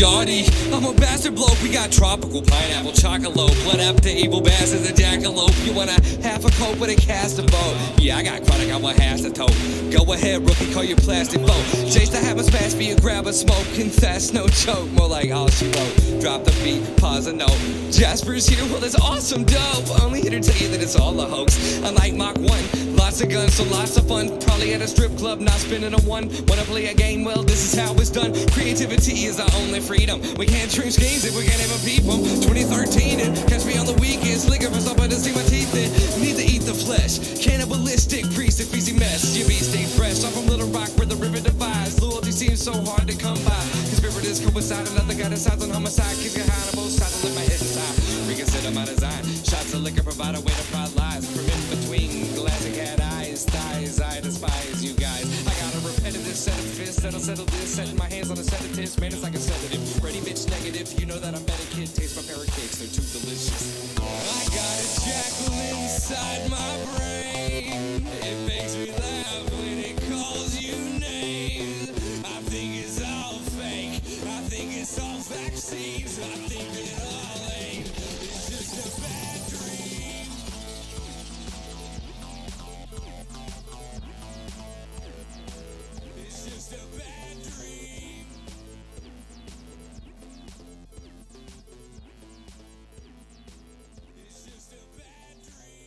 Yachty. I'm a bastard bloke, we got tropical pineapple, chocolate, blood up to evil bastards, a jackalope. You want a half a coat with a cast of boat? Yeah, I got chronic, I want half the tote. Go ahead, rookie, call your plastic boat. Chase to have a smash for you, grab a smoke, confess, no joke. More like all she wrote. Drop the beat, pause a note. Jasper's here, well that's awesome, dope. Only here to tell you that it's all a hoax. Unlike Mach 1, lots of guns, so lots of fun. Probably at a strip club, not spending a one. Wanna play a game? Well, this is how it's done. Creativity is our only freedom. We can't dream schemes if we can't even peep them. 2013 and catch me on the weekends. Looking for something to see my teeth in. Need to eat the flesh. Cannibalistic, priest, a feezy mess. Your beat stay fresh. I'm from Little Rock where the river divides. Loyalty seems so hard to come by. Conspirators coincide, another guy decides on homicide. Keeps get high on both sides, I lift my head inside. Reconsider my design. Shots of liquor provide a way to prod lies. From in between glass and cat eyes, thighs, I despise you guys. I got a repetitive set of fists that'll settle this. Setting my hands on a sedative, man, it's like a sedative. Ready, bitch, negative. You know that I'm better, kid. Taste my carrot cakes, they're too delicious. I got a jackal inside my brain. It makes me laugh when it calls you names. I think it's all fake. I think it's all vaccines. I think it all ain't. It's just a bad dream. It's just a bad dream. It's just a bad dream.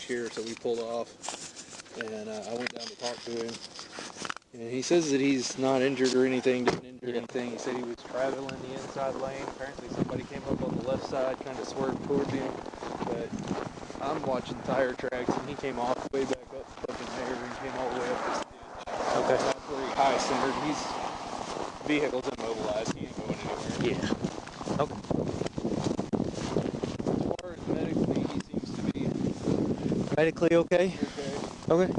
Here, so we pulled off, and I went down to talk to him, and he says that he's not injured or anything, didn't injure anything. He said he was traveling the inside lane. Apparently somebody came up on the left side, kind of swerved towards him, but I'm watching tire tracks, and he came all the way back up fucking there and came all the way up this ditch. Okay. That's where he high centered. His vehicle's immobilized. He ain't going anywhere. Yeah. Okay. As far as medically, he seems to be medically okay? Okay.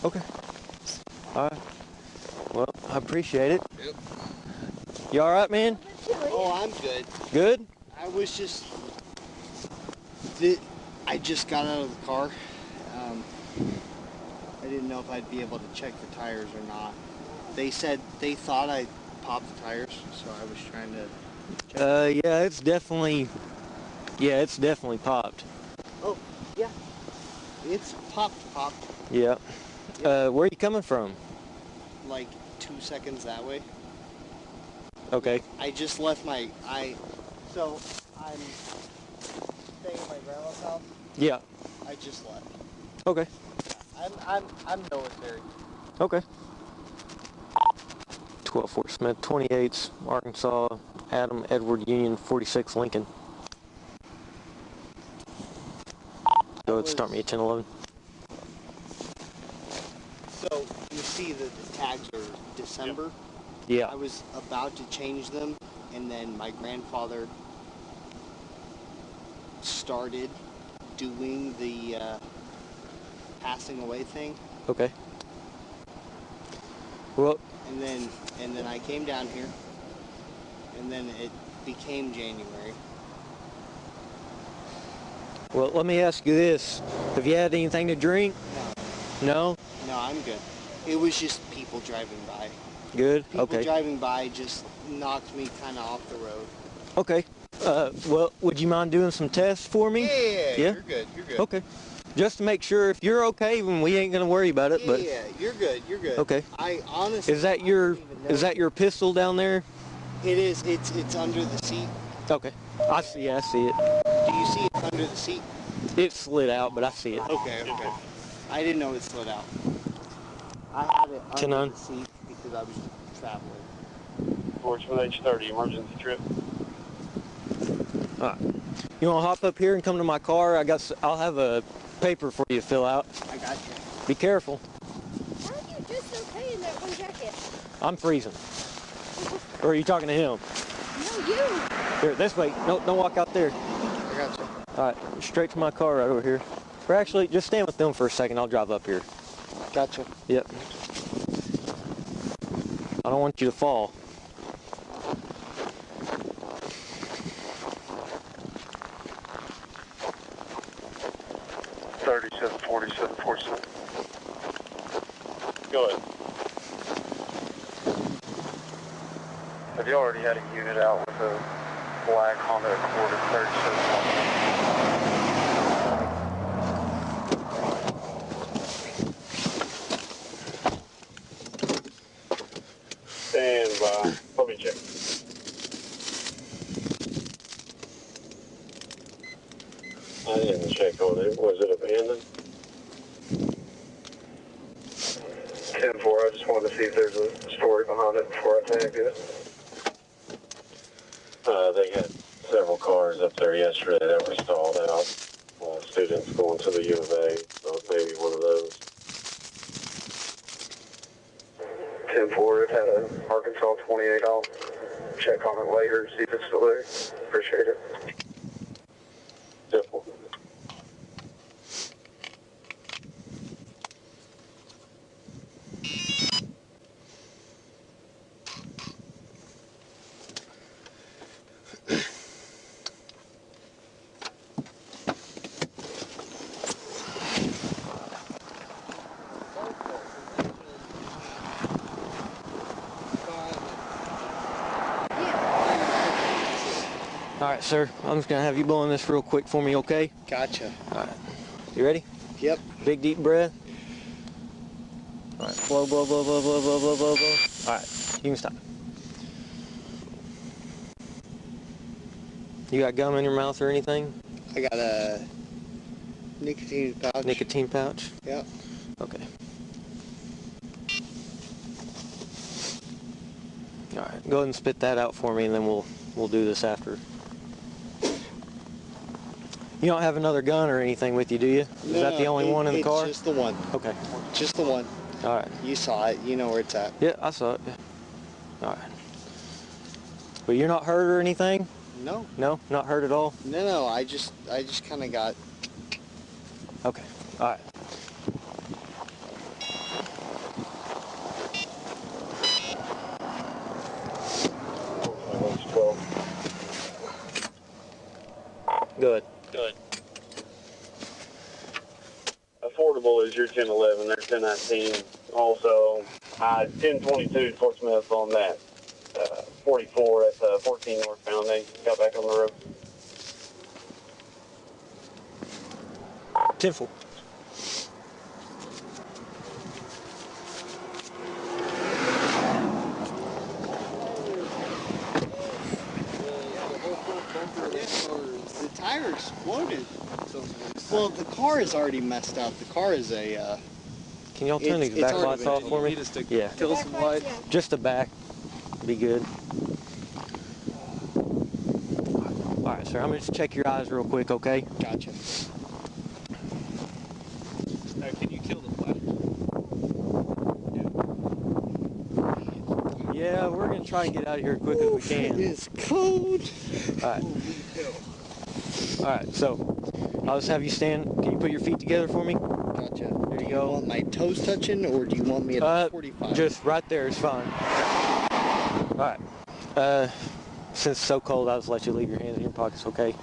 Okay. Alright. Well, I appreciate it. Yep. You alright, man? Oh, I'm good. Good? I was just... I just got out of the car. I didn't know if I'd be able to check the tires or not. They said they thought I popped the tires, so I was trying to check. Yeah, it's definitely popped. Oh, yeah. It's popped. Yeah. Where are you coming from? Like 2 seconds that way. Okay. I just left so I'm staying at my grandma's house. Yeah. I just left. Okay. I'm military. Okay. 12 Fort Smith, 28, Arkansas, Adam Edward Union, 46 Lincoln. Go ahead, start me at 1011. So you see that the tags are December. Yeah. I was about to change them, and then my grandfather started doing the passing away thing. Okay. Well. And then I came down here, and then it became January. Well, let me ask you this: have you had anything to drink? No. No, I'm good. It was just people driving by. Good. People okay. driving by just knocked me kind of off the road. Okay. Well, would you mind doing some tests for me? Yeah. You're good. Okay. Just to make sure if you're okay, then we ain't gonna worry about it. Yeah, but you're good. Okay. I honestly. Is that your pistol down there? It is. It's under the seat. Okay. I see it. Do you see it under the seat? It slid out, but I see it. Okay. I didn't know it slid out. I had it under 10-9. the seat because I was traveling. reports with H30 emergency trip. All right. You want to hop up here and come to my car? I'll have a paper for you to fill out. I got you. Be careful. How are you just okay in that one jacket? I'm freezing. Or are you talking to him? No, you. Here, this way. No, don't walk out there. I got you. All right, straight to my car right over here. Or actually, just stand with them for a second. I'll drive up here. Gotcha. Yep. I don't want you to fall. Go ahead. Have you already had a unit out with a black Honda Accord at 37? Stand by. Let me check. I didn't check on it. Was it abandoned? 10-4, I just wanted to see if there's a story behind it before I tagged it. They had several cars up there yesterday that were stalled out. Students going to the U of A, so maybe one of those. 10-4, it had a Arkansas 28. I'll check on it later, see if it's still there. Appreciate it. Simple. All right, sir. I'm just going to have you blowing this real quick for me, okay? Gotcha. All right. You ready? Yep. Big, deep breath. All right. Blow, blow, blow, blow, blow, blow, blow, blow, blow. All right. You can stop. You got gum in your mouth or anything? I got a nicotine pouch. Nicotine pouch? Yep. Okay. All right. Go ahead and spit that out for me, and then we'll do this after. You don't have another gun or anything with you, do you? Is that the only one in the car? It's just the one. Okay. Just the one. All right. You saw it. You know where it's at. Yeah, I saw it. All right. But you're not hurt or anything? No. No? Not hurt at all? No. I just kind of got. Okay. All right. Good. Good. Affordable is your 1011, they're 1019. Also, 1022 Fort Smith on that 44 at 14 northbound. They got back on the road. 10-4. The tire exploded. Well, the car is already messed up. The car is a. Can y'all turn these it's back already lights been- off for me? Need us to Yeah. kill some light. Just the back. Be good. All right, sir. I'm going to just check your eyes real quick, okay? Gotcha. Can you kill the flash? Yeah, we're going to try and get out of here as quick as we It can. is cold. All right. All right, so I'll just have you stand. Can you put your feet together for me? Gotcha. There you Do you go. want my toes touching, or do you want me at 45? Just right there is fine. All right. Since it's so cold, I'll just let you leave your hands in your pockets, okay?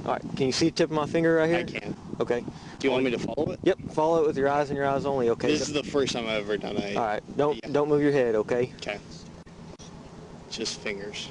All right. Can you see the tip of my finger right here? I can. Okay. Do you want me to follow it? Yep. Follow it with your eyes and your eyes only, okay? This is the first time I've ever done it. All right. Don't Yeah. don't move your head, okay? Okay. Just fingers.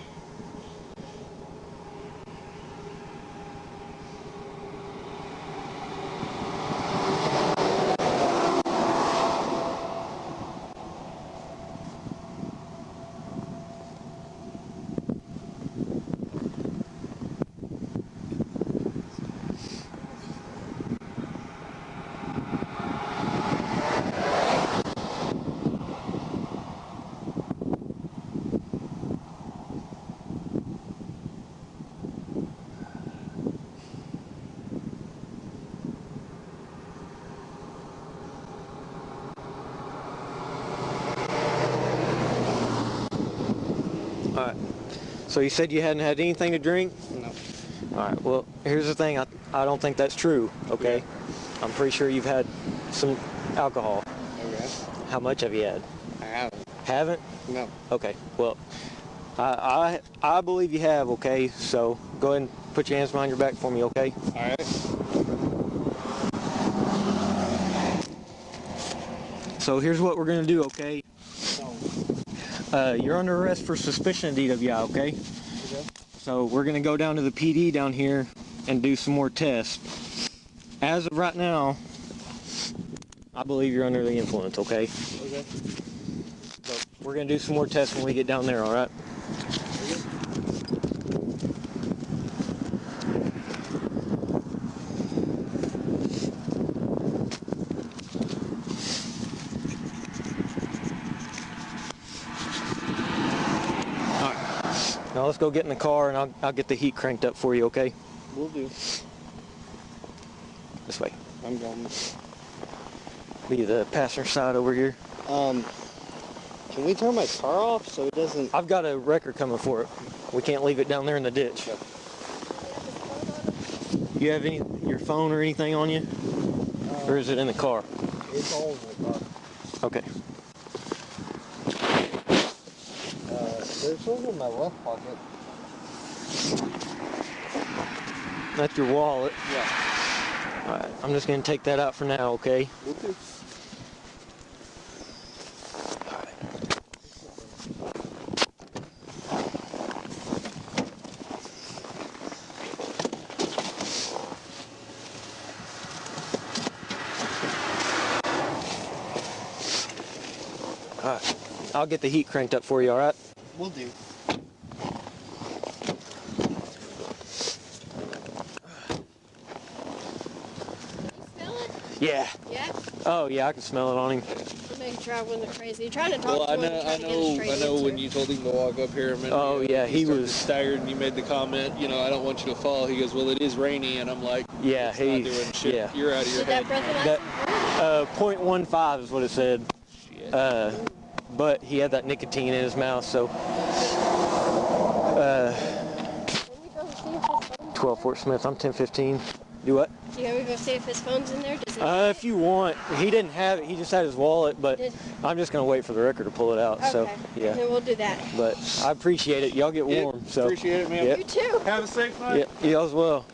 Alright. So you said you hadn't had anything to drink? No. Alright, well, here's the thing. I don't think that's true, okay? I'm pretty sure you've had some alcohol. Okay. How much have you had? I haven't. Haven't? No. Okay, well, I believe you have, okay? So go ahead and put your hands behind your back for me, okay? Alright. So here's what we're going to do, okay? You're under arrest for suspicion of DWI, okay? Okay. So we're going to go down to the PD down here and do some more tests. As of right now, I believe you're under the influence, okay? Okay. But we're going to do some more tests when we get down there, all right? Now let's go get in the car and I'll get the heat cranked up for you, okay? Will do. This way. I'm going. Be the passenger side over here. Can we turn my car off so it doesn't... I've got a wrecker coming for it. We can't leave it down there in the ditch. Okay. You have your phone or anything on you? Or is it in the car? It's all in the car. Okay. There's one in my left pocket. That's your wallet. Yeah. Alright, I'm just going to take that out for now, okay? Will do. Alright, I'll get the heat cranked up for you, alright? Will do. Smell it? Yeah. Yeah? Oh, yeah, I can smell it on him. I'm making sure I wasn't crazy. You're trying to talk Well, to I him and know, try to get a straight answer. when you told him to walk up here a minute Oh, ago, yeah, he started was- staggered, and you made the comment, you know, I don't want you to fall. He goes, well, it is rainy, and I'm like, Yeah, it's not doing shit. yeah. You're out of your Did that head. breathalyzer? .15 is what it said. Shit. But he had that nicotine in his mouth, so Can we go see if his phone's 12 Fort Smith, I'm 1015. Do what? Do you want me to go see if his phone's in there? Does he If you want. He didn't have it, he just had his wallet, but Did- I'm just going to wait for the wrecker to pull it out, Okay. so yeah. Then we'll do that. But I appreciate it. Y'all get warm, so. Appreciate it, man. Yep. You too. Have a safe night. Yep, y'all as well.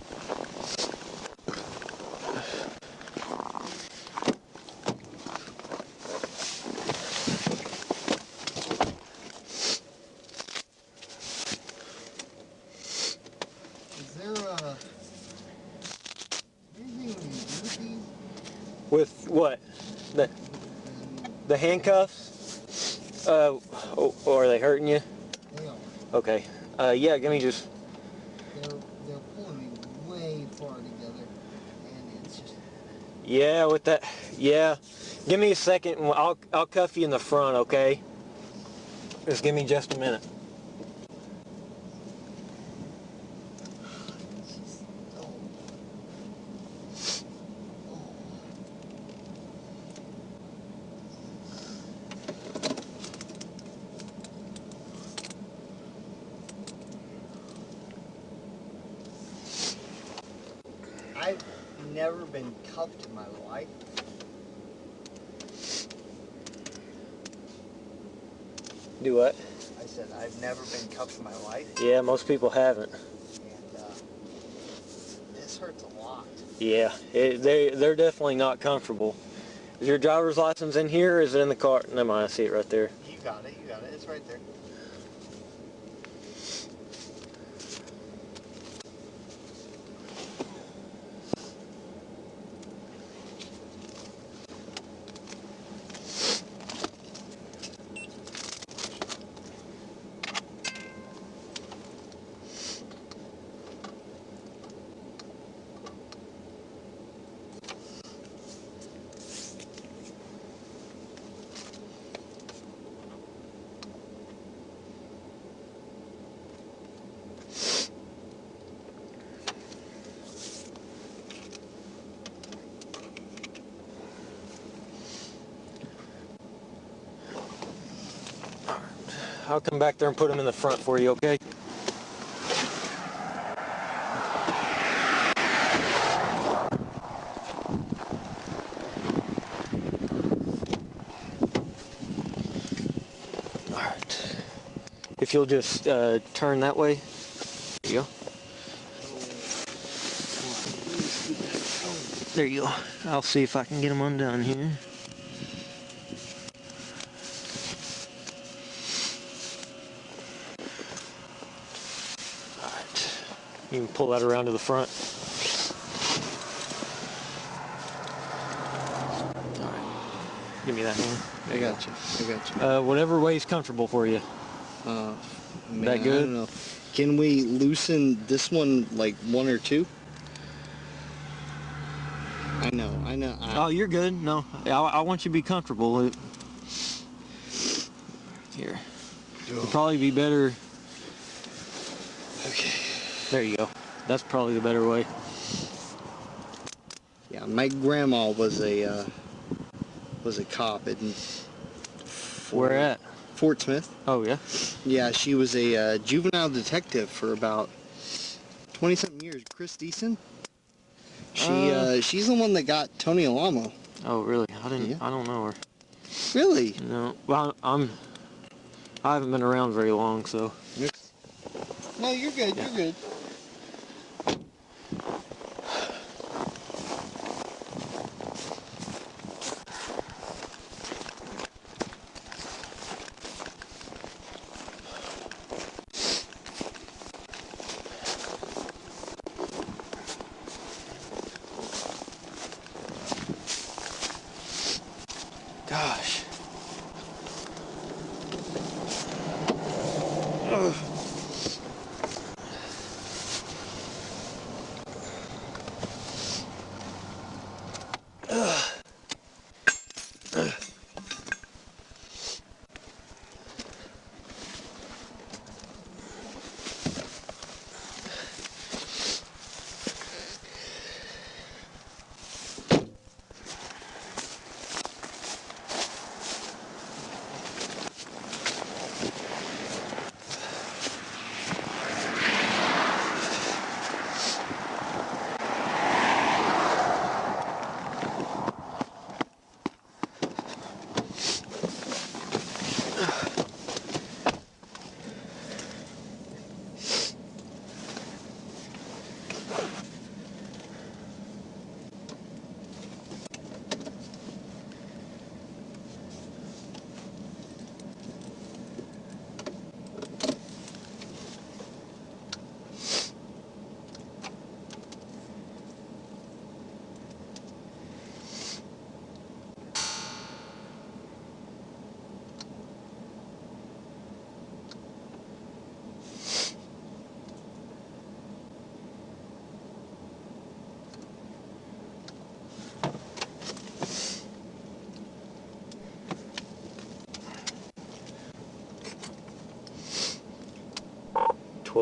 Is there anything we can do with these? With what? The handcuffs? Or are they hurting you? They are. Okay. Yeah, give me just. They're pulling me way far together, and it's just... Yeah, with that. Yeah. Give me a second and I'll cuff you in the front, okay? Just give me just a minute. I've never been cuffed in my life. Do what? I said I've never been cuffed in my life, Yeah, most people haven't. and this hurts a lot. Yeah, they're definitely not comfortable. Is your driver's license in here or is it in the car? Never mind, I see it right there. You got it, it's right there. I'll come back there and put them in the front for you, okay? Alright. If you'll just turn that way. There you go. There you go. I'll see if I can get them undone here. Alright. You can pull that around to the front. Alright. Give me that hand. I got you. Whatever way is comfortable for you. Man, That good? I don't know. Can we loosen this one like 1 or 2? I know. Oh, you're good. No, I want you to be comfortable. Here. It'll probably be better. Okay. There you go. That's probably the better way. Yeah, my grandma was a cop in Where at? Fort Smith. Oh, yeah? Yeah, she was a juvenile detective for about 20-something years. Chris Deason. She's the one that got Tony Alamo. Oh, really? I Yeah. don't know her. Really? No. Well, I haven't been around very long, so. No, you're good. Yeah. You're good. Gosh.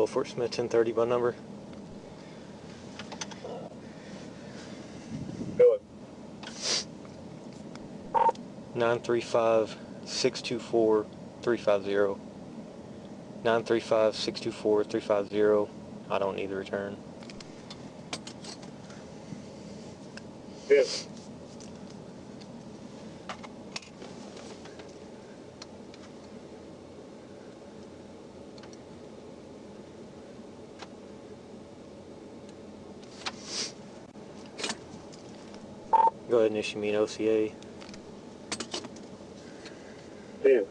Fort Smith 1030 by number. Go ahead. 935-624-350. 935-624-350. I don't need the return. Yes. Go ahead and issue me an OCA. 10.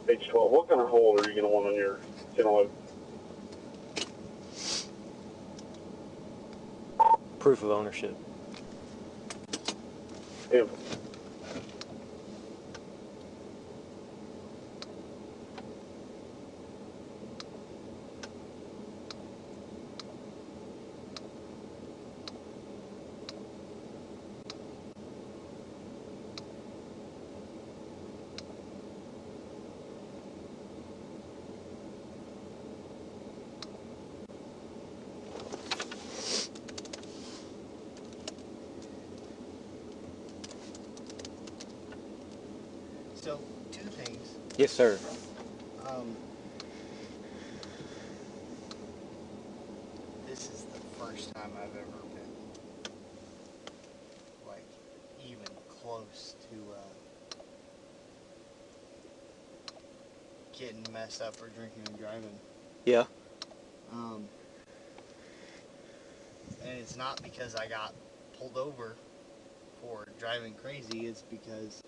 H12. What kind of hole are you going to want on your 1011? proof of ownership. If So, two things. Yes, sir. This is the first time I've ever been, like, even close to getting messed up or drinking and driving. Yeah. And it's not because I got pulled over for driving crazy, it's because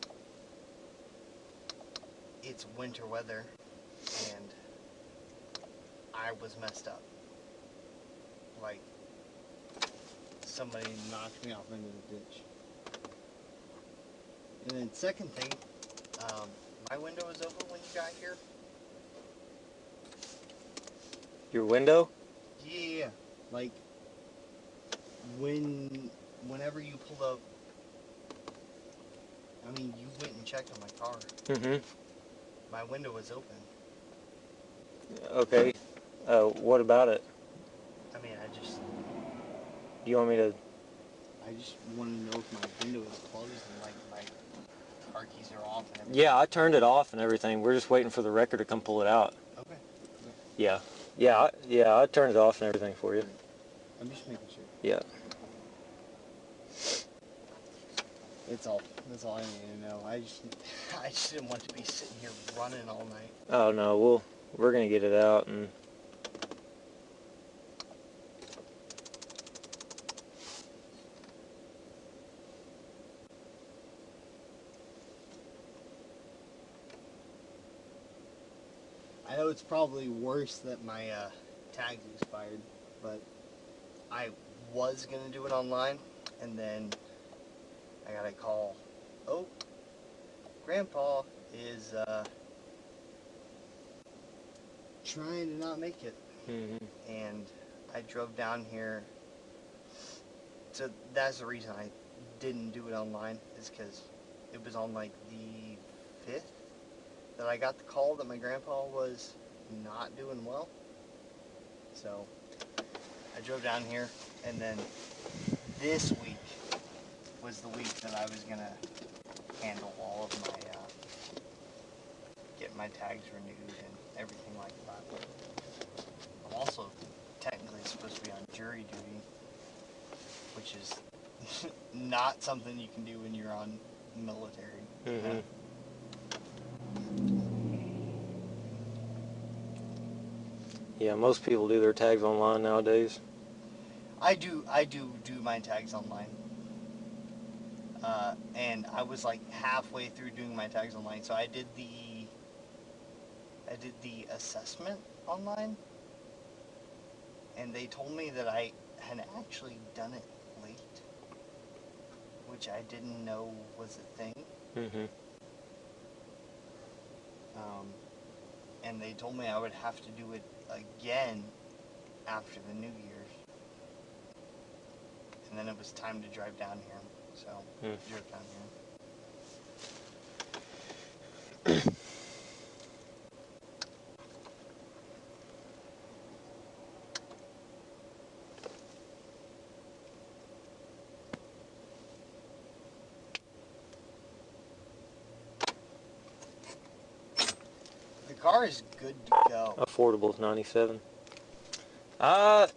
it's winter weather and I was messed up. Like, somebody knocked me off into the ditch. And then second thing, my window was open when you got here. Your window? Yeah, like whenever you pulled up, I mean, you went and checked on my car. Mm-hmm. My window was open. Okay. What about it? I mean, You want me to? I just want to know if my window is closed and like my car keys are off and everything. Yeah, I turned it off and everything. We're just waiting for the wrecker to come pull it out. Okay. Yeah. I turned it off and everything for you. I'm just making sure. Yeah. That's all I need to know. I just didn't want to be sitting here running all night. Oh no, we're gonna get it out and. I know it's probably worse that my tag's expired, but I was gonna do it online, and then I got a call. Oh, Grandpa is trying to not make it. Mm-hmm. And I drove down here. So that's the reason I didn't do it online, is because it was on like the 5th that I got the call that my grandpa was not doing well. So I drove down here, and then this week was the week that I was gonna handle all of my get my tags renewed and everything like that. I'm also technically supposed to be on jury duty, which is not something you can do when you're on military. Mm-hmm. Yeah, most people do their tags online nowadays. I do my tags online. And I was like halfway through doing my tags online, so I did the assessment online, and they told me that I had actually done it late, which I didn't know was a thing. Mm-hmm. And they told me I would have to do it again after the New Year's, and then it was time to drive down here, so drove down here. The car is good to go. Affordable is 97.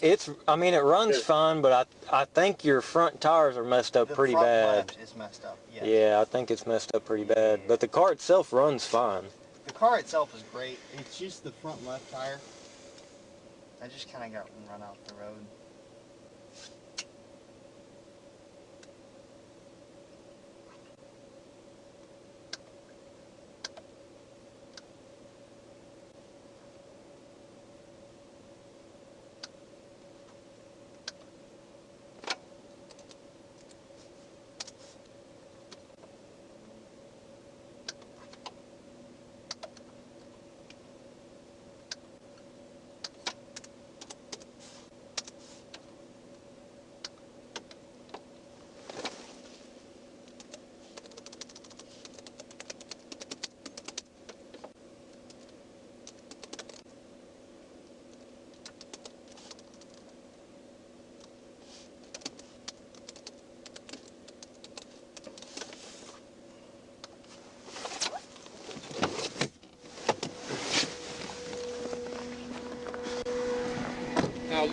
It runs fine, but I think your front tires are messed up pretty front bad. left is messed up, yes. Yeah, I think it's messed up pretty bad. But the car itself runs fine. The car itself is great. It's just the front left tire. I just kind of got run off the road.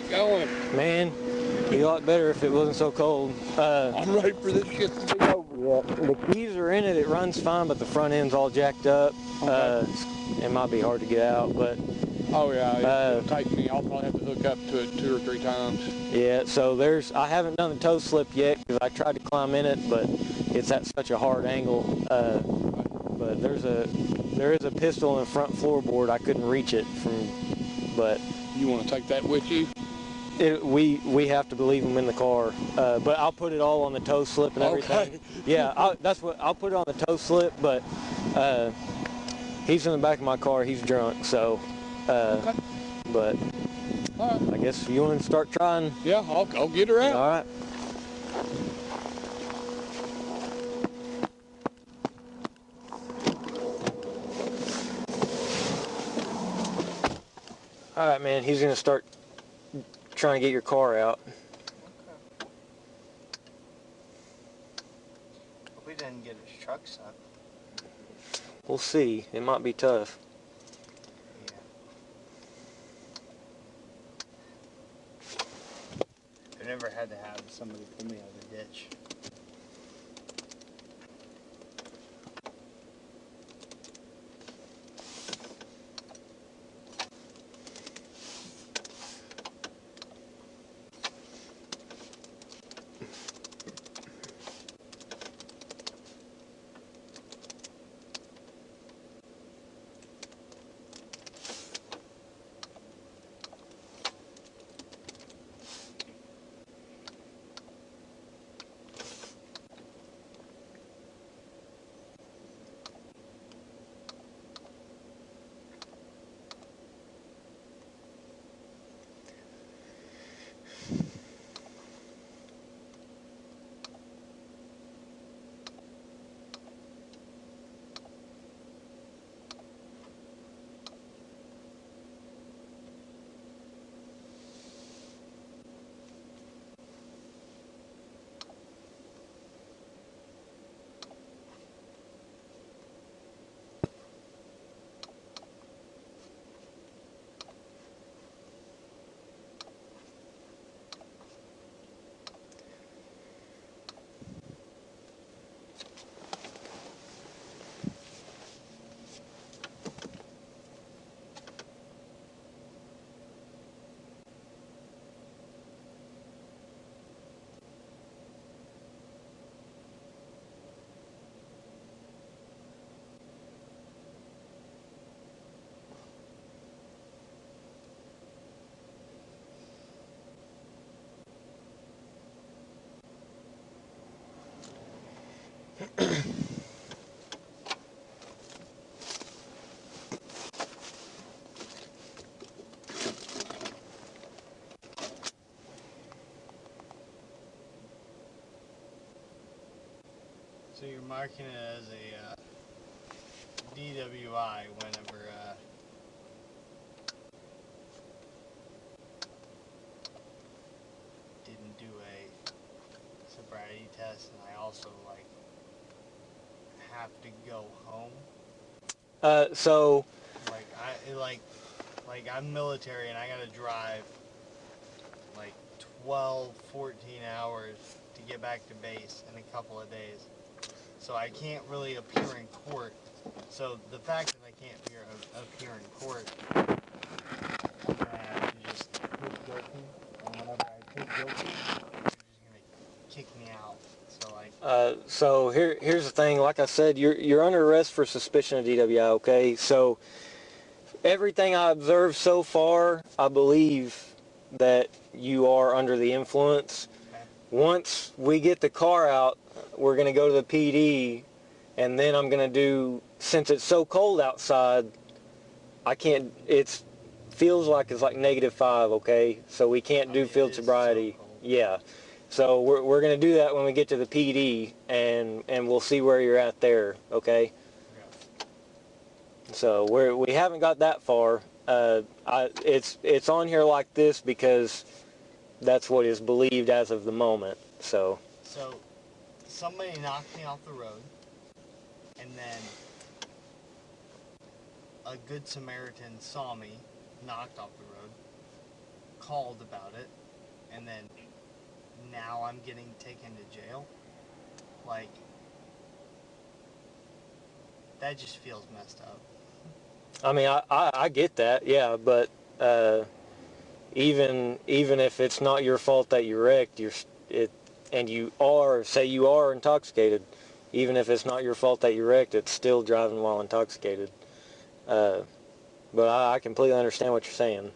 it going? Man, it'd be a lot better if it wasn't so cold. I'm ready for this shit to be over. Yeah, the keys are in it. It runs fine, but the front end's all jacked up. Okay. It might be hard to get out, but Oh yeah, it'll take me. I'll probably have to hook up to it 2 or 3 times. yeah. So I haven't done the toe slip yet because I tried to climb in it, but it's at such a hard angle. But there is a pistol in the front floorboard. I couldn't reach it but You want to take that with you? we have to leave them in the car. But I'll put it all on the toe slip and everything. Okay. Yeah, I'll put it on the toe slip, but he's in the back of my car. He's drunk, so. Okay. But All right. I guess you want to start trying. Yeah, I'll get her out. All right. All right, man. He's gonna start trying to get your car out. Hope we didn't get his truck stuck. We'll see. It might be tough. Yeah. I've never had to have somebody pull me out of the ditch. So you're marking it as a DWI whenever didn't do a sobriety test, and I also like have to go home. So Like I'm military and I gotta drive like 12, 14 hours to get back to base in a couple of days. So I can't really appear in court. So the fact that I can't appear in court, I'm gonna have to just plead guilty. And whenever I plead guilty, they're just gonna kick me out. So like. So here's the thing. Like I said, you're under arrest for suspicion of DWI. Okay. So everything I observed so far, I believe that you are under the influence. Okay. Once we get the car out, we're going to go to the PD, and then I'm going to do, since it's so cold outside, I can't, feels like it's like -5, okay? So we can't do field sobriety. So yeah. So we're going to do that when we get to the PD, and we'll see where you're at there, okay? So we haven't got that far. It's on here like this because that's what is believed as of the moment. So Somebody knocked me off the road, and then a good Samaritan saw me knocked off the road, called about it, and then now I'm getting taken to jail. Like, that just feels messed up. I mean, I get that, yeah, but even if it's not your fault that you wrecked, and you are intoxicated, even if it's not your fault that you wrecked, it's still driving while intoxicated. But I completely understand what you're saying.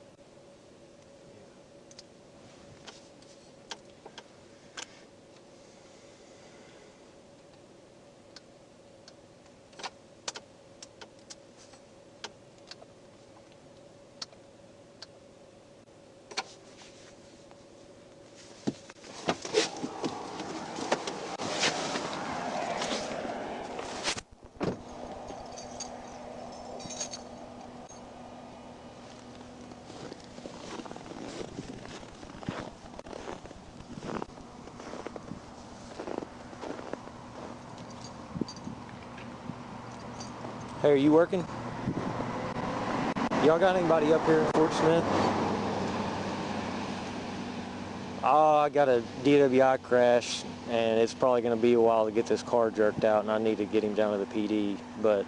Hey, are you working? Y'all got anybody up here in Fort Smith? Oh, I got a DWI crash, and it's probably going to be a while to get this car jerked out, and I need to get him down to the PD. But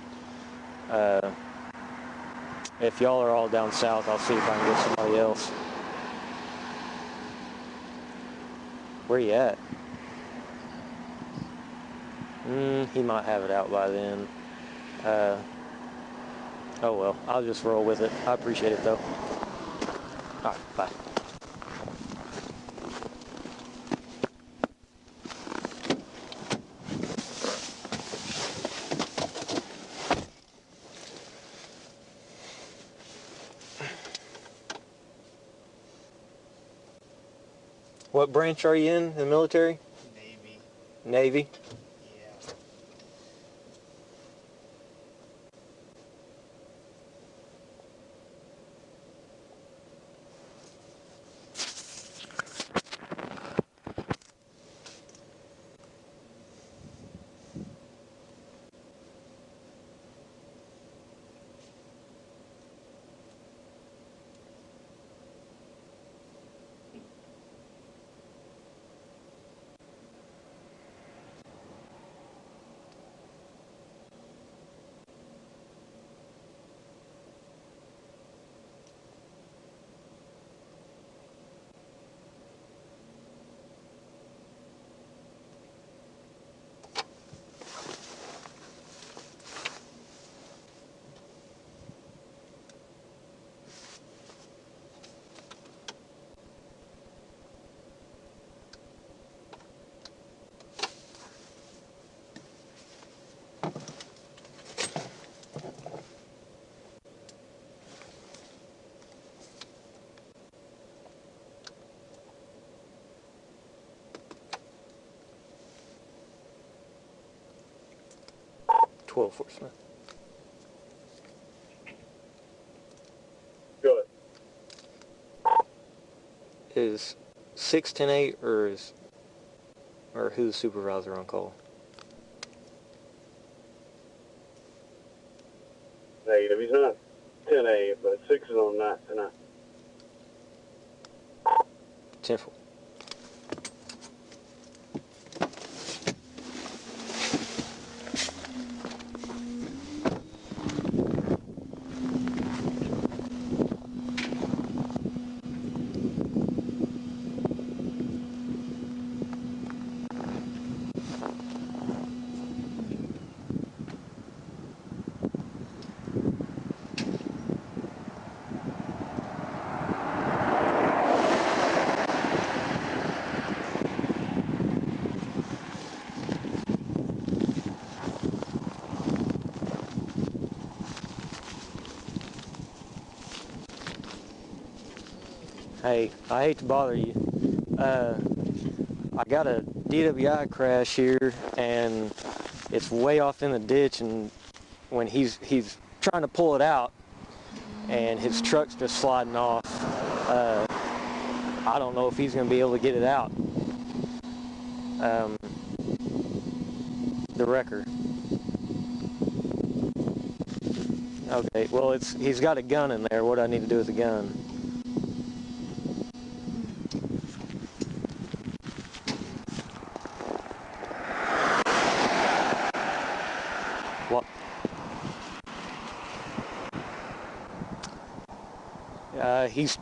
if y'all are all down south, I'll see if I can get somebody else. Where you at? He might have it out by then. Oh well, I'll just roll with it. I appreciate it though. Alright, bye. What branch are you in the military? Navy. Navy? Yeah. 12 Fort Smith. Good. Is 610-8 or who's the supervisor on call? Negative. He's not 10A, but 6 is on night tonight. 10-4. Hey, I hate to bother you. I got a DWI crash here, and it's way off in the ditch, and when he's trying to pull it out, and his truck's just sliding off. I don't know if he's going to be able to get it out. The wrecker. Okay, well, he's got a gun in there. What do I need to do with the gun? He's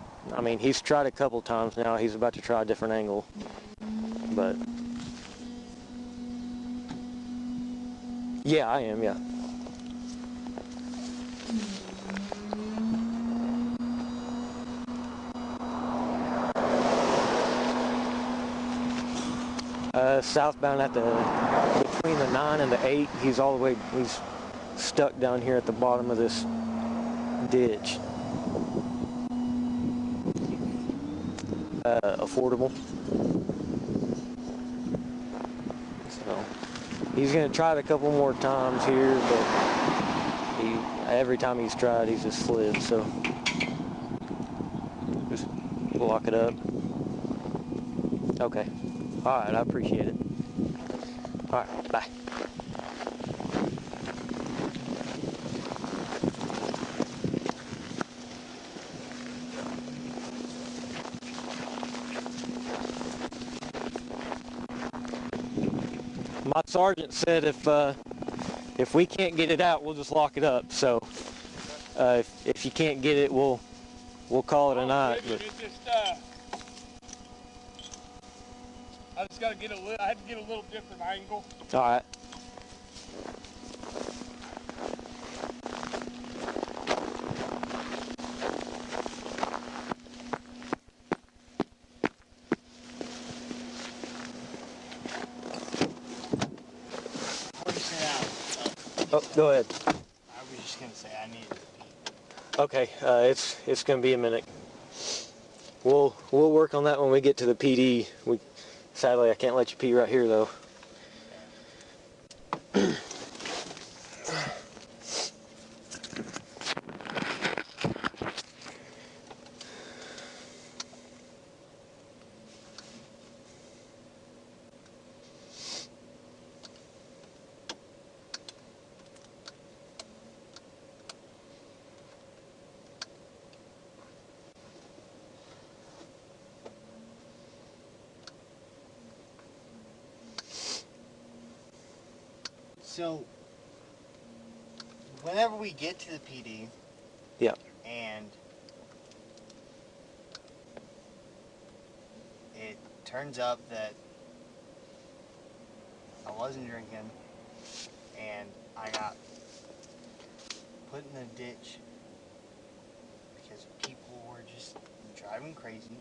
tried a couple times now. He's about to try a different angle, but yeah, I am. Yeah. Southbound at between the 9 and the 8. He's stuck down here at the bottom of this ditch. Affordable. So he's gonna try it a couple more times here, but every time he's tried, he's just slid. So just block it up. Okay. All right. I appreciate it. All right. Bye. My sergeant said if we can't get it out, we'll just lock it up. So if you can't get it, we'll call it a night. But I just gotta I had to get a little different angle. all right. Oh, go ahead. I was just gonna say I needed to pee. Okay, it's gonna be a minute. We'll work on that when we get to the PD. Sadly, I can't let you pee right here though. So, whenever we get to the PD, Yeah. and it turns up that I wasn't drinking, and I got put in a ditch because people were just driving crazy.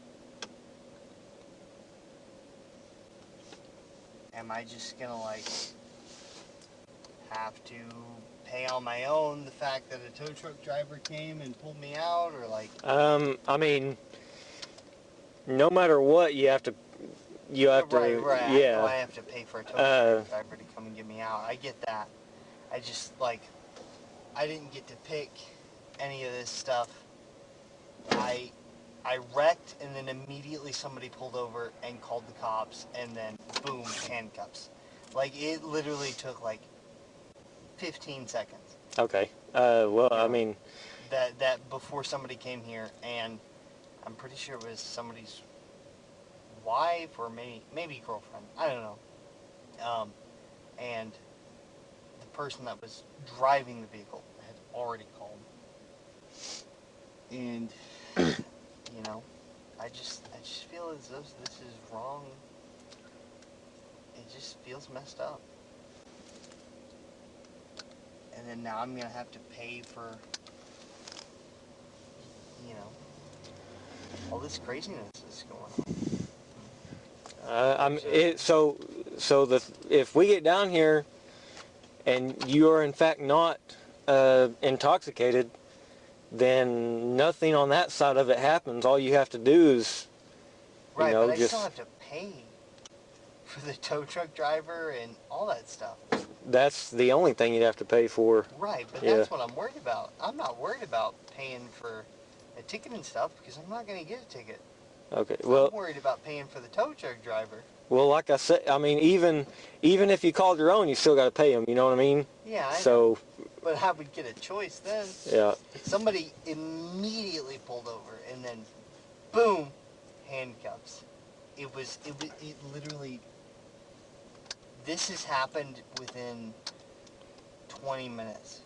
Am I just gonna have to pay on my own the fact that a tow truck driver came and pulled me out, or no matter what, you have to, right. yeah. I know I have to pay for a tow truck driver to come and get me out. I get that. I just I didn't get to pick any of this stuff. I wrecked, and then immediately somebody pulled over and called the cops, and then boom, handcuffs. It literally took 15 seconds. Okay. That before somebody came here, and I'm pretty sure it was somebody's wife or maybe girlfriend. I don't know. And the person that was driving the vehicle had already called. And I just feel as though this is wrong. It just feels messed up. And then now I'm gonna have to pay for, all this craziness that's going on. If we get down here and you are in fact not intoxicated, then nothing on that side of it happens. All you have to do is, right, but I still have to pay for the tow truck driver and all that stuff. That's the only thing you'd have to pay for. Right, but that's what I'm worried about. I'm not worried about paying for a ticket and stuff because I'm not going to get a ticket. Okay, well, I'm worried about paying for the tow truck driver. Well, like I said, even if you called your own, you still got to pay them. You know what I mean? Yeah, I know. So. But I would get a choice then. Yeah. Somebody immediately pulled over, and then, boom, handcuffs. It literally. This has happened within 20 minutes.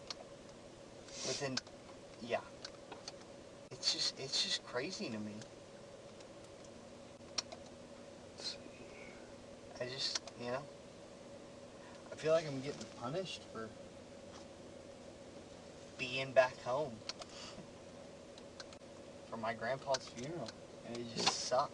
it's just crazy to me. I just, you know, I feel like I'm getting punished for being back home for my grandpa's funeral, and it just sucks.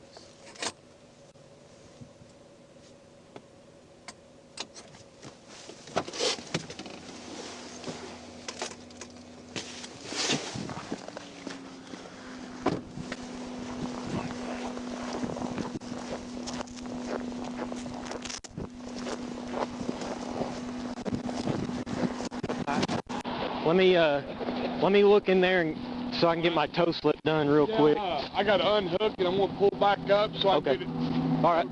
Let me look in there and so I can get my toe slip done real quick. I got to unhook and I'm going to pull back up so I can get it. All right.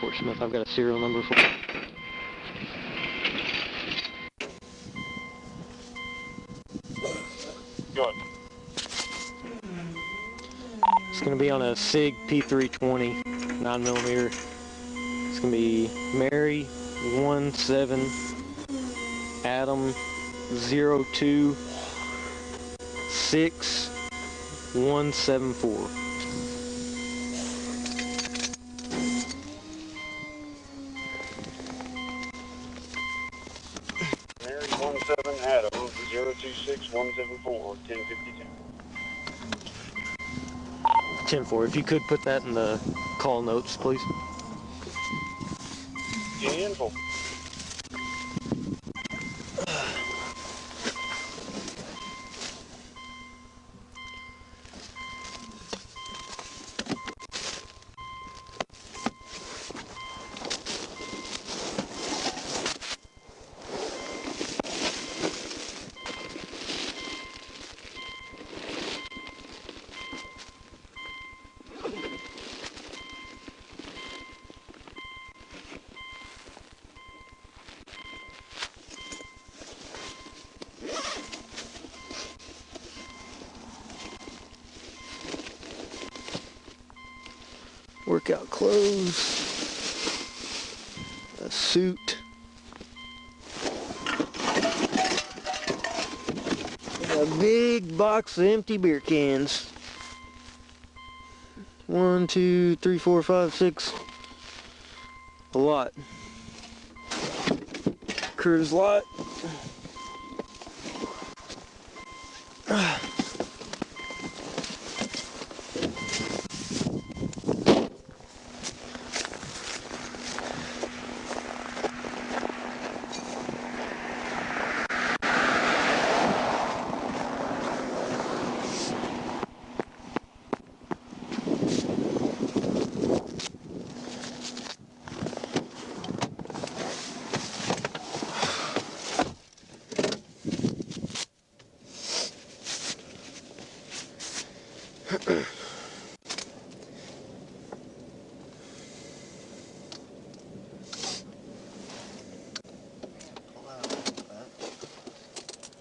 Fort Smith, I've got a serial number for it. Good. It's going to be on a SIG P320 9mm. It's going to be Mary 17 Adam 02 6174. Mary 17 Adam 026174 1052. 10-4. If you could put that in the call notes, please. 10-4. Workout clothes, a suit, a big box of empty beer cans. 1, 2, 3, 4, 5, 6. A lot. Cruise lot.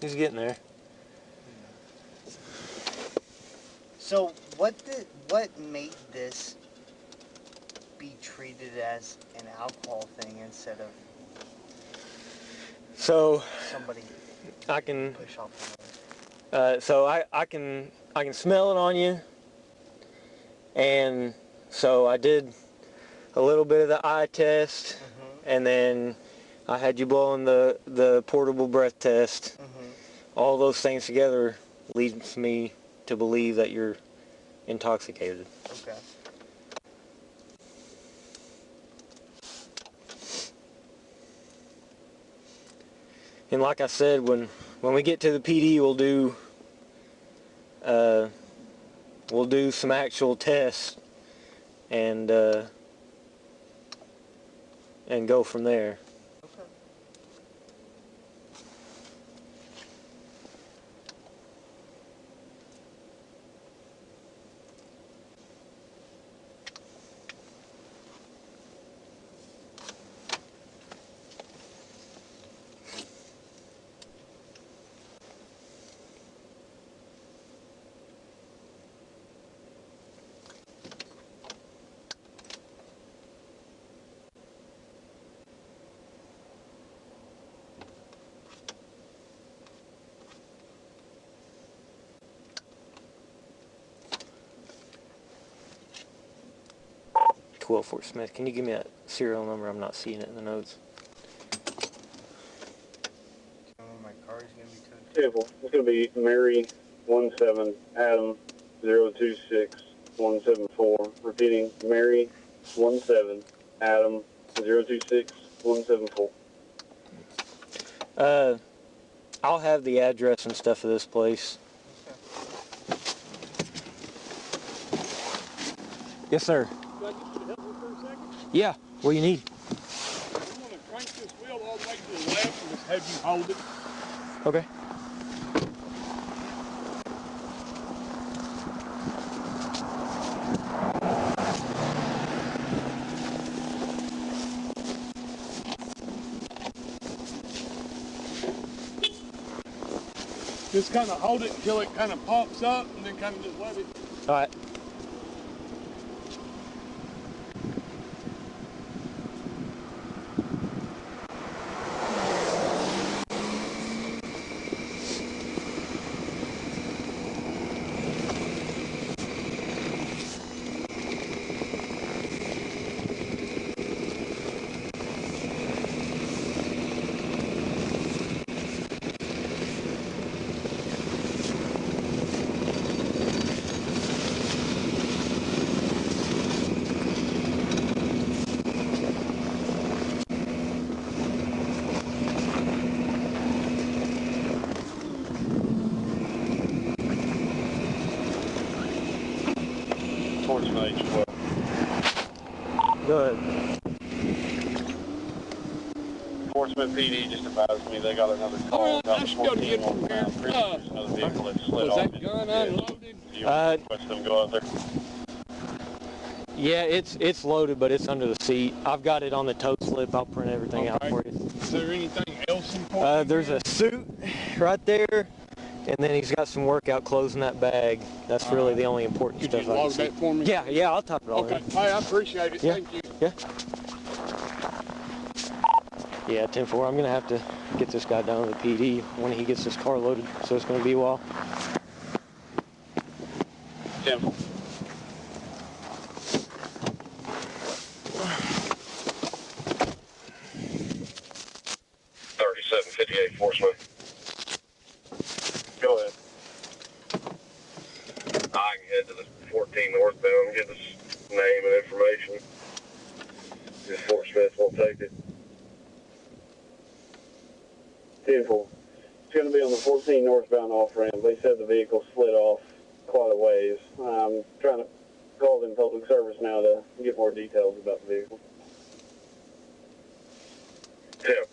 He's getting there. So what made this be treated as an alcohol thing instead of So somebody I can push off the road? so I can smell it on you, and so I did a little bit of the eye test, and then I had you blowing the portable breath test. All those things together leads me to believe that you're intoxicated. Okay. And like I said, when we get to the PD, we'll do some actual tests and go from there. Okay. 12 Fort Smith. Can you give me that serial number? I'm not seeing it in the notes. My car is going to be towed. Simple. It's going to be Mary 17 Adam 026174. Repeating, Mary 17 Adam 026174. I'll have the address and stuff of this place. Yes, sir. Can I get you to help me for a second? Yeah. What do you need? I'm going to crank this wheel all the way to the left and just have you hold it. Okay. Just kind of hold it until it kind of pops up and then kind of just let it. All right. Good. Portsmouth PD just advised me they got another All call. right, I should be able to get from here. Another vehicle that slid Was off. that gun unloaded? Do you request them go out there? Yeah, it's loaded, but it's under the seat. I've got it on the tow slip. I'll print everything out Okay. for you. Is there anything else important? There's a suit right there, and then he's got some workout clothes in that bag. That's really the only important Could stuff you I can load see. that for me? Yeah, I'll top it all Okay. in. Hey, I appreciate it. Yeah. Thank you. Yeah. Yeah, 10-4. I'm gonna have to get this guy down to the PD when he gets his car loaded, so it's gonna be a while. Simple. 3758 Portsmouth. Go ahead. I can head to the 14 northbound, get his name and information. If Fort Smith won't take it. 10-4. It's going to be on the 14 northbound off-ramp. They said the vehicle slid off quite a ways. I'm trying to call them public service now to get more details about the vehicle. Tip.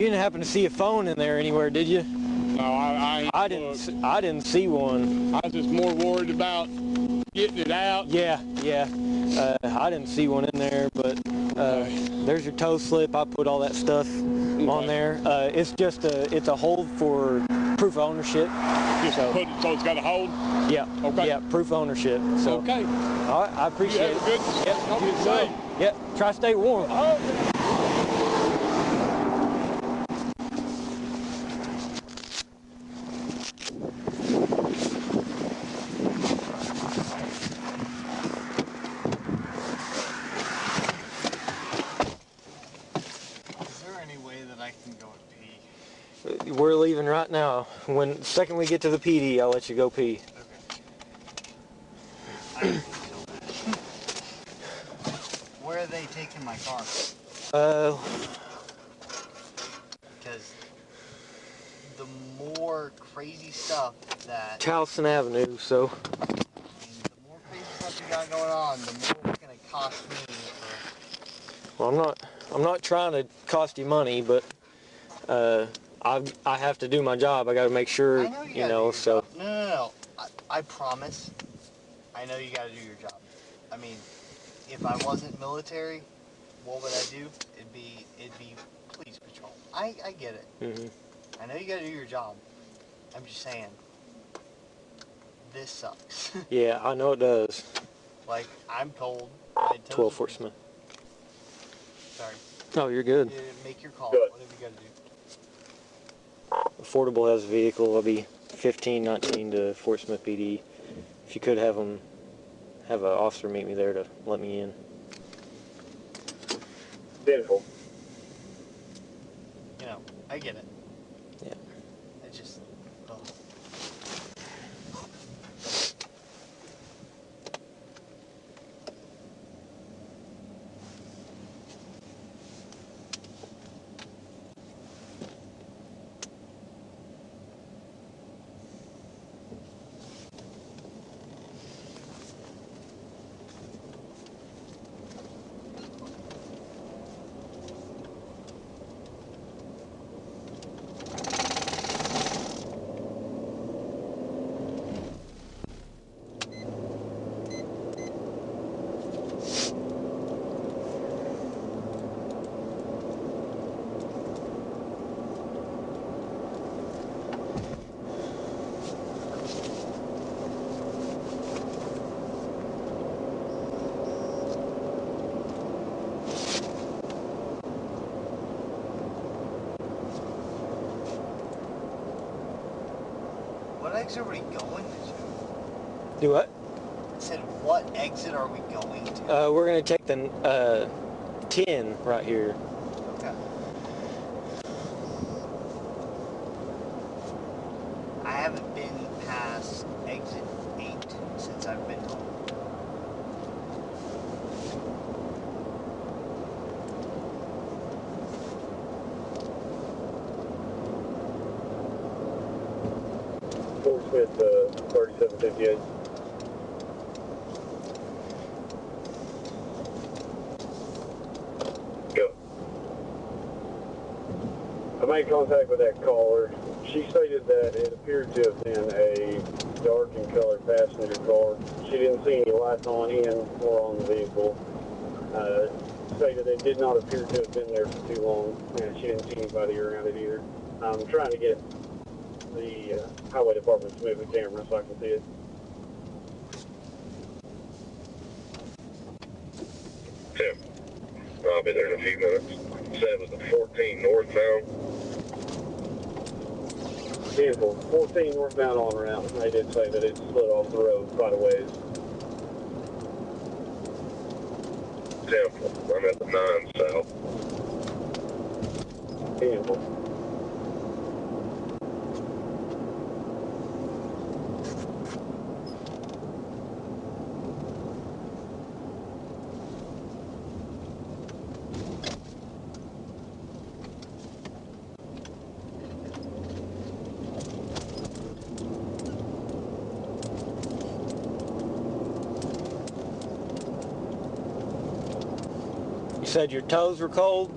didn't happen to see a phone in there anywhere, did you? No, I ain't looked. I didn't see one. I was just more worried about getting it out. Yeah. I didn't see one in there, but there's your tow slip. I put all that stuff on there. It's just it's a hold for proof of ownership. So it's got a hold? Yeah. Okay. Yeah, proof of ownership. So, okay. All right, I appreciate You have it. a good, Yep, hope you you're as well. safe. Yep, try to stay warm. Oh, Is there any way that I can go and pee? We're leaving right now. When second we get to the PD, I'll let you go pee. Okay. Where are they taking my car? Because the more crazy stuff that... Towson Avenue, so. I mean, the more crazy stuff you got going on, the more it's going to cost me for... Well, I'm not trying to cost you money, but I have to do my job. I got to make sure, I know you you gotta know, do your so. job. No. I promise. I know you gotta do your job. I mean, if I wasn't military, what would I do? It'd be police patrol. I get it. Mhm. I know you gotta do your job. I'm just saying, this sucks. Yeah, I know it does. Like, I'm told. I 12 Fort Smith. Sorry. Oh, you're good. You make your call. Good. Whatever you gotta do. Affordable has a vehicle. I'll be 1519 to Fort Smith PD. If you could have an officer meet me there to let me in. Beautiful. You know, I get it. Yeah. I just... Oh. What exit are we going to? Do what? I said, what exit are we going to? We're going to take the 10 right here. Okay. I haven't been past exit 8 since I've been home. Fort Smith, 3758. Go. I made contact with that caller. She stated that it appeared to have been a dark in color passenger car. She didn't see any lights on in or on the vehicle. Stated it did not appear to have been there for too long, and she didn't see anybody around it either. I'm trying to get the highway department to move the camera so I can see it. Tim, I'll be there in a few minutes. Said it was the 14 northbound. Beautiful. 14 northbound on route. They did say that it slid off the road quite a ways. Temple, I'm at the 9 south. Beautiful. You said your toes were cold?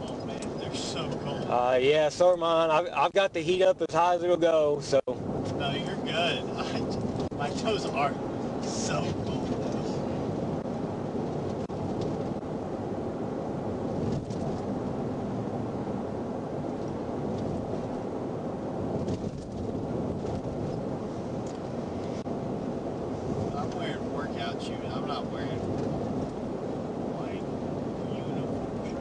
Oh man, they're so cold. Yeah, so are mine. I've got the heat up as high as it'll go, so. No, you're good. My toes are so cold. I'm wearing workout shoes. I'm not wearing like uniform shoes.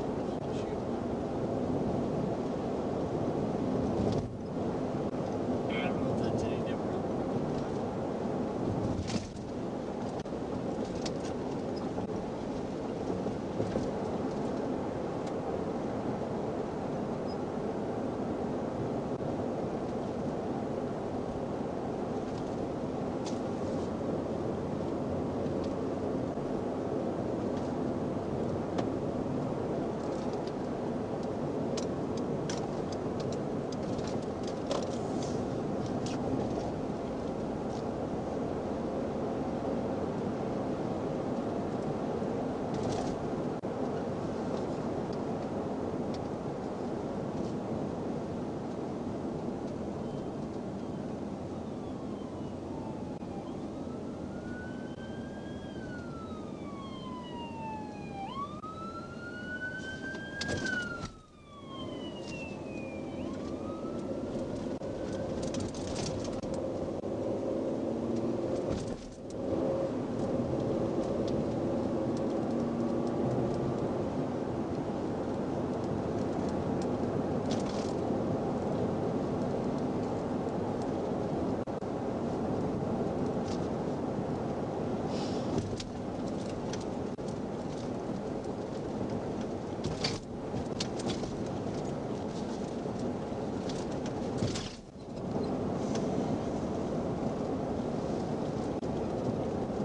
I don't know if that's any different.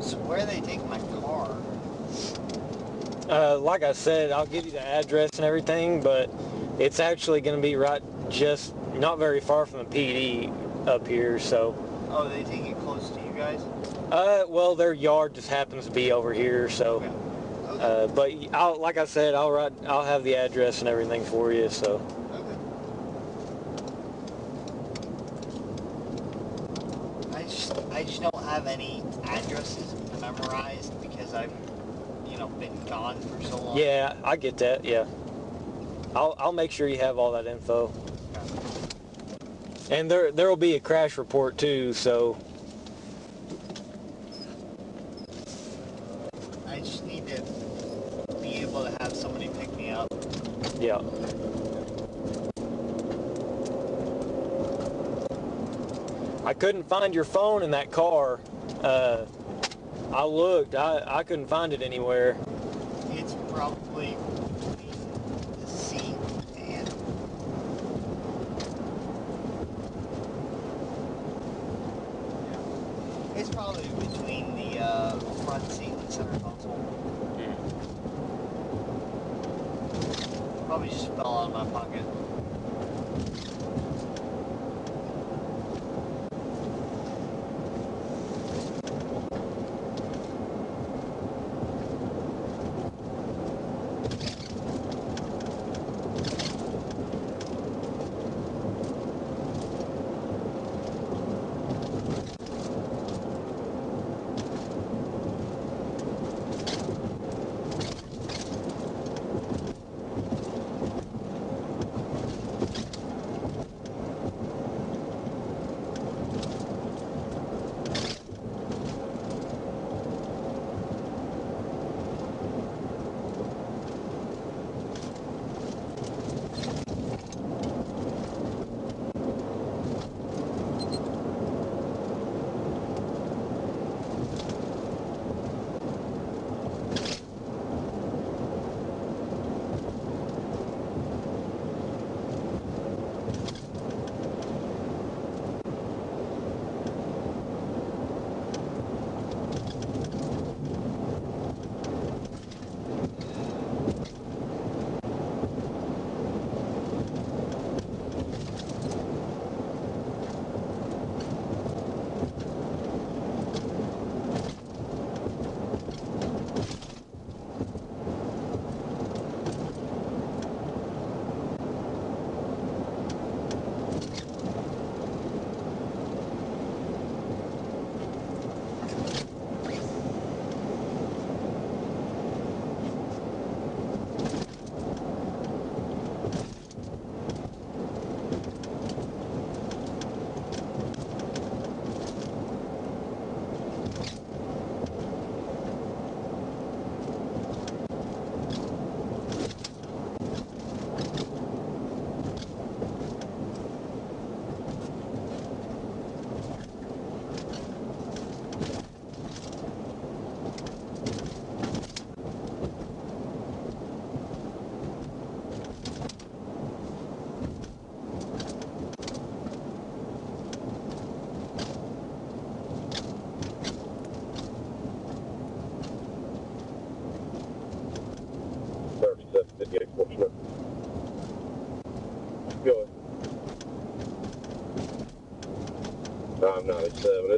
So where are they taking my car? Like I said, I'll give you the address and everything, but it's actually going to be right just not very far from the PD up here, so. Oh, they take it close to you guys? Well, their yard just happens to be over here, so. Okay. But like I said, I'll have the address and everything for you, so. Okay. I just don't have any addresses memorized because I've, been gone for so long. Yeah, I get that, yeah. I'll make sure you have all that info. And there will be a crash report too, so. I just need to be able to have somebody pick me up. Yeah. I couldn't find your phone in that car. I looked. I couldn't find it anywhere. It's probably between the seat and... It's probably between the front seat and center console. Probably just fell out of my pocket.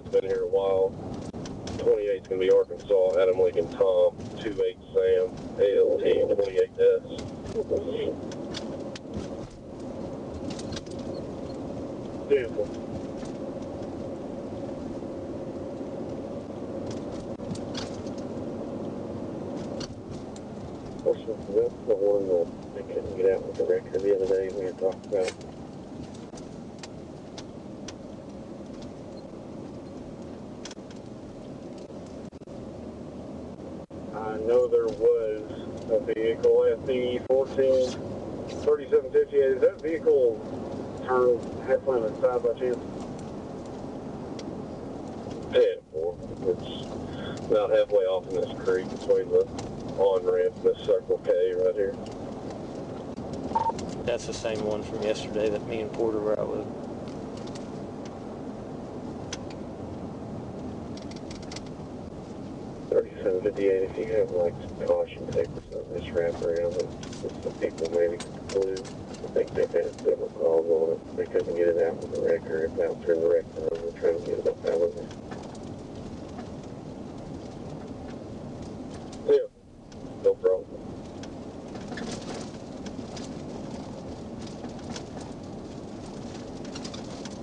Said's been here a while. 28's gonna be Arkansas, Adam Lincoln Tom, 28 Sam, ALT 28S. Beautiful. That's the one that they couldn't get out with the record the other day we had talked about. I know there was a vehicle at the 3758. Is that vehicle turned halfway on the side by chance? 10-4. It's about halfway off in this creek between the on-ramp and this Circle K right here. That's the same one from yesterday that me and Porter were out with. If you have like some caution papers on this wrap around it, some people maybe flew. I think they've had several calls on it. They couldn't get it out with the wrecker. It bounced in the wrecker and we're trying to get it up out of it. Yeah, no problem.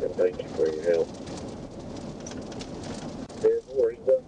And thank you for your help. Yeah, no worries, bud.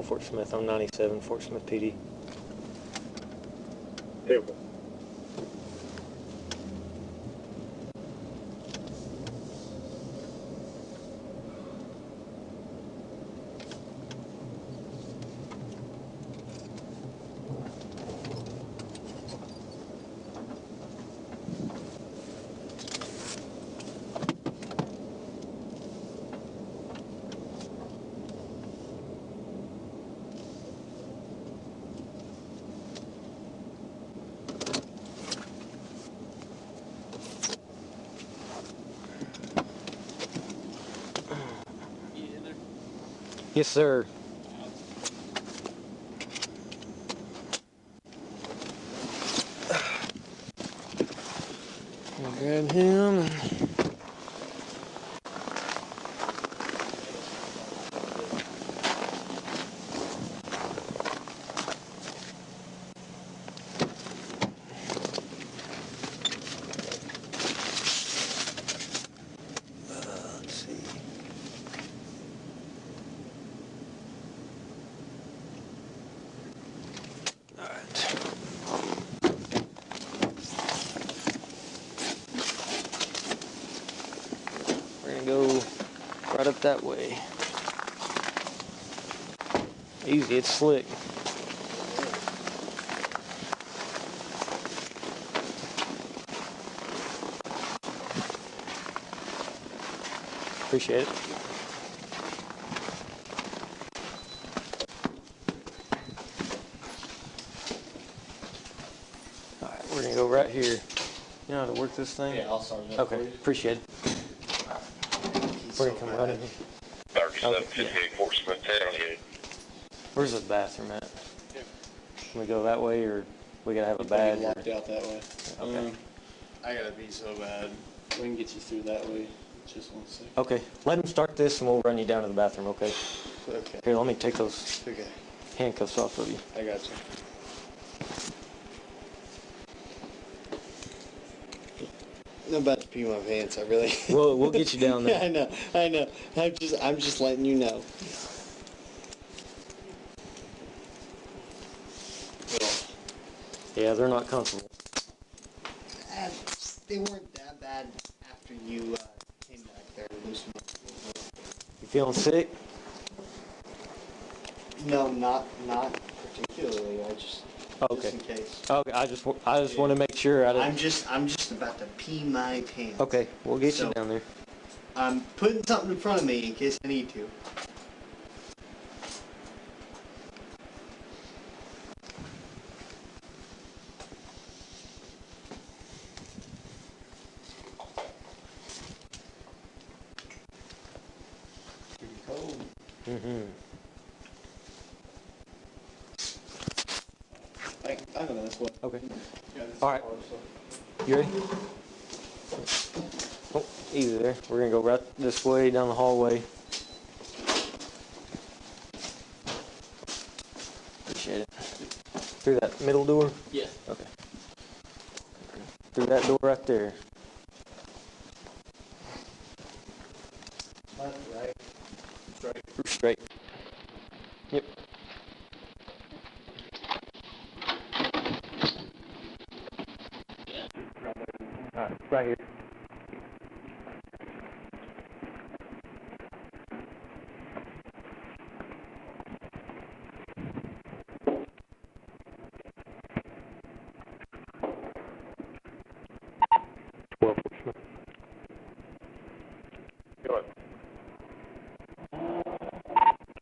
Fort Smith on 97, Fort Smith PD. Beautiful. Yes, sir. I'll grab him. Let's see. All right. We're gonna go right up that way. Easy, it's slick. Appreciate it. go right here. You know how to work this thing? Yeah, I'll start it up for Okay, you. appreciate it. We're gonna come right in here. 3758 Fort Smithtown here. Where's the bathroom at? Can we go that way, or we gotta have a badge? or- Locked out that way. Okay. I gotta be so bad. We can get you through that way. Just 1 second. Okay, let him start this and we'll run you down to the bathroom, okay? Okay. Here, let me take those Okay. handcuffs off of you. I got you. I'm about to pee my pants. I really. We'll get you down there. Yeah, I know. I'm just letting you know. Yeah, they're not comfortable. They weren't that bad after you came back there and loosened up. You feeling sick? No, not particularly. I just Okay. in case. Okay, I just want to make sure I I'm didn't. just about to pee my pants. Okay, we'll get you So- down there. I'm putting something in front of me in case I need to. Pretty cold. Mm-hmm. I know this one. Okay. Yeah, this All right. You ready? Oh, easy there. We're gonna go right this way down the hallway. Appreciate it. Through that middle door? Yeah. Okay. Through that door right there. Left, right. Straight. Yep. Alright, right here. Well,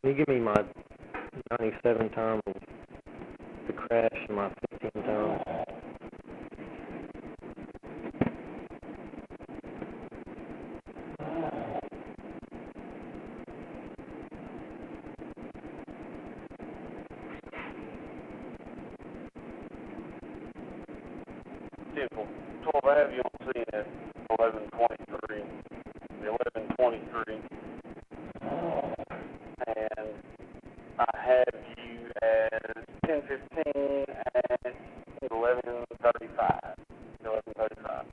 can you give me my 97 time of the crash and my 15 time? Simple. 12 Ave, you don't see it. 1123. 1123. And I have you as 1015 at 1135. 1135.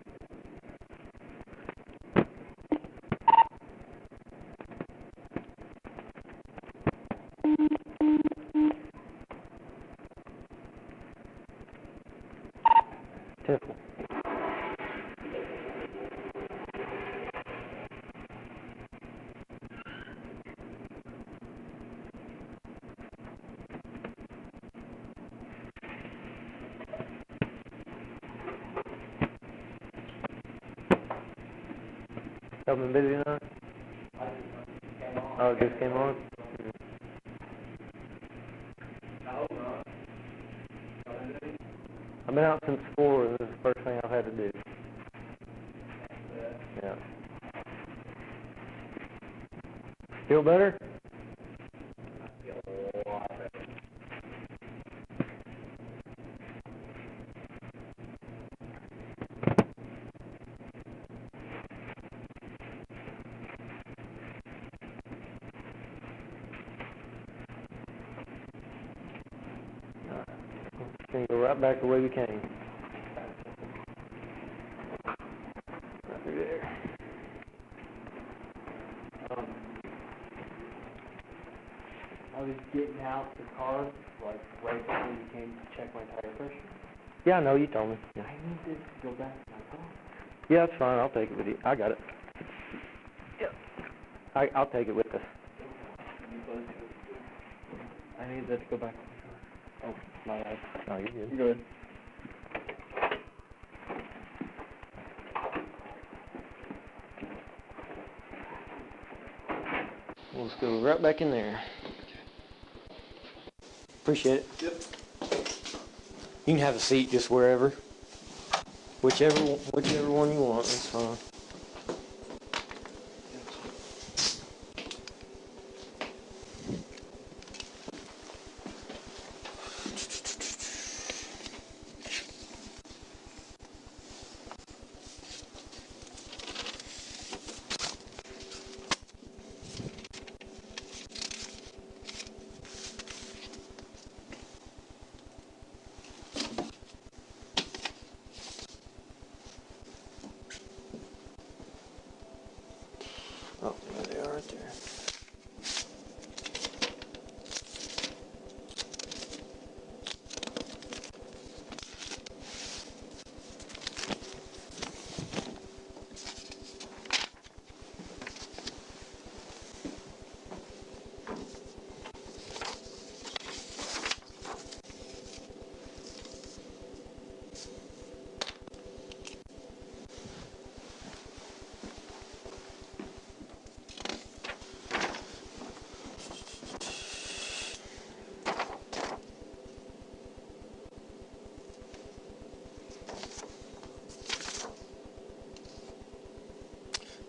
Temple. Y'all been busy tonight? Oh, it just came on? I've been out since 4, and this is the first thing I've had to do. Yeah. Feel better? Gonna go right back the way we came. Right through there. I was getting out the car, like, right before you came to check my tire pressure. Yeah, I know, you told me. Yeah, I need to go back to my car. yeah, that's fine. I'll take it with you. I got it. Yep. I'll take it with us. I need to go back. Oh, my bad. No, you're good. Good. We'll just go right back in there. Appreciate it. Yep. You can have a seat just wherever. Whichever one you want, that's fine. Oh, there they are right there.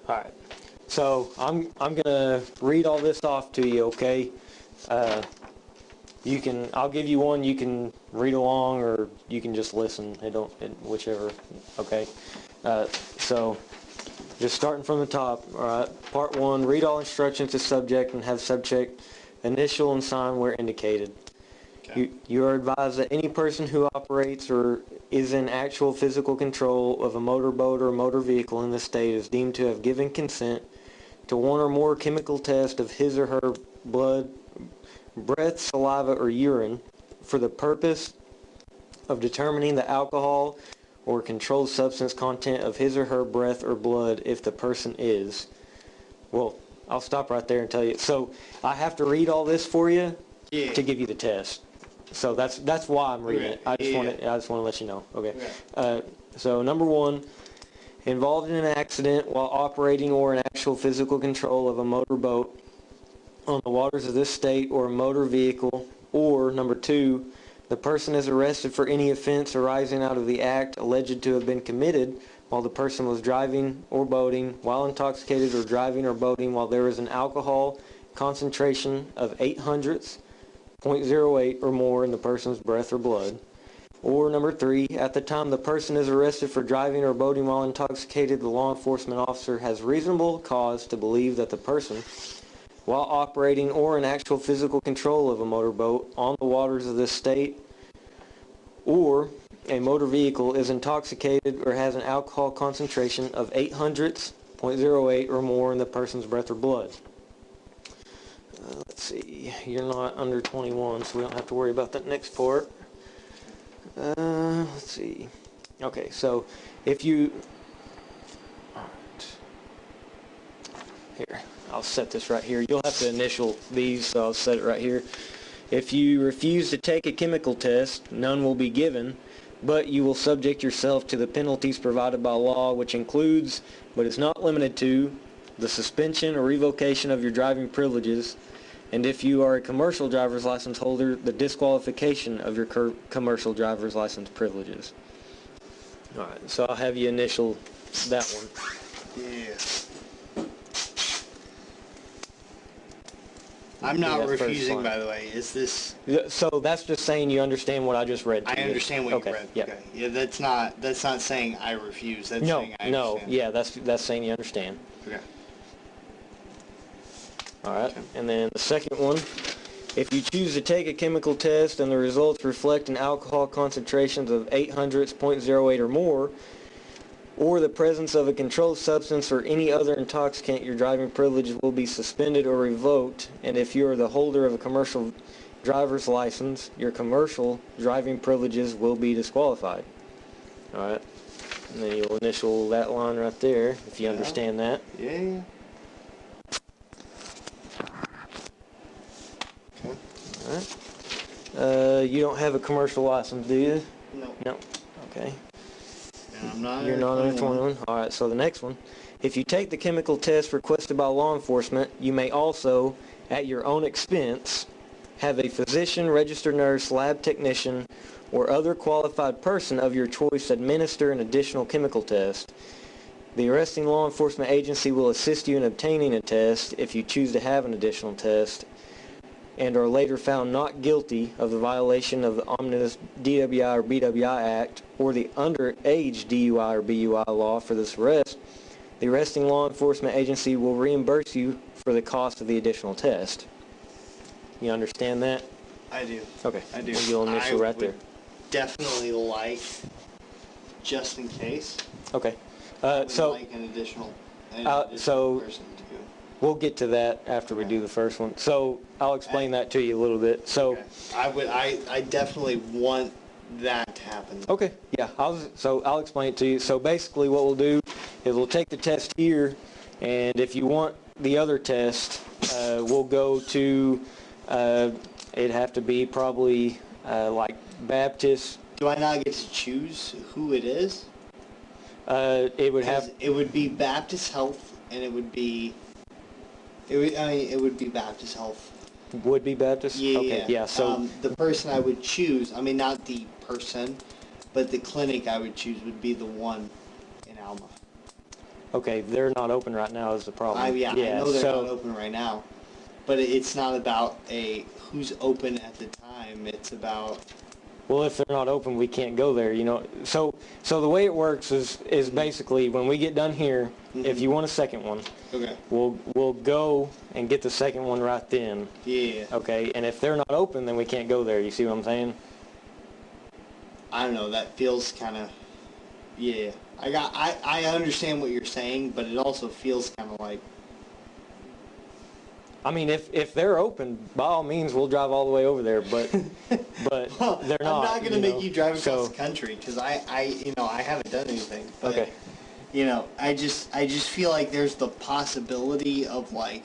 All right, so I'm gonna read all this off to you, okay? I'll give you one. You can read along, or you can just listen. Whichever. Okay. So, just starting from the top. All right. Part 1. Read all instructions to subject and have subject initial and sign where indicated. Okay. You are advised that any person who operates or is in actual physical control of a motorboat or motor vehicle in the state is deemed to have given consent to one or more chemical tests of his or her blood, breath, saliva, or urine for the purpose of determining the alcohol or controlled substance content of his or her breath or blood if the person is. Well, I'll stop right there and tell you. So I have to read all this for you to give you the test. So that's why I'm reading it. I just want to let you know. Okay. So number 1, involved in an accident while operating or in actual physical control of a motorboat on the waters of this state or a motor vehicle, or number 2, the person is arrested for any offense arising out of the act alleged to have been committed while the person was driving or boating while intoxicated, or driving or boating while there is an alcohol concentration of 0.08 or more in the person's breath or blood. Or number 3, at the time the person is arrested for driving or boating while intoxicated, the law enforcement officer has reasonable cause to believe that the person, while operating or in actual physical control of a motorboat on the waters of this state or a motor vehicle, is intoxicated or has an alcohol concentration of 0.08 or more in the person's breath or blood. Let's see, you're not under 21, so we don't have to worry about that next part. Let's see. Okay, so if you... Here, I'll set this right here. You'll have to initial these, so I'll set it right here. If you refuse to take a chemical test, none will be given, but you will subject yourself to the penalties provided by law, which includes, but is not limited to, the suspension or revocation of your driving privileges, and if you are a commercial driver's license holder, the disqualification of your commercial driver's license privileges. Alright, so I'll have you initial that one. Yeah. I'm not refusing, by the way. Is this... So that's just saying you understand what I just read to you. I understand what you read. Yep. Okay. Yeah, that's not saying I refuse. That's saying I understand. Yeah, that's saying you understand. Okay. Alright, and then the second one, if you choose to take a chemical test and the results reflect an alcohol concentrations of 0.08 or more, or the presence of a controlled substance or any other intoxicant, your driving privileges will be suspended or revoked, and if you are the holder of a commercial driver's license, your commercial driving privileges will be disqualified. Alright, and then you'll initial that line right there, if you understand that. Yeah. Alright. You don't have a commercial license, do you? No. No. Okay. I'm not. You're not under 21. Alright, so the next one. If you take the chemical test requested by law enforcement, you may also, at your own expense, have a physician, registered nurse, lab technician, or other qualified person of your choice administer an additional chemical test. The arresting law enforcement agency will assist you in obtaining a test if you choose to have an additional test and are later found not guilty of the violation of the omnibus DWI or BWI Act or the underage DUI or BUI law for this arrest. The arresting law enforcement agency will reimburse you for the cost of the additional test. You understand that? I do. Okay. I do. You'll initial right there. Definitely like, just in case. Okay. I would So like an additional so person too. we'll get to that after we do the first one. So I'll explain that to you a little bit. So Okay. I definitely want that to happen. okay, yeah. I'll explain it to you. So basically, what we'll do is we'll take the test here, and if you want the other test, we'll go to. It'd have to be probably like Baptist. Do I not get to choose who it is? It would have. It would be Baptist Health, and it would be. It would be Baptist Health. Would be Baptist. Yeah. Okay. Yeah. So the person I would choose. I mean, not the person, but the clinic I would choose would be the one in Alma. okay, they're not open right now. Is the problem? I know they're so, not open right now, but it's not about who's open at the time. It's about. Well, if they're not open, we can't go there, you know. So the way it works is basically when we get done here, if you want a second one, Okay. we'll go and get the second one right then. Yeah. Okay, and if they're not open, then we can't go there. You see what I'm saying? I don't know. That feels kind of. Yeah. I understand what you're saying, but it also feels kind of like. I mean, if they're open, by all means, we'll drive all the way over there. But Well, they're not. I'm not going to make you drive across So the country because I haven't done anything. But, okay. I just feel like there's the possibility of like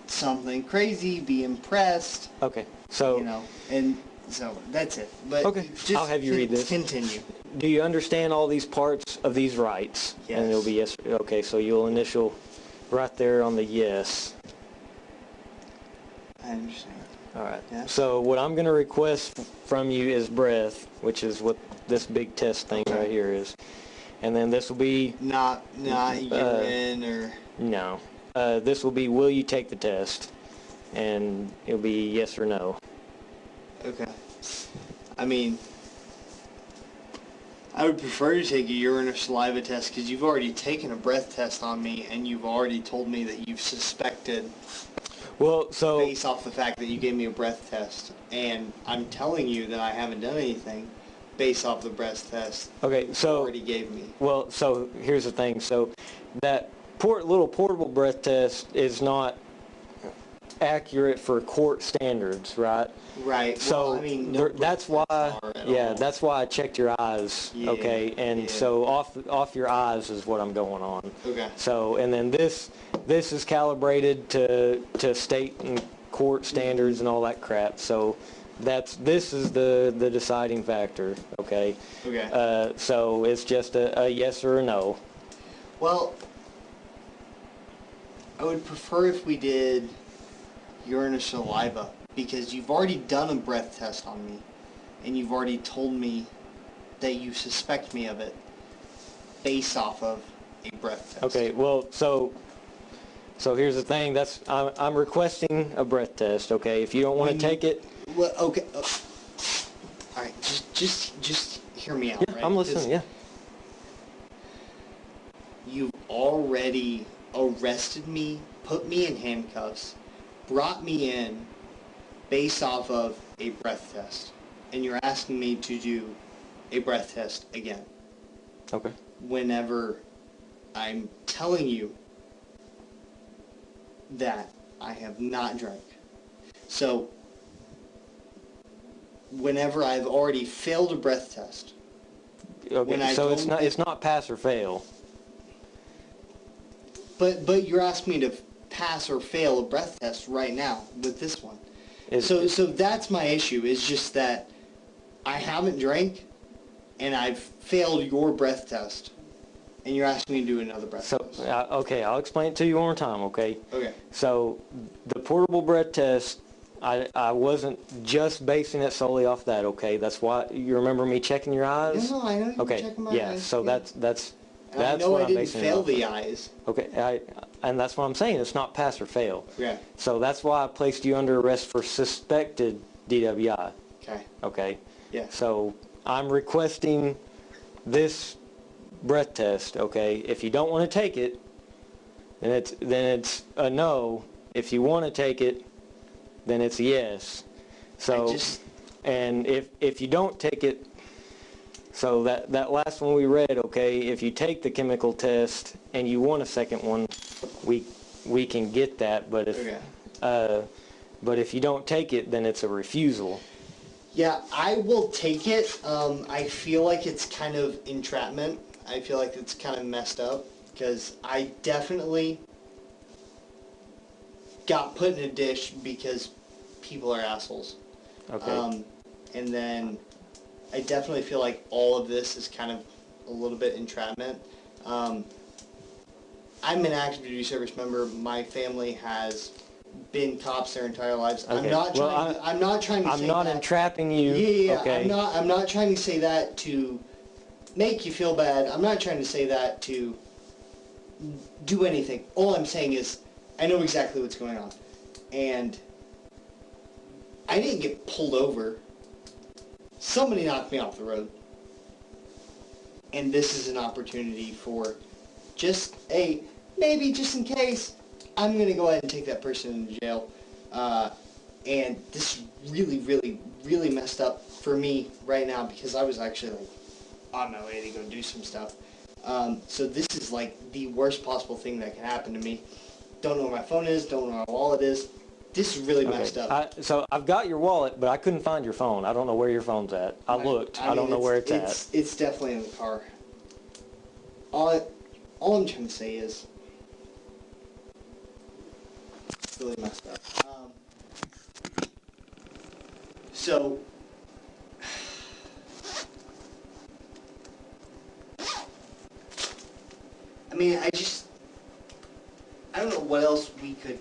something crazy, be impressed. Okay. So and so that's it. But okay, just I'll have you read this. Continue. Do you understand all these parts of these rights? Yes. And it'll be yes. Okay, so you'll initial right there on the yes. I understand. All right. Yeah. So what I'm going to request from you is breath, which is what this big test thing right here is. And then this will be... Not urine or... No. This will be, will you take the test? And it'll be yes or no. Okay. I mean, I would prefer to take a urine or saliva test because you've already taken a breath test on me and you've already told me that you've suspected Well, so... based off the fact that you gave me a breath test. And I'm telling you that I haven't done anything based off the breath test Okay, you so... already gave me. Well, so here's the thing. So that little portable breath test is not accurate for court standards, right? Right. So well, I mean, no that's why, that's why I checked your eyes. Yeah, okay, and yeah. so off your eyes is what I'm going on. Okay. So and then this is calibrated to state and court standards and all that crap. So this is the deciding factor. Okay. Okay. So it's just a yes or a no. Well, I would prefer if we did urine or saliva because you've already done a breath test on me and you've already told me that you suspect me of it based off of a breath test. Okay, well, so here's the thing. I'm requesting a breath test. Okay, if you don't want to take it. Well, okay. All right, just hear me out. Yeah, right? I'm listening. Yeah. You've already arrested me, put me in handcuffs, brought me in based off of a breath test, and you're asking me to do a breath test again. Okay. Whenever I'm telling you that I have not drank. So, whenever I've already failed a breath test. Okay, so it's not pass or fail. But you're asking me to pass or fail a breath test right now with this one. So that's my issue, is just that I haven't drank and I've failed your breath test and you're asking me to do another breath test. Okay, I'll explain it to you one more time, okay? Okay. So the portable breath test, I wasn't just basing it solely off that, okay? That's why, you remember me checking your eyes? No, I know you were Okay, checking my yeah, eyes. so yeah. that's And I know what I I'm didn't basing it fail off. the eyes. Okay, and that's what I'm saying, it's not pass or fail. Yeah. So that's why I placed you under arrest for suspected DWI, Okay. okay? Yeah. So I'm requesting this breath test, okay? If you don't want to take it, then it's a no. If you want to take it, then it's a yes. So, and if you don't take it, so that last one we read, okay, if you take the chemical test and you want a second one, we can get that, but if you don't take it, then it's a refusal. Yeah, I will take it. I feel like it's kind of entrapment. I feel like it's kind of messed up because I definitely got put in a dish because people are assholes. Okay. And then I definitely feel like all of this is kind of a little bit entrapment. I'm an active duty service member. My family has been cops their entire lives. Okay. I'm not trying to I'm say not that. entrapping you. Yeah, Okay. I'm not trying to say that to make you feel bad. I'm not trying to say that to do anything. All I'm saying is I know exactly what's going on. And I didn't get pulled over. Somebody knocked me off the road. And this is an opportunity for maybe just in case, I'm going to go ahead and take that person into jail. And this is really, really, really messed up for me right now because I was actually like on my way to go do some stuff. So this is like the worst possible thing that can happen to me. Don't know where my phone is, don't know where my wallet is. This is really messed up. So I've got your wallet, but I couldn't find your phone. I don't know where your phone's at. I looked. I don't know where it's at. It's definitely in the car. All I'm trying to say is it's really messed up. So I mean, I don't know what else we could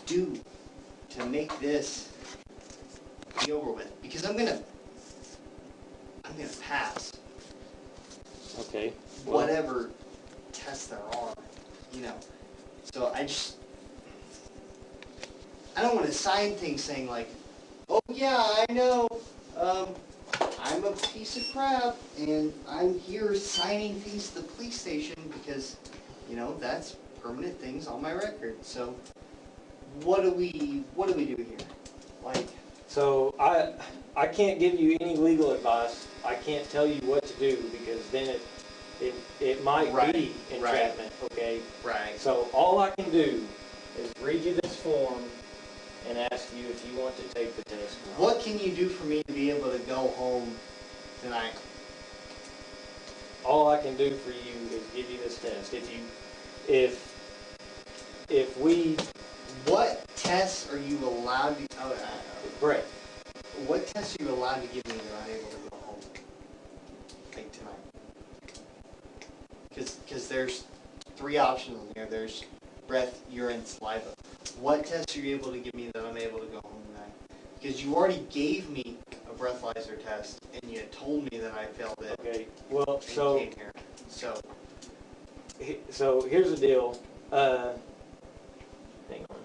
do to make this be over with, because I'm gonna pass. Okay. Whatever tests there are, you know. So I don't want to sign things saying like, oh yeah, I know, I'm a piece of crap and I'm here signing things to the police station because, you know, that's permanent things on my record. So what do we do here? Like, so I can't give you any legal advice. I can't tell you what to do because then it might be entrapment, okay? Right. So all I can do is read you this form and ask you if you want to take the test. What can you do for me to be able to go home tonight? All I can do for you is give you this test. If we... What tests are you allowed to... Brett. What tests are you allowed to give me that I'm able to go home? Like tonight? Because there's 3 options in here. There's breath, urine, saliva. What tests are you able to give me that I'm able to go home tonight? Because you already gave me a breathalyzer test, and you told me that I failed it. Okay, well, and so... came here. So here's the deal. Hang on.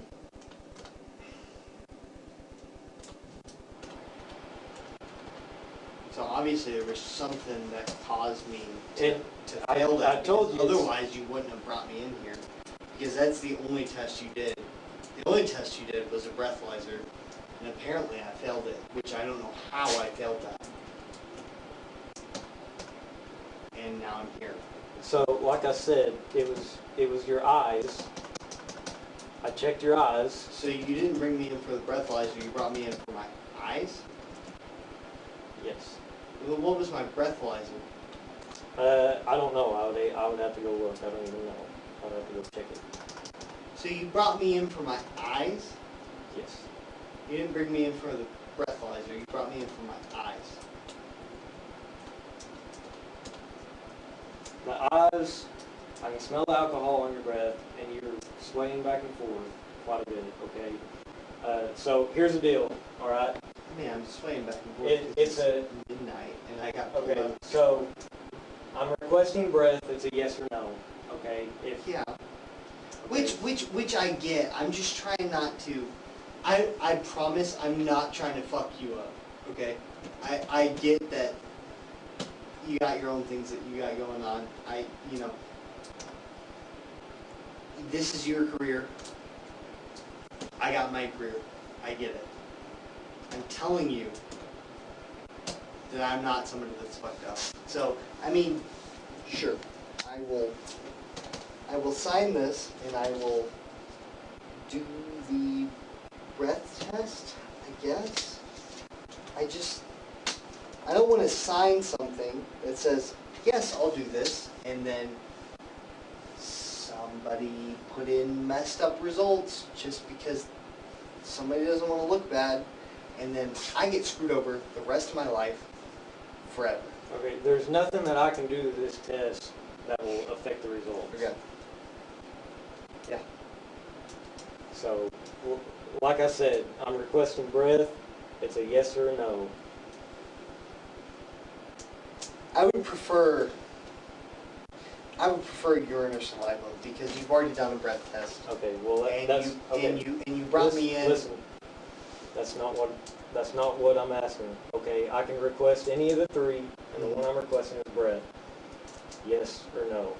So obviously there was something that caused me to fail I that. told you. Otherwise you wouldn't have brought me in here. Because that's the only test you did. The only test you did was a breathalyzer. And apparently I failed it. Which I don't know how I failed that. And now I'm here. So, like I said, it was your eyes. I checked your eyes. So you didn't bring me in for the breathalyzer, you brought me in for my eyes? Yes. Well, what was my breathalyzer? I don't know. I would have to go look. I don't even know. I'd have to go check it. So you brought me in for my eyes? Yes. You didn't bring me in for the breathalyzer, you brought me in for my eyes. My eyes, I can smell the alcohol on your breath, and you're swaying back and forth quite a bit, okay? So here's the deal, all right? Man, I'm swaying back and forth. It's a midnight, and I got pulled okay. up. So I'm requesting breath. It's a yes or no. Okay. If Yeah. okay. Which I get. I'm just trying not to. I promise I'm not trying to fuck you up. Okay. I get that you got your own things that you got going on. You know. This is your career. I got my career. I get it. I'm telling you that I'm not somebody that's fucked up. So, I mean, sure, I will sign this and I will do the breath test, I guess. I don't want to sign something that says, yes, I'll do this, and then somebody put in messed up results just because somebody doesn't want to look bad, and then I get screwed over the rest of my life forever. Okay, there's nothing that I can do to this test that will affect the results. Okay. Yeah. So, like I said, I'm requesting breath. It's a yes or a no. I would prefer urine or saliva because you've already done a breath test. Okay, well that's okay. And you brought me in. Listen, that's not what I'm asking. Okay, I can request any of the three, and the one I'm requesting is breath. Yes or no.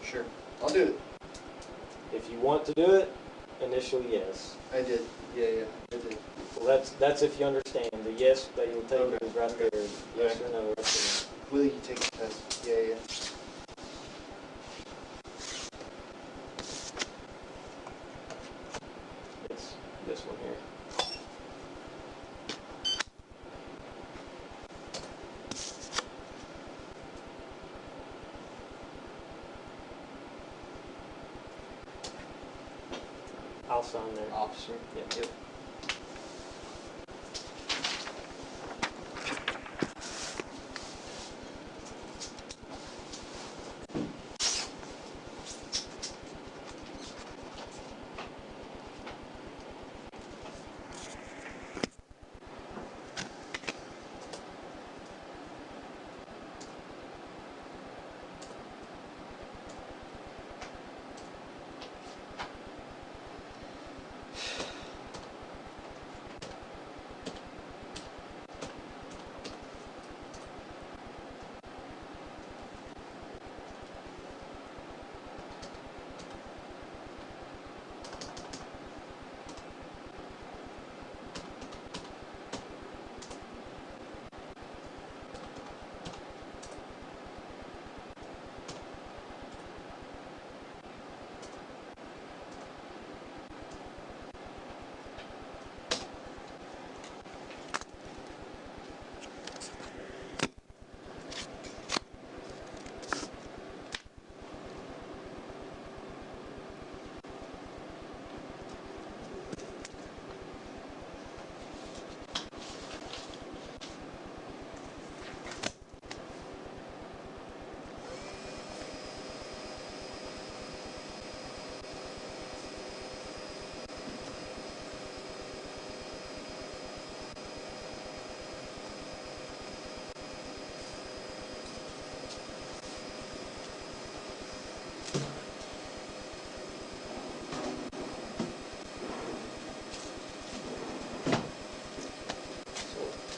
Sure, I'll do it. If you want to do it, initial yes. I did. Yeah, I did. Well, that's if you understand. The yes that you'll take is right there. Yes or no. Yes or no. Will you take the test? Yeah. It's this one here. I'll sign there. Officer. Yep.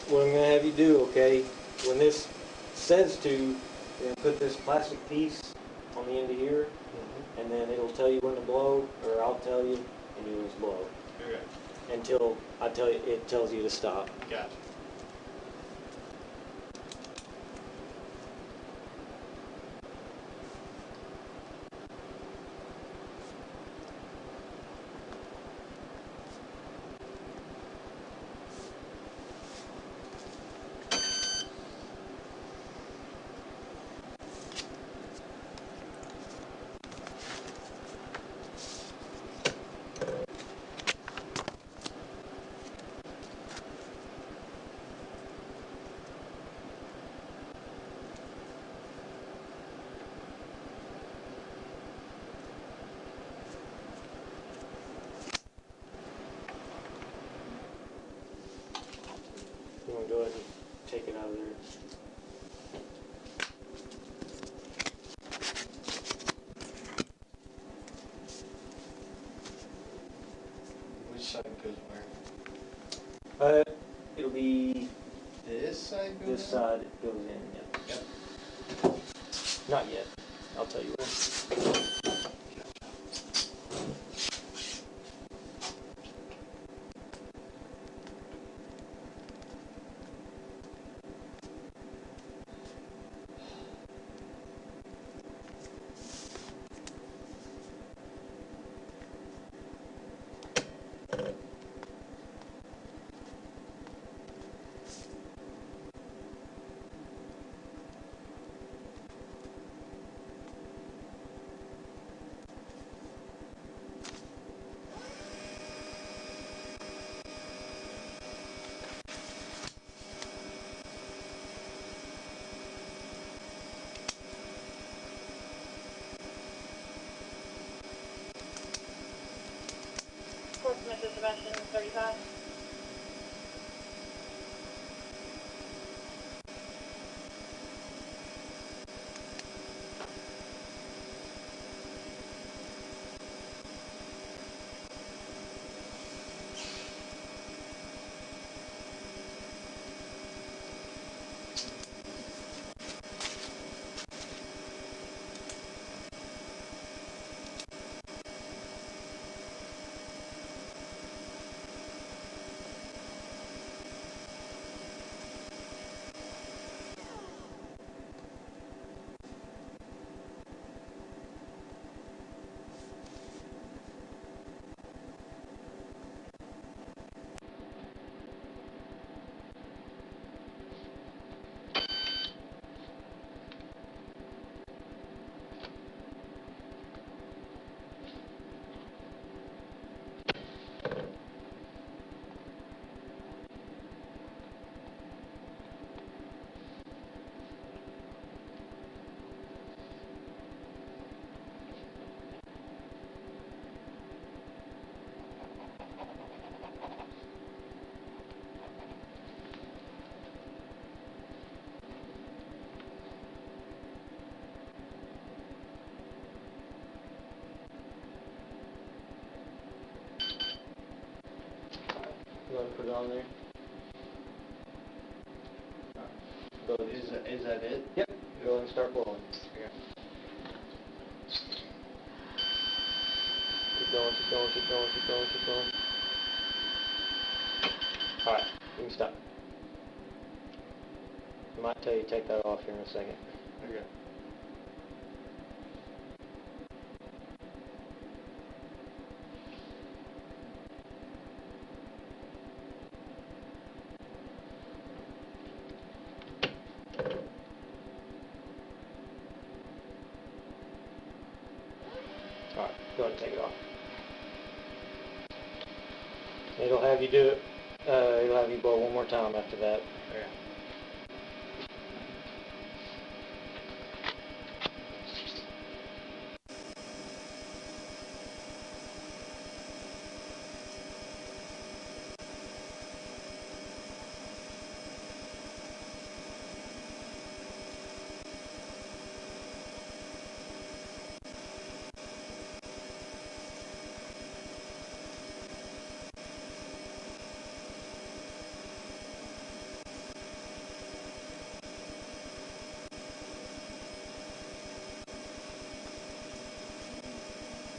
What I'm going to have you do, okay, when this says to, you're going to put this plastic piece on the end of here, and then it'll tell you when to blow, or I'll tell you, and you just blow. Okay. Until I tell you, it tells you to stop. Gotcha. to go ahead and take it out of there. Which side goes where? It'll be This side goes this side. It goes in. Yep. Not yet. I'll tell you when. Mrs. Sebastian 35. Go ahead and put it on there. Go ahead. Is that it? Yep. Go ahead and start blowing. Okay. Keep going, keep going, keep going, keep going, keep going. Alright, you can stop. I might tell you to take that off here in a second. Okay. Alright, go ahead and take it off. It'll have you do it, it'll have you blow one more time after that. Okay.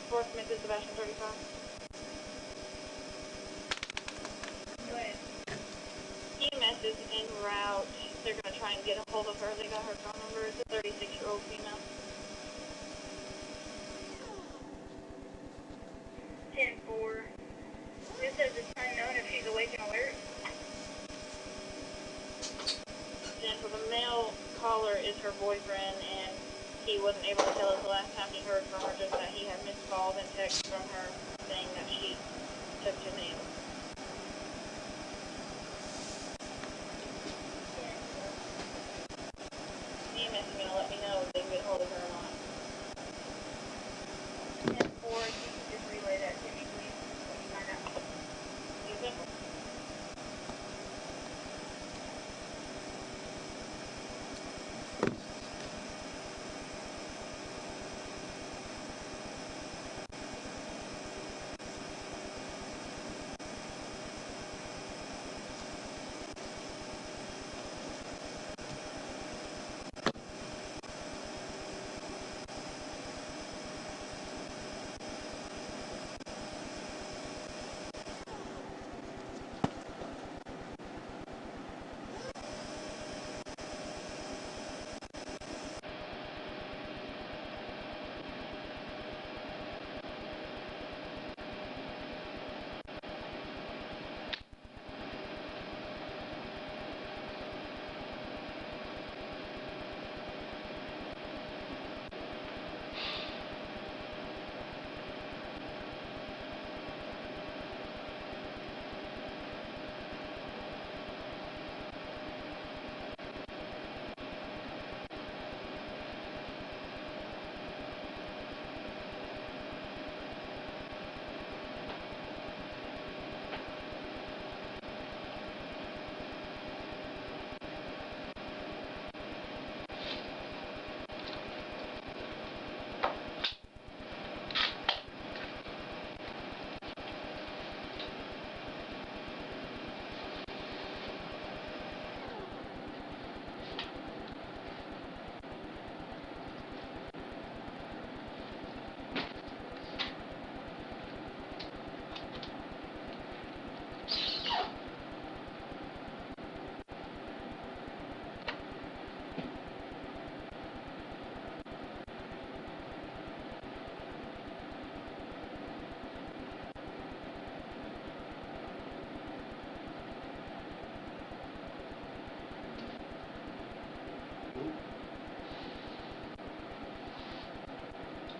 Fourth Mrs. Sebastian 35. Go ahead. EMS is en route. They're going to try and get a hold of her. They got her phone number. It's a 36-year-old female. 10-4. This says it's unknown if she's awake and alert. And so the male caller is her boyfriend, and he wasn't able to tell us the last time he heard from her, just that he had missed calls and texts from her saying that she took to the ambulance. EMS is going to let me know if they can get hold of her or not. 10-4, you can just relay that to me, please, when you find out. Yes, sir.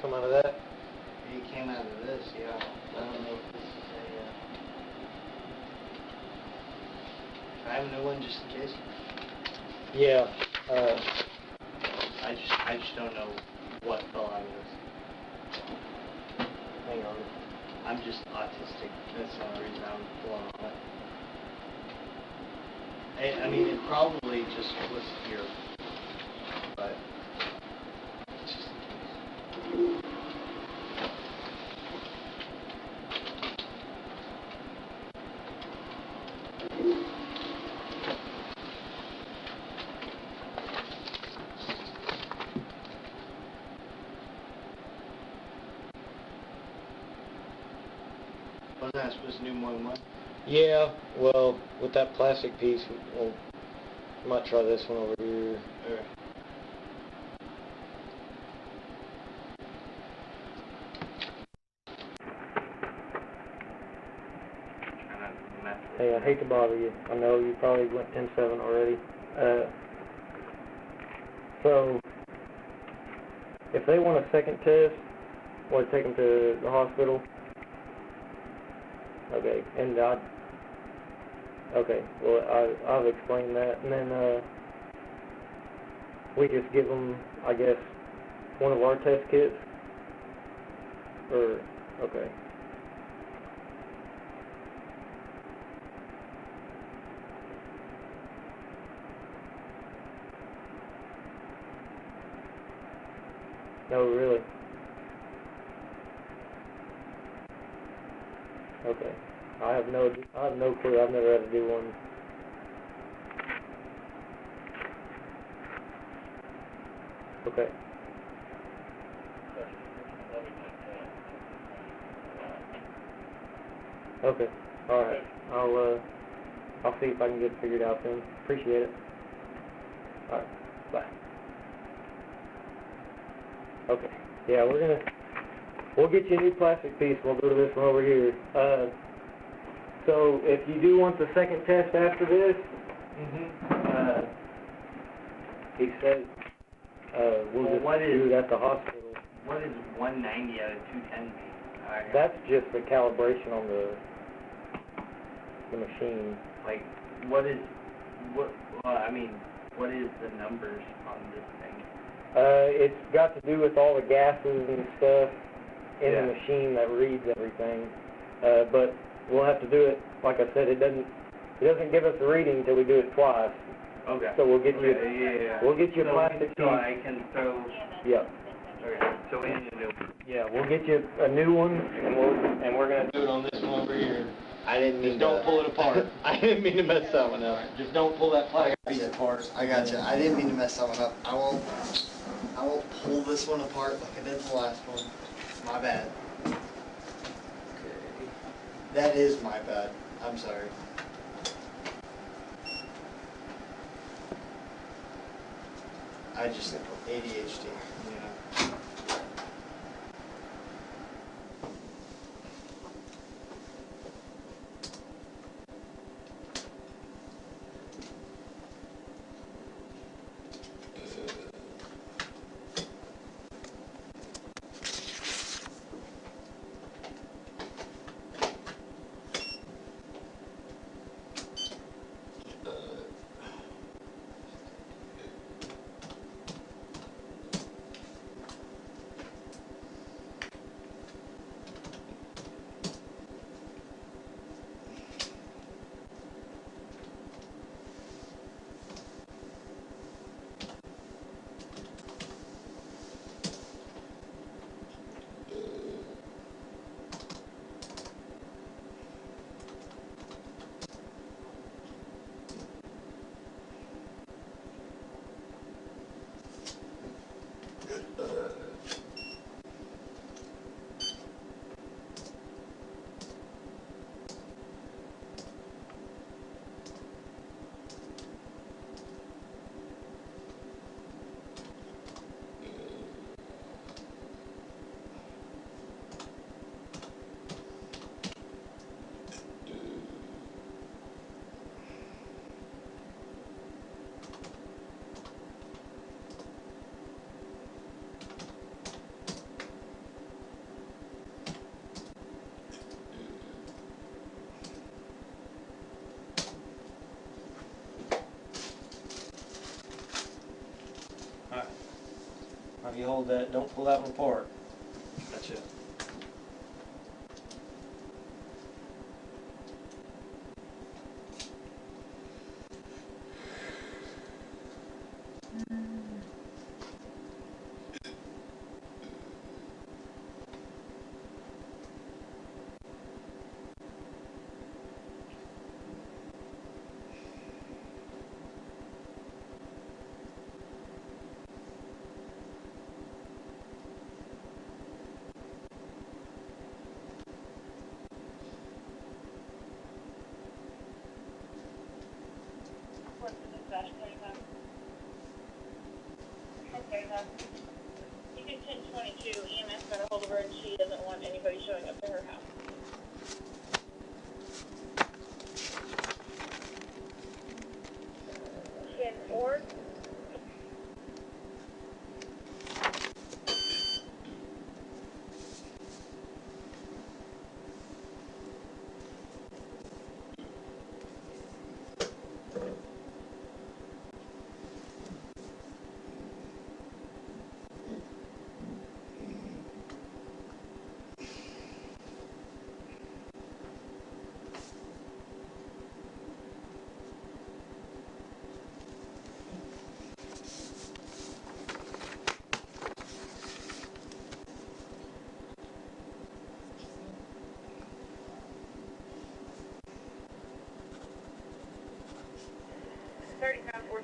Come out of that? It came out of this, yeah. I don't know if this is a, I have a new one just in case. Yeah. I just don't know what fell out of this. Hang on. I'm just autistic. That's the only reason I'm blowing on it. I mean, it probably just was here, but just in case. Wasn't that supposed to do more than one? Yeah, well, with that plastic piece, we'll might try this one over here. Alright. Hey, I hate to bother you. I know you probably went 10-7 already. So, if they want a second test, or take them to the hospital. Okay, and okay, well, I've explained that, and then we just give them, I guess, one of our test kits, or, okay. No, really? Okay. I have no clue. I've never had to do one. Okay. Okay. All right. I'll see if I can get it figured out then. Appreciate it. All right. Bye. Okay. Yeah, we'll get you a new plastic piece. We'll go to this one over here. So if you do want the second test after this, he said we'll just do it at the hospital. What is 190 out of 210 mean? That's just the calibration on the machine. Like, what is the numbers on this thing? It's got to do with all the gases and stuff in the machine that reads everything. But we'll have to do it, like I said, it doesn't give us a reading until we do it twice. Okay. So we'll get you we'll get you a so plastic so piece. I can throw. Yeah. Okay. So we need a new one. Yeah, we'll get you a new one, and we're gonna do it on this one over here. I didn't mean Just don't pull it apart. I didn't mean to mess that one up. Just don't pull that plastic piece apart. I gotcha. I didn't mean to mess that one up. I won't pull this one apart like I did the last one. My bad. Okay. That is my bad. I'm sorry. I just ADHD, you know. if you hold that, don't pull that one apart. Gotcha. What's the dispatch 25? Okay, then. You can 1022. EMS got a hold of her and she doesn't want anybody showing up to her house. 10-4.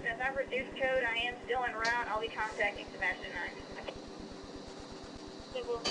Since I've reduced code, I am still en route. I'll be contacting Sebastian 9. Simple.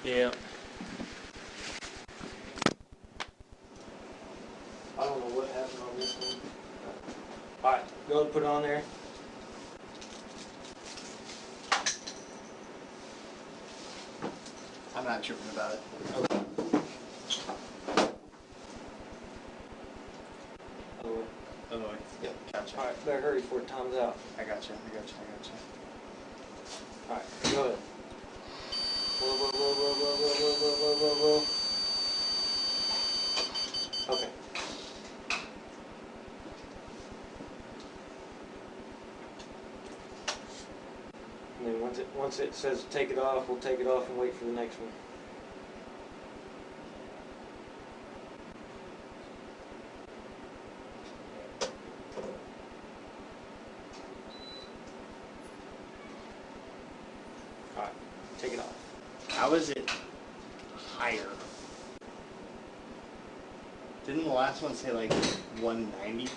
Yeah. I don't know what happened on this one. Alright, go ahead and put it on there. I'm not tripping about it. Okay. Oh, yep, gotcha. Alright, better hurry before time's out. I gotcha. Alright, go ahead. Roll. Okay. And then once it says take it off, we'll take it off and wait for the next one. Alright, take it off. How is it higher? Didn't the last one say like 190?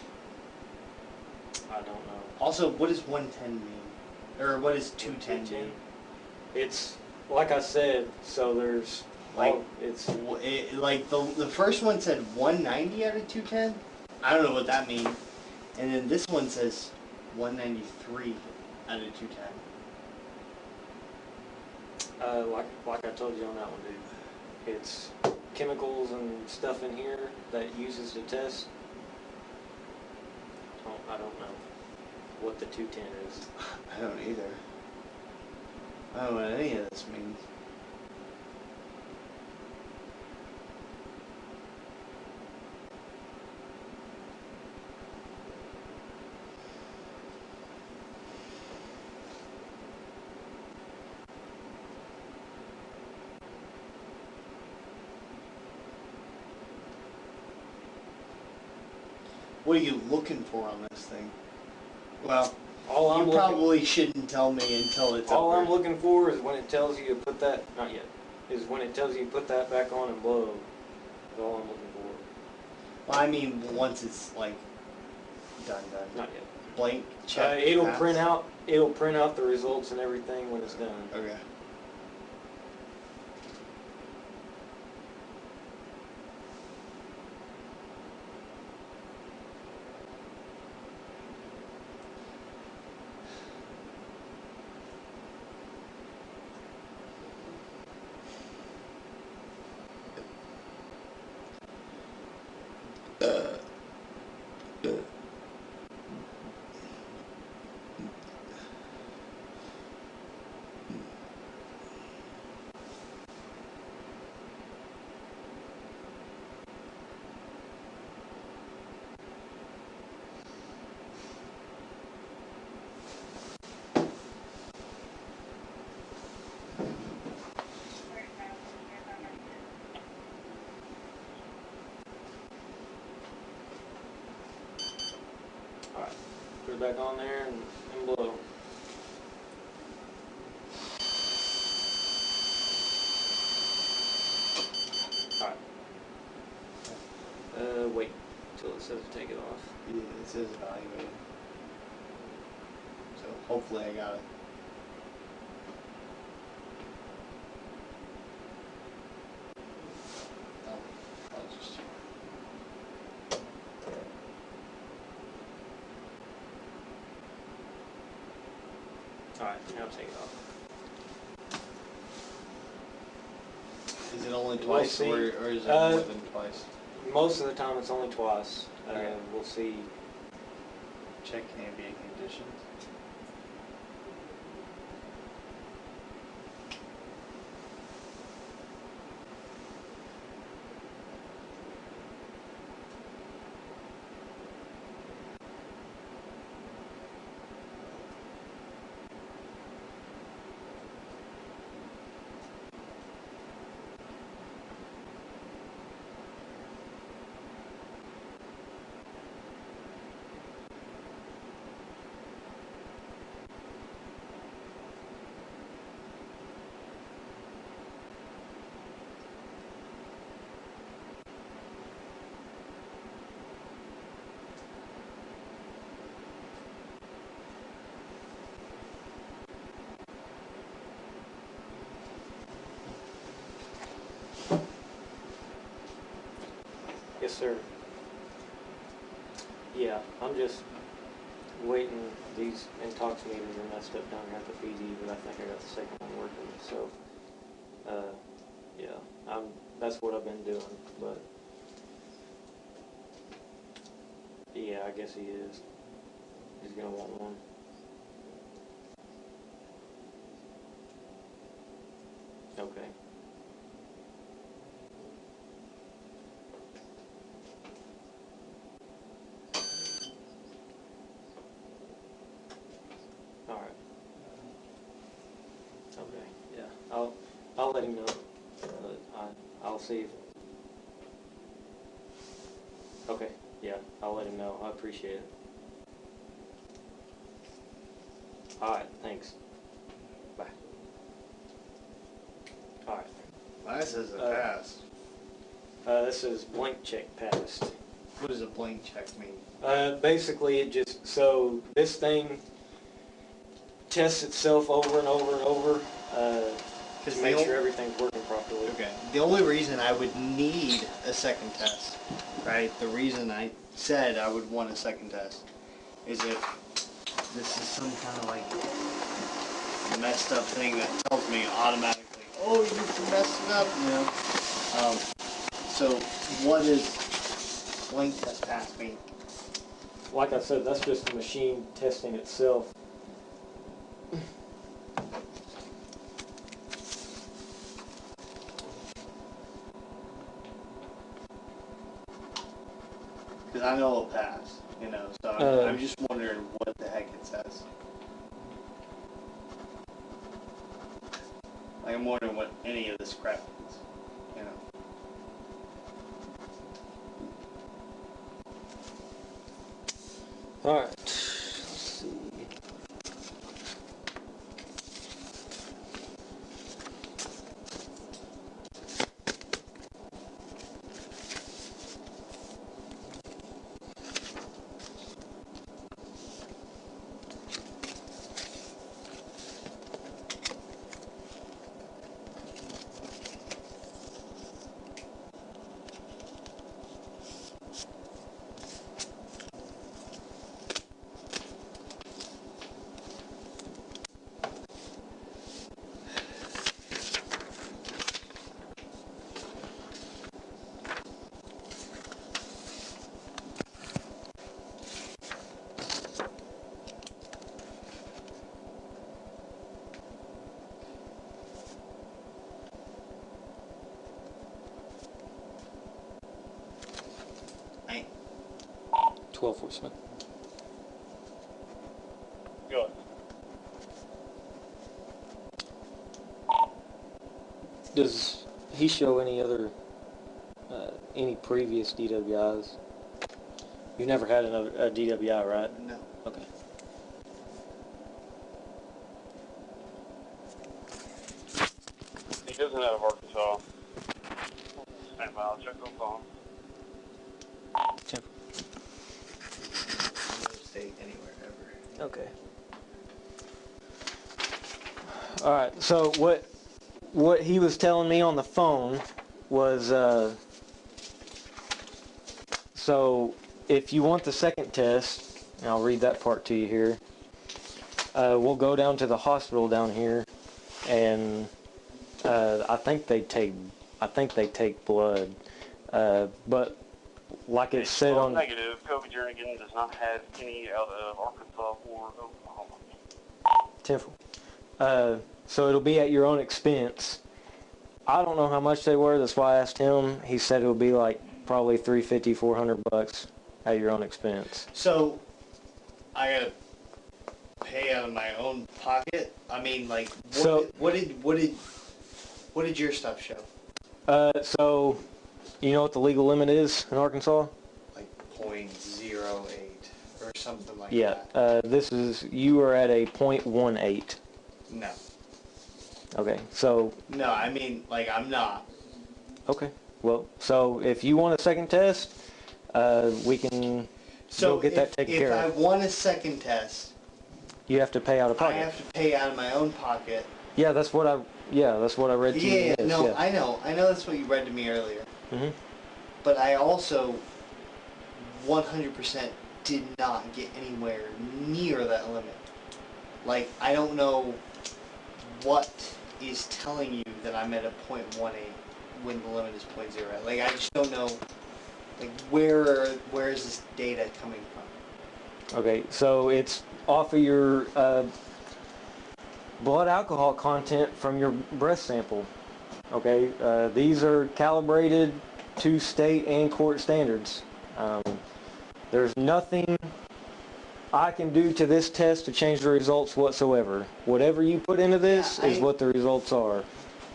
I don't know. Also, what does 110 mean? Or what does 210 mean? It's like I said, so there's Like, it's like the first one said 190 out of 210. I don't know what that means. And then this one says 193 out of 210. like I told you on that one, dude. It's chemicals and stuff in here that it uses to test. I don't know what the 210 is. I don't either. I don't know what any of this means. What are you looking for on this thing? Well, you probably shouldn't tell me until it's all over. I'm looking for is when it tells you to put that, not yet, is when it tells you to put that back on and blow. That's all I'm looking for. Well, I mean, once it's like done. Not yet. Blank check. It'll pass. print out the results and everything when it's done. Okay. Alright, put it back on there and blow. Alright. Wait until it says take it off. Yeah, it says evaluated. So hopefully I got it. Oh, I'll just... Alright, now take it off. Is it only We'll twice see. or is it more than twice? Most of the time it's only twice. Okay. We'll see. Check ambient conditions. Yes, sir. Yeah, I'm just waiting. These intox meters are messed up down here at the PD, but I think I got the second one working. So, yeah, that's what I've been doing. But yeah, I guess he is. He's gonna want one. Okay. All right. Okay. Yeah. I'll let him know. I'll see if. Okay. Yeah. I'll let him know. I appreciate it. All right. Thanks. Bye. All right. Well, that says it passed. This is blank check passed. What does a blank check mean? Basically, it just, so this thing tests itself over and over and over. Because Make sure everything's working properly. Okay. The only reason I would need a second test, right? The reason I said I would want a second test is if this is some kind of like messed up thing that tells me automatically, oh, you messed it up, you know. So what does blank test pass mean? Like I said, that's just the machine testing itself. Because I know it'll pass, you know, so I'm just wondering what the heck it says. Like, I'm wondering what any of this crap is, you know. Alright, let's see. Hey. 12 voicemail. Go. Does he show any other, any previous DWIs? You never had a DWI, right? No. Okay. He doesn't have Arkansas. Stand by, I'll check the phone. Interstate anywhere ever. Okay. Alright, so what he was telling me on the phone was, so if you want the second test, and I'll read that part to you here, we'll go down to the hospital down here, and I think they take blood, but like it said on negative. COVID Jernigan does not have any out of Arkansas or Oklahoma. Temple. So it'll be at your own expense. I don't know how much they were. That's why I asked him. He said it'll be like probably $350, $400 at your own expense. So, I gotta pay out of my own pocket? I mean, like, what did your stuff show? So, you know what the legal limit is in Arkansas? Like 0.08 or something like Yeah. that. You are at a 0.18. No. Okay, so. No, I mean, like, I'm not. Okay. Well, so if you want a second test, we can go get that taken care of. If I want a second test, you have to pay out of pocket. I have to pay out of my own pocket. Yeah, that's what I read to you. Yeah, no, yeah. I know that's what you read to me earlier. Mm-hmm. But I also 100% did not get anywhere near that limit. Like, I don't know what is telling you that I'm at a 0.18 when the limit is 0.0. Like, I just don't know, like, where is this data coming from? Okay, so it's off of your blood alcohol content from your breath sample. Okay, these are calibrated to state and court standards. There's nothing I can do to this test to change the results whatsoever. Whatever you put into this is what the results are.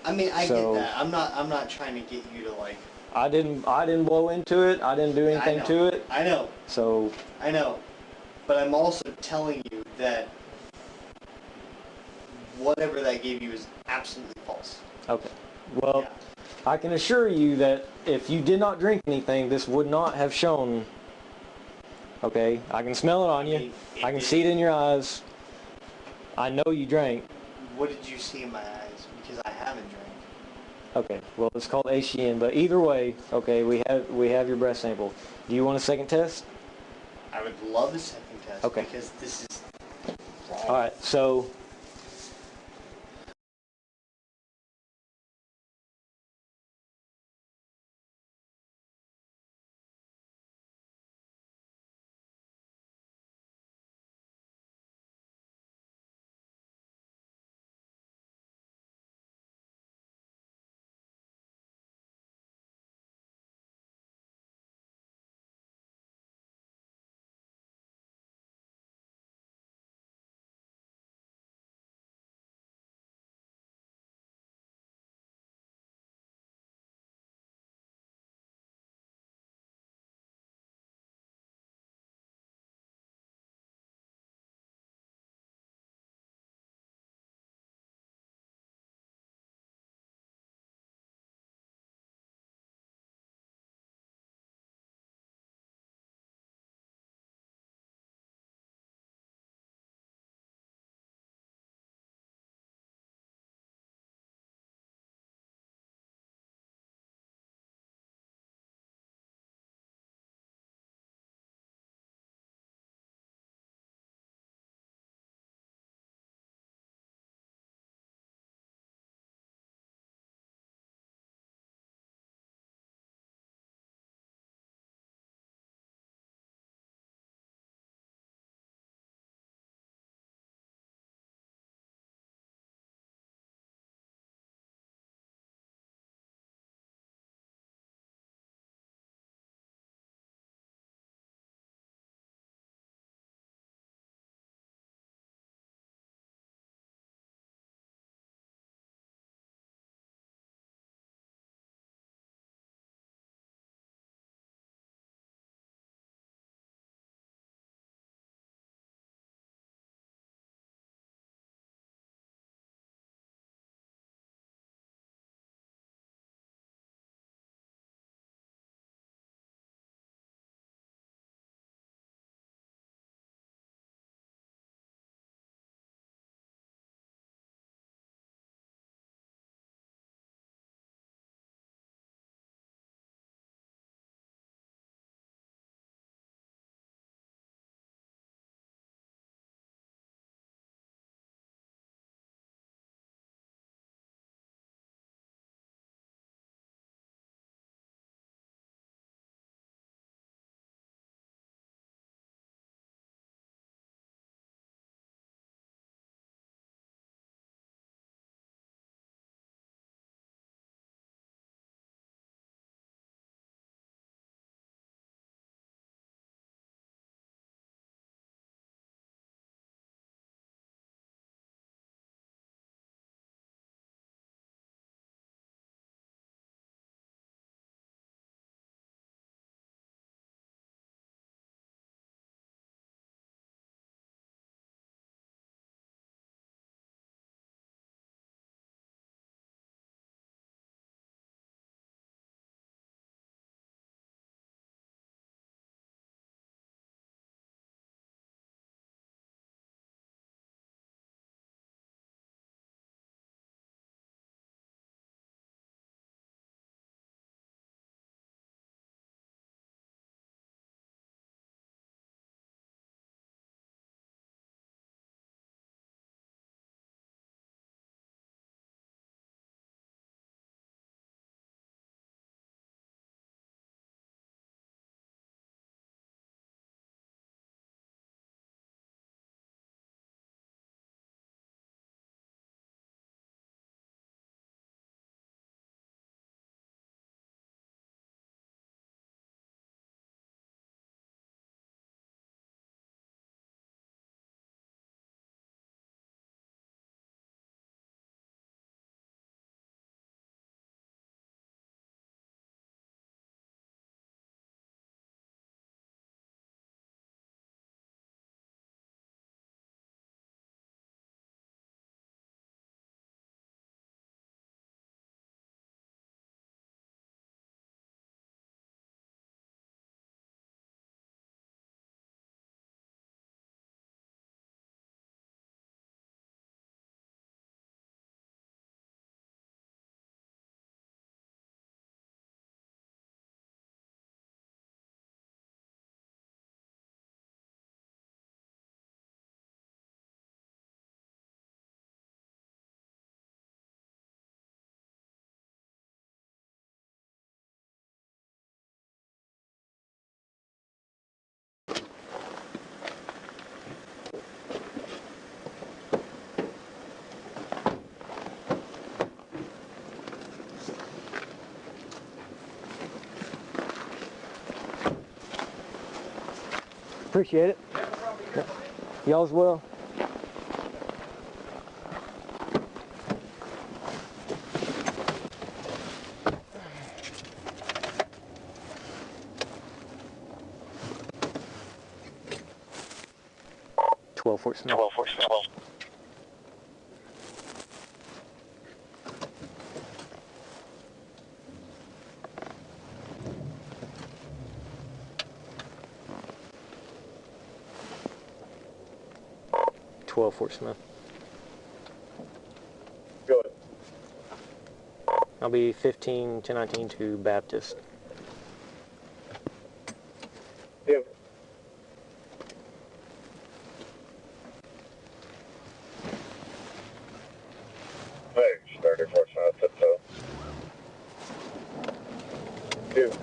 I mean, I get that. I'm not trying to get you to, like. I didn't blow into it. I didn't do anything to it. I know. So. I know, but I'm also telling you that whatever that gave you is absolutely false. Okay. Well, I can assure you that if you did not drink anything, this would not have shown. Okay, I can smell it on you. I can see it in your eyes. I know you drank. what did you see in my eyes? Because I haven't drank. Okay, well, it's called HCN, but either way, okay, we have your breath sample. Do you want a second test? I would love a second test. Okay. Because this is... All right, so Appreciate it. Yeah. Y'all as well. Fort Smith. 12 Fort Smith. 12 Fort Smith. Go ahead. I'll be 15-1019 to Baptist. Yeah. Hey, 34 South Tiptoe. Yeah.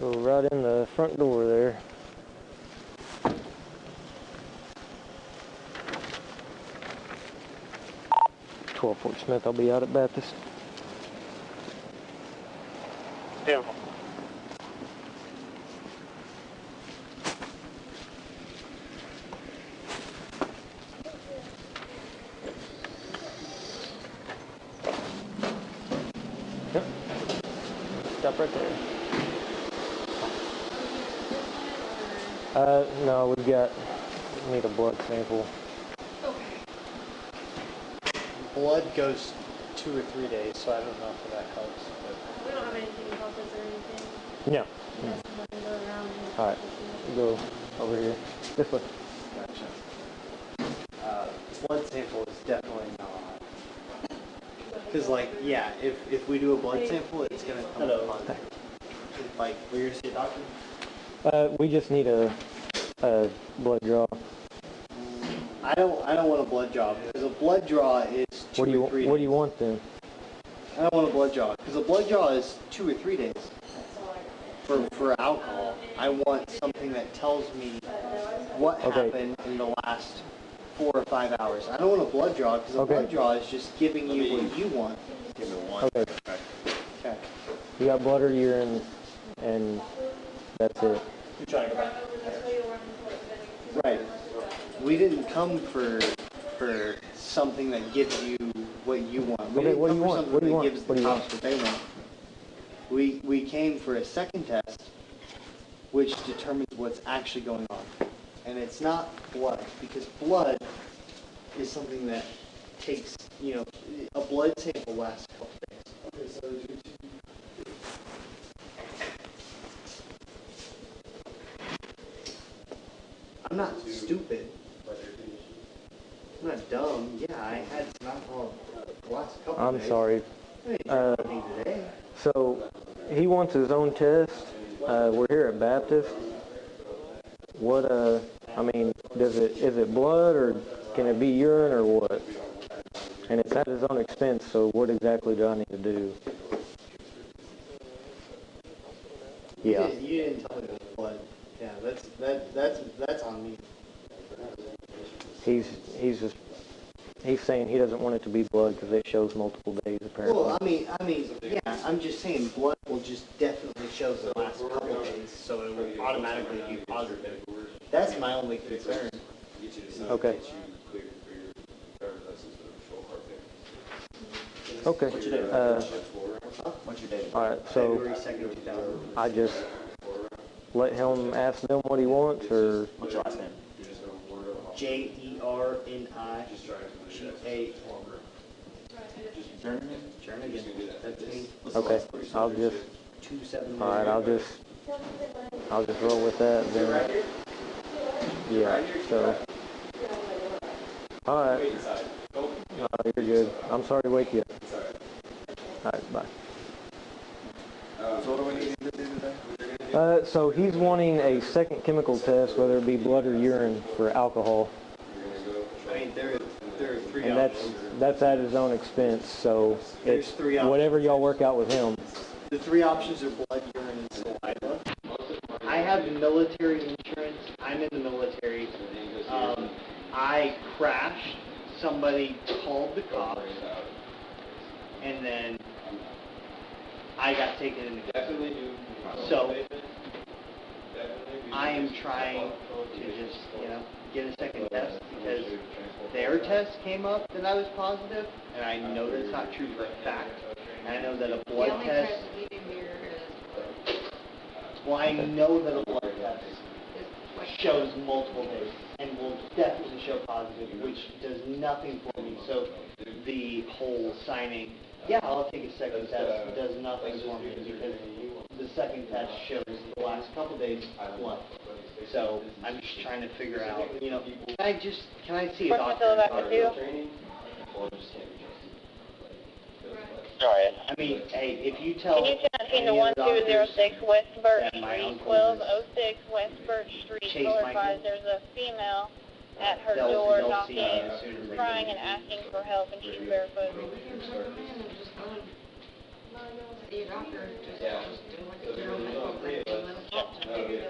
So right in the front door there. Fort Smith, I'll be out at Baptist. Beautiful. Yep. Stop right there. No, we need a blood sample. Blood goes 2 or 3 days, so I don't know if that helps. We don't have anything to help us or anything. No. Just let them go around and Alright, go over here. This way. Gotcha. Blood sample is definitely not. Because, like, yeah, if we do a blood sample, it's going to come up on, like, we're going to see a doctor? We just need a blood draw. I don't want a blood draw, because a blood draw is 2 or 3 days. What do you want then? I don't want a blood draw, because a blood draw is 2 or 3 days. For alcohol, I want something that tells me what happened in the last 4 or 5 hours. I don't want a blood draw, because a blood draw is just giving you what you want. Give me one. Okay. Okay. You got blood or urine, and that's it. You're trying to go back. Right. We didn't come for something that gives you what you want. We didn't come for something that gives the cops what they want. We came for a second test, which determines what's actually going on. And it's not blood, because blood is something that takes, a blood sample lasts a couple days. Okay, so I'm not stupid. I'm not dumb. Yeah, I had some alcohol the last couple days. I'm sorry. Today. So he wants his own test. We're here at Baptist. What I mean, is it blood or can it be urine or what? And it's at his own expense, so what exactly do I need to do? Yeah. You didn't tell me it was blood. Yeah, that's on me. He's saying he doesn't want it to be blood because it shows multiple days apparently. Well, I mean, yeah, I'm just saying blood will just definitely show the last couple days, so it will automatically be positive. That's my only concern. Okay. Okay. What's your date? What's your date? All right. So February 2nd, 2000. I just let him ask them what he wants, or What's your last name? Jernigan. Jernigan. That's me. okay. I'll just. 271. All right. I'll just roll with that then. Yeah. So. All right. You're good. I'm sorry to wake you up. All right. Bye. So what do we need to do today? So he's wanting a second chemical test, whether it be blood or urine, for alcohol. I mean, there are 3 And options. that's at his own expense, so There's it's 3 options. whatever y'all work out with him. The 3 options are blood, urine, and saliva. I have military insurance. I'm in the military. I crashed. Somebody called the cops, and then I got taken into custody. So I am trying to just, get a second test because their test came up that I was positive, and I know that's not true for a fact. And I know that a blood test. Well, I know that a blood test shows multiple days and will definitely show positive, which does nothing for me. So the whole signing, yeah, I'll take a second test, does nothing for me because the second test shows the last couple days blood. So I'm just trying to figure out, can I see a doctor? Sorry. I mean, hey, if you tell... Can you send to 1206 West Birch Street, 1206 West Birch Street, notifies there's a female at her door knocking, crying and asking for help, and she's barefoot. The doctor just doing like a girl, like a little talk to me.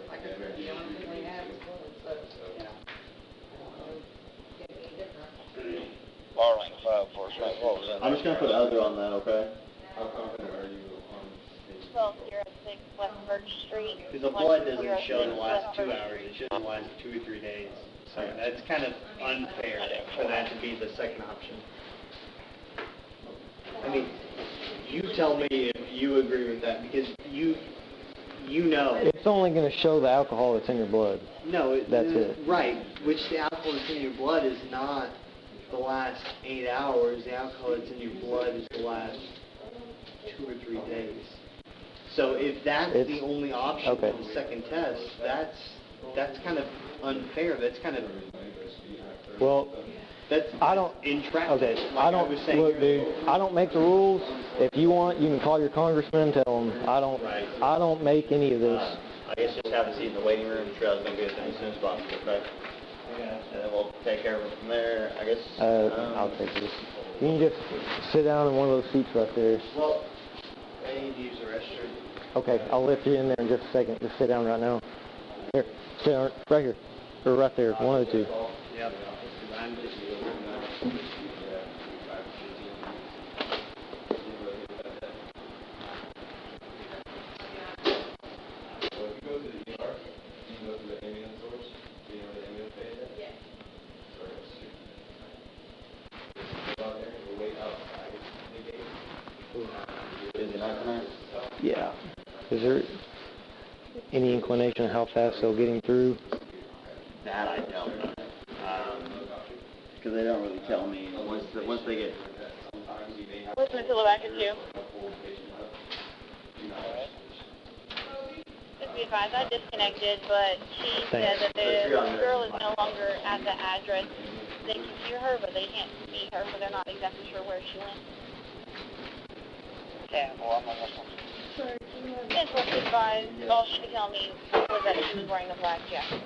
Like the only thing we have is blood, so, you know. Can't be different. Barling 545, what was that? I'm just gonna put other on that, okay? How confident are you on stage? 1206 West Birch Street. Because the blood doesn't show in the last 2 hours, it shows in the last 2 or 3 days. So that's kind of unfair for that to be the second option. I mean, you tell me if you agree with that, because you know. It's only going to show the alcohol that's in your blood. No, That's it. Right, which the alcohol that's in your blood is not the last 8 hours. The alcohol that's in your blood is the last 2 or 3 days. So if that's the only option for the second test, that's kind of unfair. That's kind of I don't. entrapment. Okay, I don't. Look, dude, I don't make the rules. If you want, you can call your congressman and tell him. I don't. Right. I don't make any of this. I guess just have a seat in the waiting room. Trail's gonna be as soon as possible, okay? And then we'll take care of it from there, I guess. I'll take this. You can just sit down in one of those seats right there. Well, I need to use the restroom. Okay, I'll lift you in there in just a second. Just sit down right now. Here, sit down right here. Or right there, one of the two. Yep. I'm just... Yeah. Is there any inclination of how fast they'll get him through? That I don't know. Because they don't really tell me once they get. Listen to the back of you. Just be advised, I disconnected, but she said that the girl is no longer at the address. They can hear her, but they can't see her, so they're not exactly sure where she went. Yeah, well, I'm not listening. Yes, well, she advised, all she could tell me was that she was wearing a black jacket.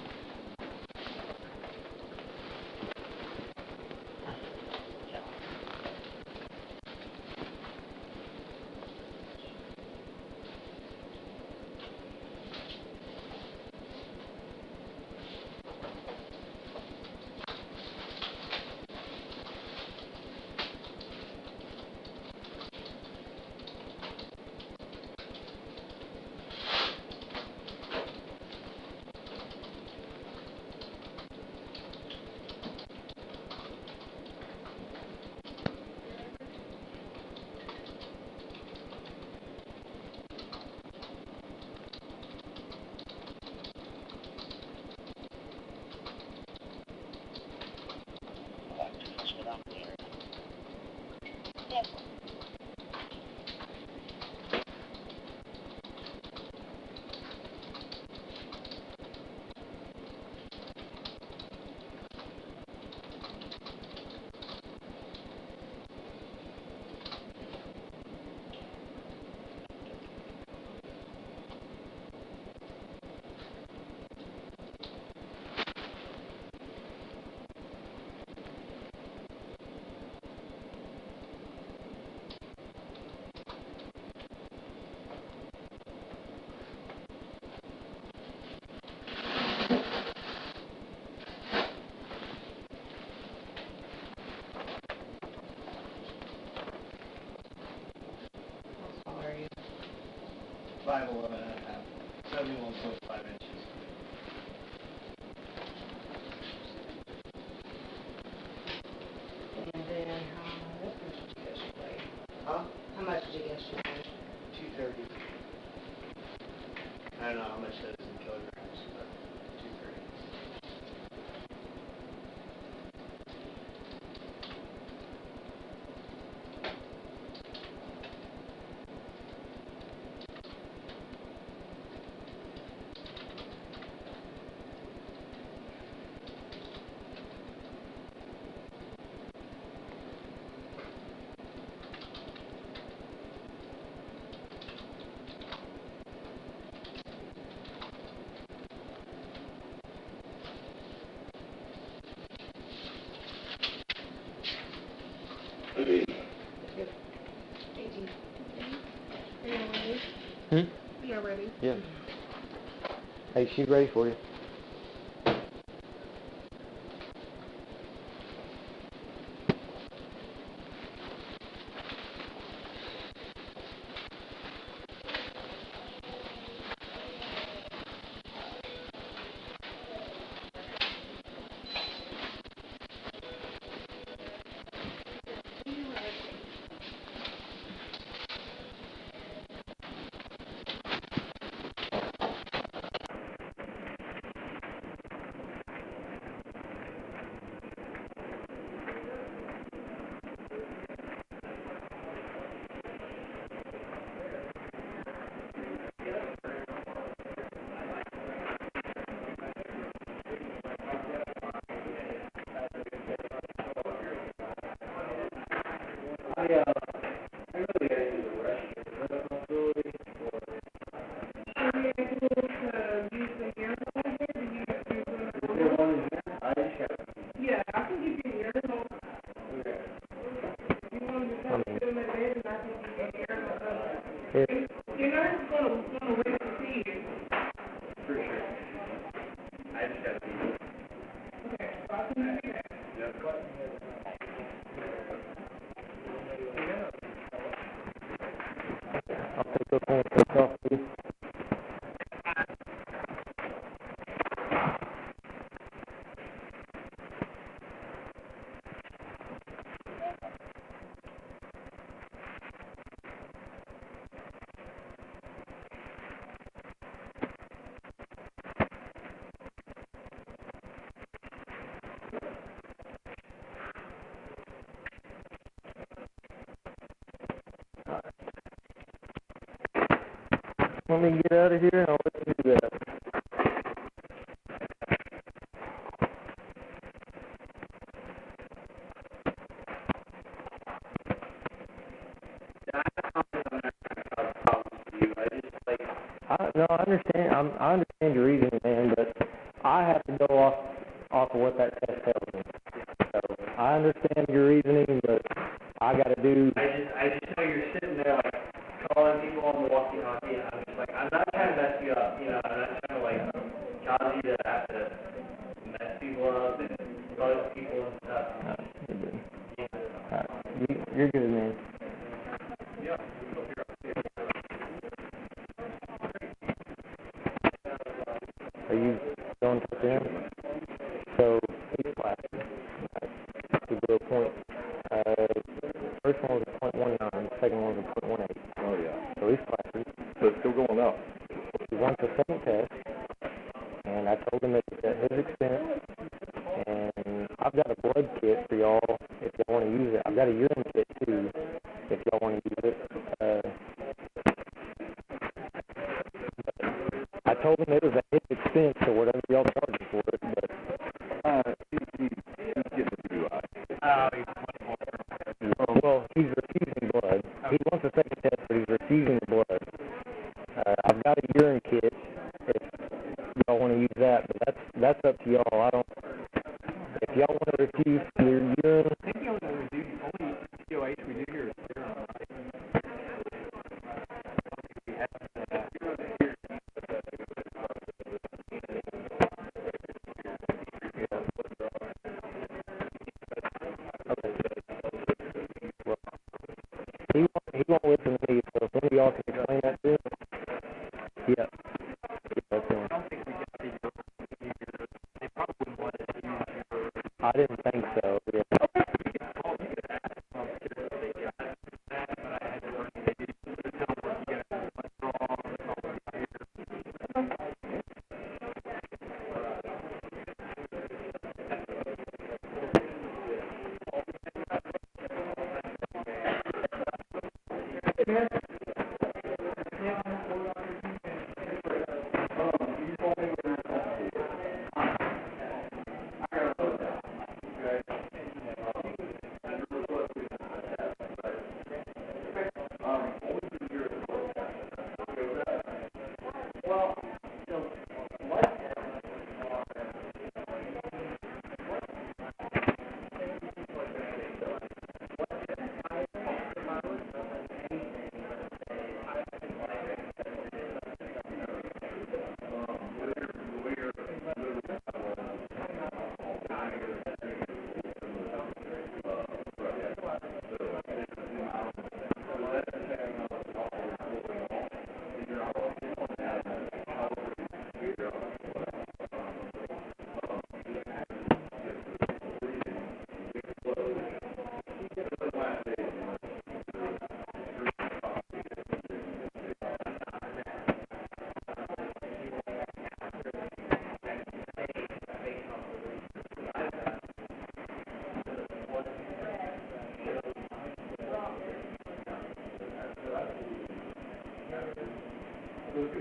Yes. How tall are you? 5'11" and a half. 71.5 inches. And then, what much did you guess you weigh? Huh? How much did you guess you weigh? 230. I don't know how much that is in kilograms, but 230. Good. 18. Hey, she's ready for you. Let me get out of here and I'll let you do that. I understand. I understand your reasoning, man, but I have to go off of what that test tells me. So I understand your reasoning, but I got to do. I just know you're sitting there like calling people on the walkie-talkie, and I'm just like, I'm not trying to mess you up, you know. I'm not trying to like cause you to have to mess people up and buzz people and stuff. You're good. You're good, man. Yeah. Are you going to them? So, he's flashed. To do a point. First one was a .19, the second one was a .18. Oh, yeah. So he's flashed. So it's still going up. He wants a second test, and I told him it was at his expense. And I've got a blood kit for y'all if y'all want to use it. I've got a urine kit too if y'all want to use it. I told him it was at his expense, so whatever y'all charge him for it. But He's getting a DWI. Well, he's refusing blood. He wants a second test, but he's refusing blood. I've got a urine kit if y'all want to use that, but that's up to y'all. I don't. If y'all want to refuse your urine, I think the only POH we do here is urine. he won't listen to me, so if any of y'all can explain that to him. Yeah. That's him. I didn't think so. Yeah. Okay.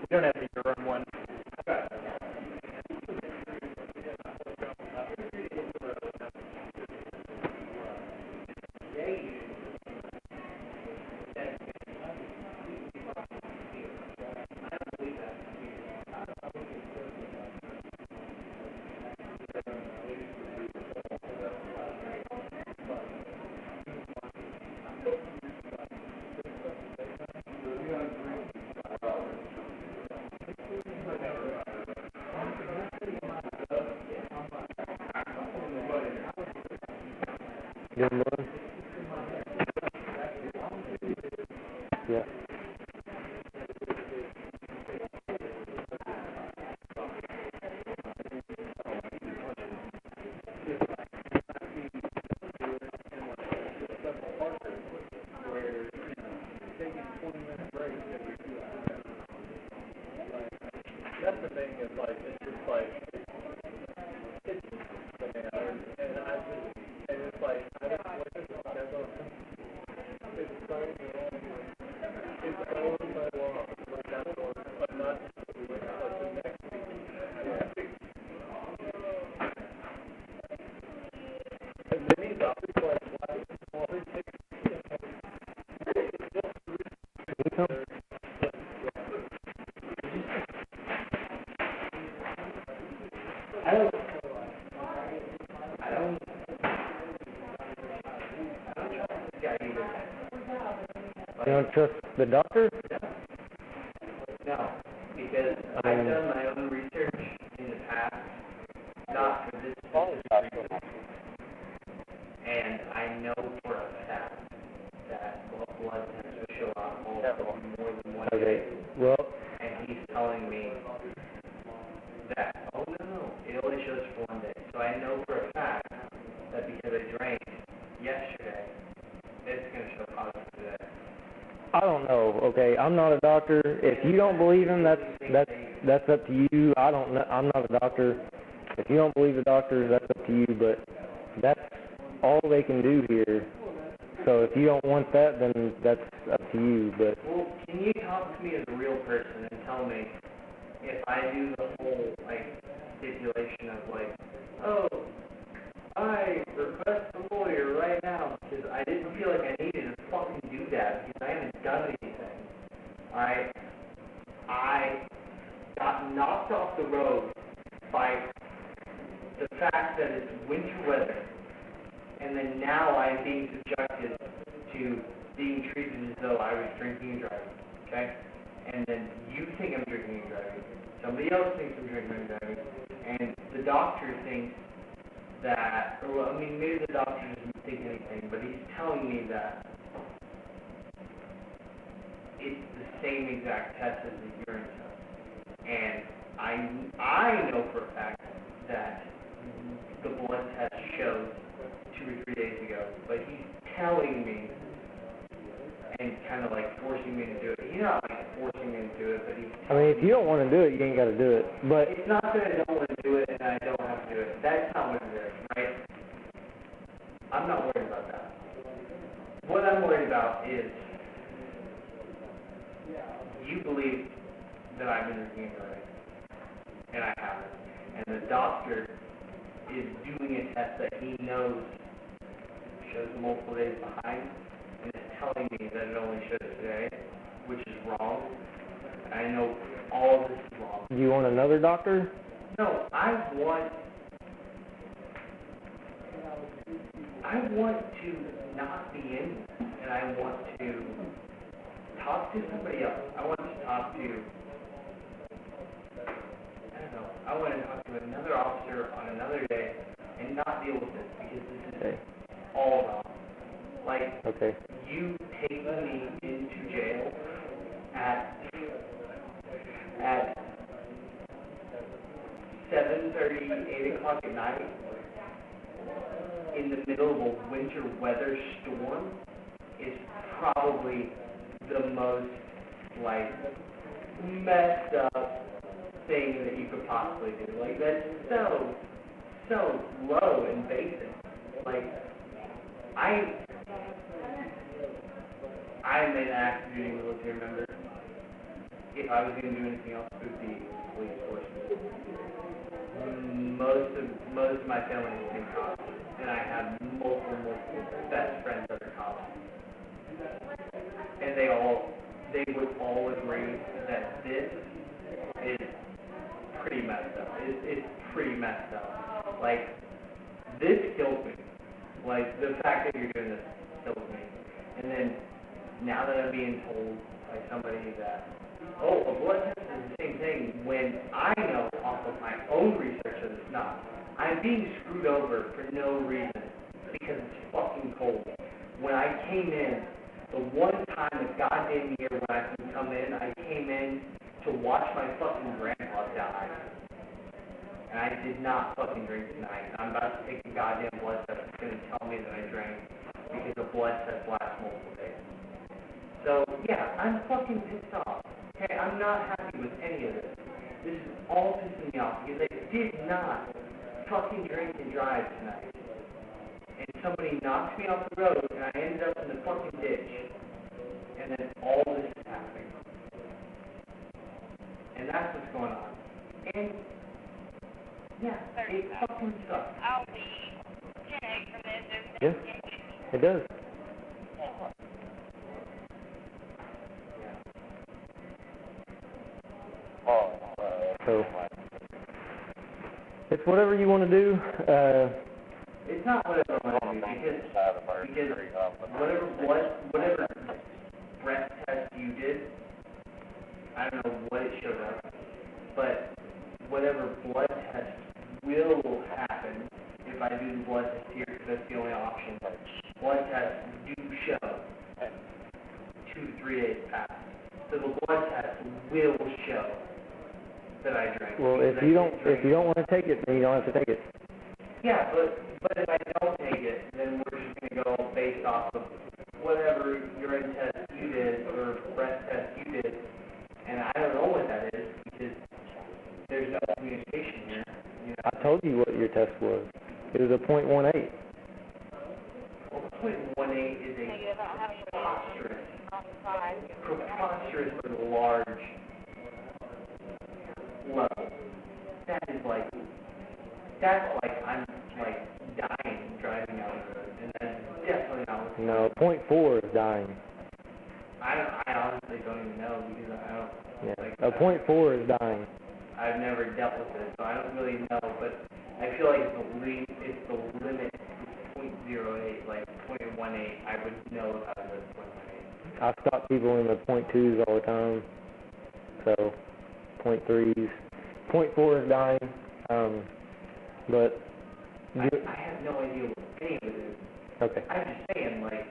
You don't have to run one. Good morning. Yeah. That's the thing is like, it's just like, it's bananas, and I just, and it's like, I don't know what to do. It's so long, like that's all, but not like the next week. And then he's up, it's like, why is it all this thing? You don't trust the doctor? No, because I've done my own research in the past, not for this specific reason, and I know for a fact that blood tends to show alcohol more than one day. Well, And he's telling me that, oh no, it only shows for 1 day. So I know for a fact that because I drank yesterday, it's going to show positive today. I don't know. Okay, I'm not a doctor. If you don't believe him, that's up to you. I don't know. I'm not a doctor. If you don't believe the doctors, that's up to you. But that's all they can do here. So if you don't want that, then that's up to you. But well, can you talk to me as a real person and tell me if I do the whole like stipulation of like, oh, I request a lawyer right now because I didn't feel like I needed to fucking do that because I haven't done anything. Alright? I got knocked off the road by the fact that it's winter weather, and then now I'm being subjected to being treated as though I was drinking and driving. Okay? And then you think I'm drinking and driving. Somebody else thinks I'm drinking and driving. And the doctor thinks that, or well, I mean, maybe the doctor doesn't think anything, but he's telling me that it's the same exact test as the urine test. And I know for a fact that the blood test showed 2 or 3 days ago, but he's telling me and kind of like forcing me to do it. He's not like forcing me to do it, but he's I mean, if you don't want to do it, you ain't got to do it. But it's not that I don't want to do it and I don't have to do it. That's not what it is, right? I'm not worried about that. What I'm worried about is you believe that I've been drinking and driving, and I haven't. And the doctor is doing a test that he knows shows multiple days behind, and is telling me that it only shows today, which is wrong. I know all of this is wrong. do you want another doctor? No, I want to not be in this, and I want to talk to somebody else. I want to talk to, I don't know, I want to talk to another officer on another day and not deal with this, because this is all wrong. Like, you taking me into jail at 7:30, 8 o'clock at night, in the middle of a winter weather storm, is probably the most, like, messed up thing that you could possibly do. Like, that's so low and basic. Like, I'm an active duty military member. If I was going to do anything else, it would be police force. Most of my family is in college, and I have multiple best friends that are college. And they would all agree that this is pretty messed up. It's pretty messed up. Like, this kills me. Like, the fact that you're doing this kills me. And then, now that I'm being told by somebody that, oh, a blood test is the same thing, when I know off of my own research that it's not. I'm being screwed over for no reason, because it's fucking cold. When I came in, the one time a goddamn year when I can come in, I came in to watch my fucking grandpa die. And I did not fucking drink tonight. I'm about to take a goddamn blood test that's going to tell me that I drank, because the blood test lasts multiple days. So, yeah, I'm fucking pissed off. Okay, I'm not happy with any of this. This is all pissing me off, because I did not fucking drink and drive tonight. And somebody knocked me off the road, and I ended up in the fucking ditch. And then all this is happening. And that's what's going on. And, yeah, it fucking sucks. I'll be 10 from this. Yeah, it does. So, it's whatever you want to do. It's not whatever I want to do, because whatever breath test you did, I don't know what it showed up, but whatever blood test will happen if I do the blood test here, because that's the only option. Blood tests do show 2 to 3 days past. So the blood test will show that I drank. Well, if you don't want to take it, then you don't have to take it. Yeah, but if I don't take it, then we're just going to go based off of whatever urine test you did or breath test you did, and I don't know what that is, because there's no communication here. You know? I told you what your test was. It was a .18. Well, 0.18 is a preposterously large level. That's like I'm like dying driving out of the road, and that's definitely not what. No, 0.4 is dying. I honestly don't even know, because I don't. Yeah, a 0.4 is dying. I've never dealt with it, so I don't really know, but I feel like if the limit is 0.08, like 0.18, I would know if I was at 0.18. I stop people in the 0.2s all the time, so 0.3s. 0.4 is dying, but... I have no idea what any of it is. Okay. I'm just saying, like...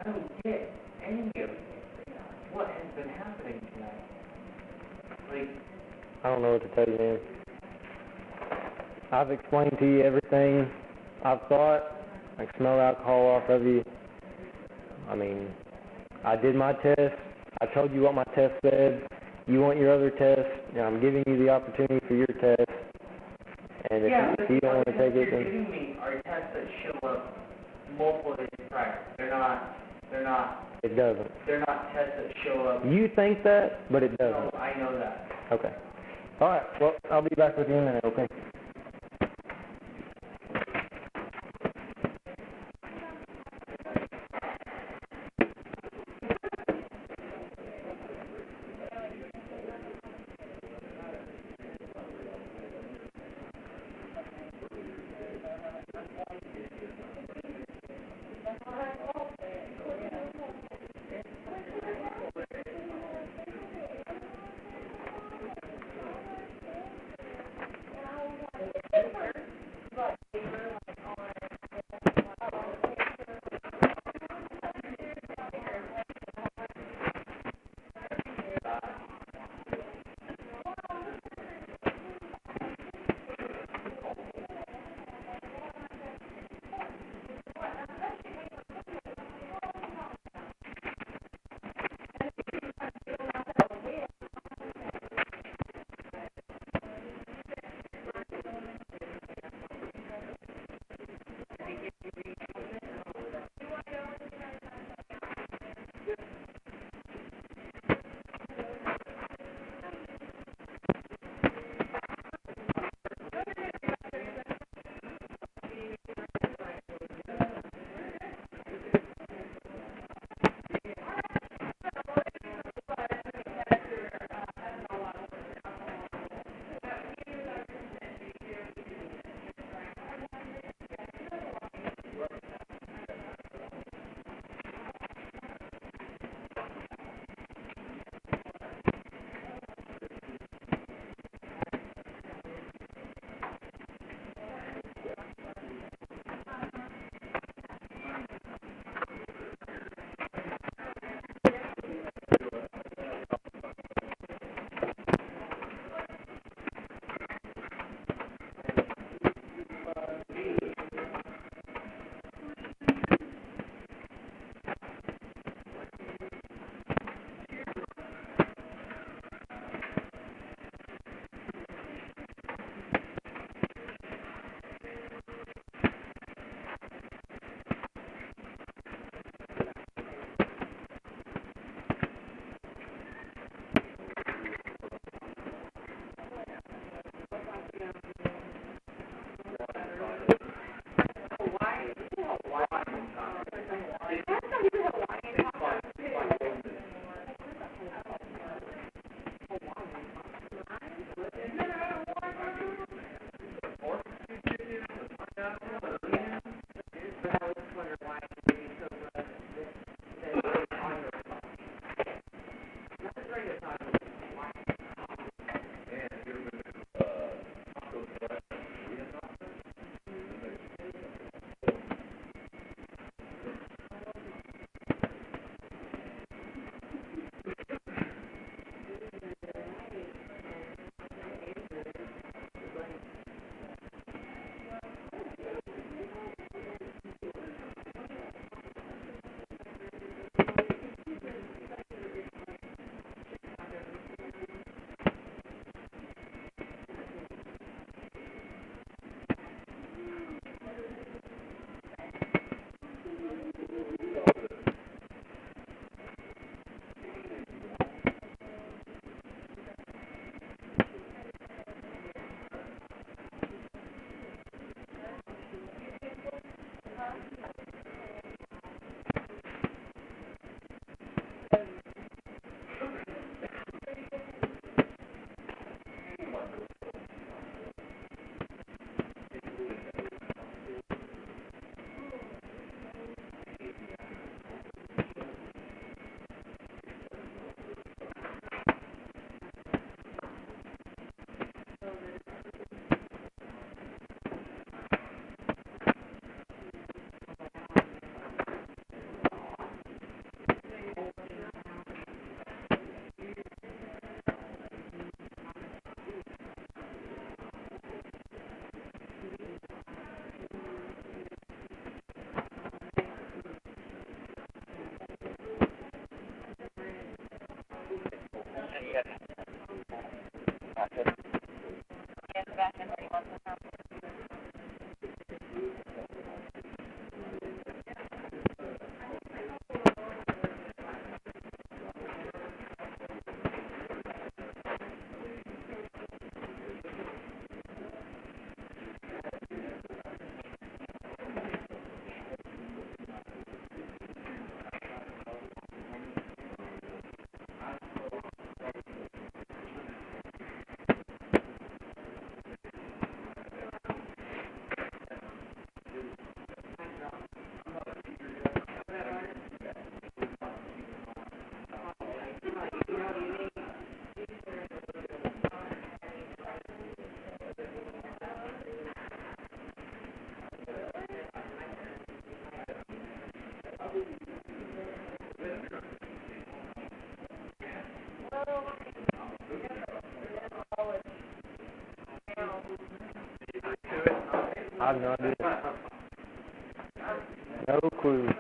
I don't get any of what has been happening tonight. Like... I don't know what to tell you, man. I've explained to you everything I've thought. I can smell alcohol off of you. I mean, I did my test. I told you what my test said. You want your other test, and I'm giving you the opportunity for your test. And if you don't want to take it, then... You're giving me are tests that show up multiple days prior. They're not... It doesn't. They're not tests that show up... You think that, but it doesn't. No, I know that. Okay. All right, well, I'll be back with you in a minute, okay? Yeah, Sebastian, where you want to come? I have no idea. No clue.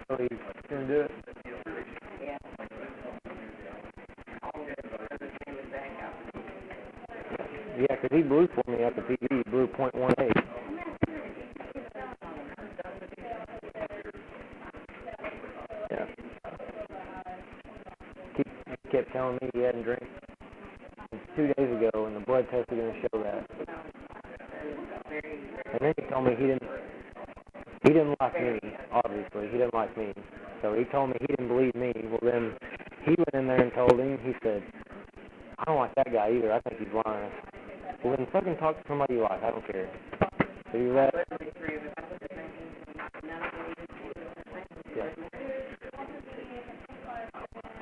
So he's gonna do it? Yeah. Yeah, 'cause he blew for me at the PD. He blew .18. Yeah. He kept telling me he hadn't drank 2 days ago, and the blood test is gonna show that. And then he told me he didn't like me, obviously. He didn't like me. So he told me he didn't believe me. Well, then he went in there and told him, he said, I don't like that guy either. I think he's lying. Well, then fucking talk to somebody you like. I don't care. Do that. Yeah.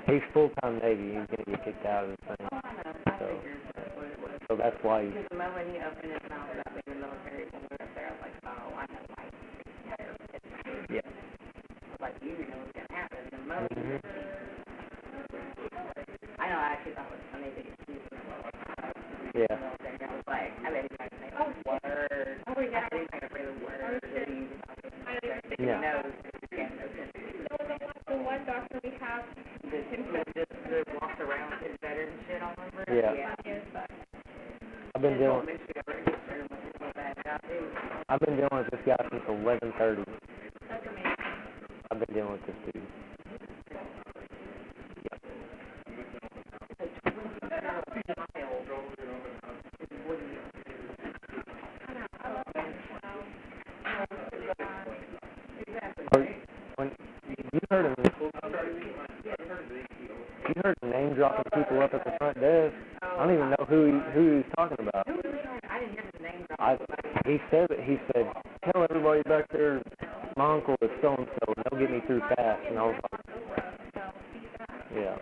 He's full-time Navy. He's going to get kicked out of the thing. So that's why Because the moment he opened his mouth about being in the military when we were up there, I was like, oh, I know why. Yeah. I was like, you know what's going to happen. The moment I know, I actually thought it was I've been dealing with this guy since 11:30. I've been dealing with this dude. When you heard him, you heard him name dropping people up at the front desk. I don't even know who he's talking about. He said, tell everybody back there, my uncle is so and so, and they'll get me through fast. And I was like, yeah.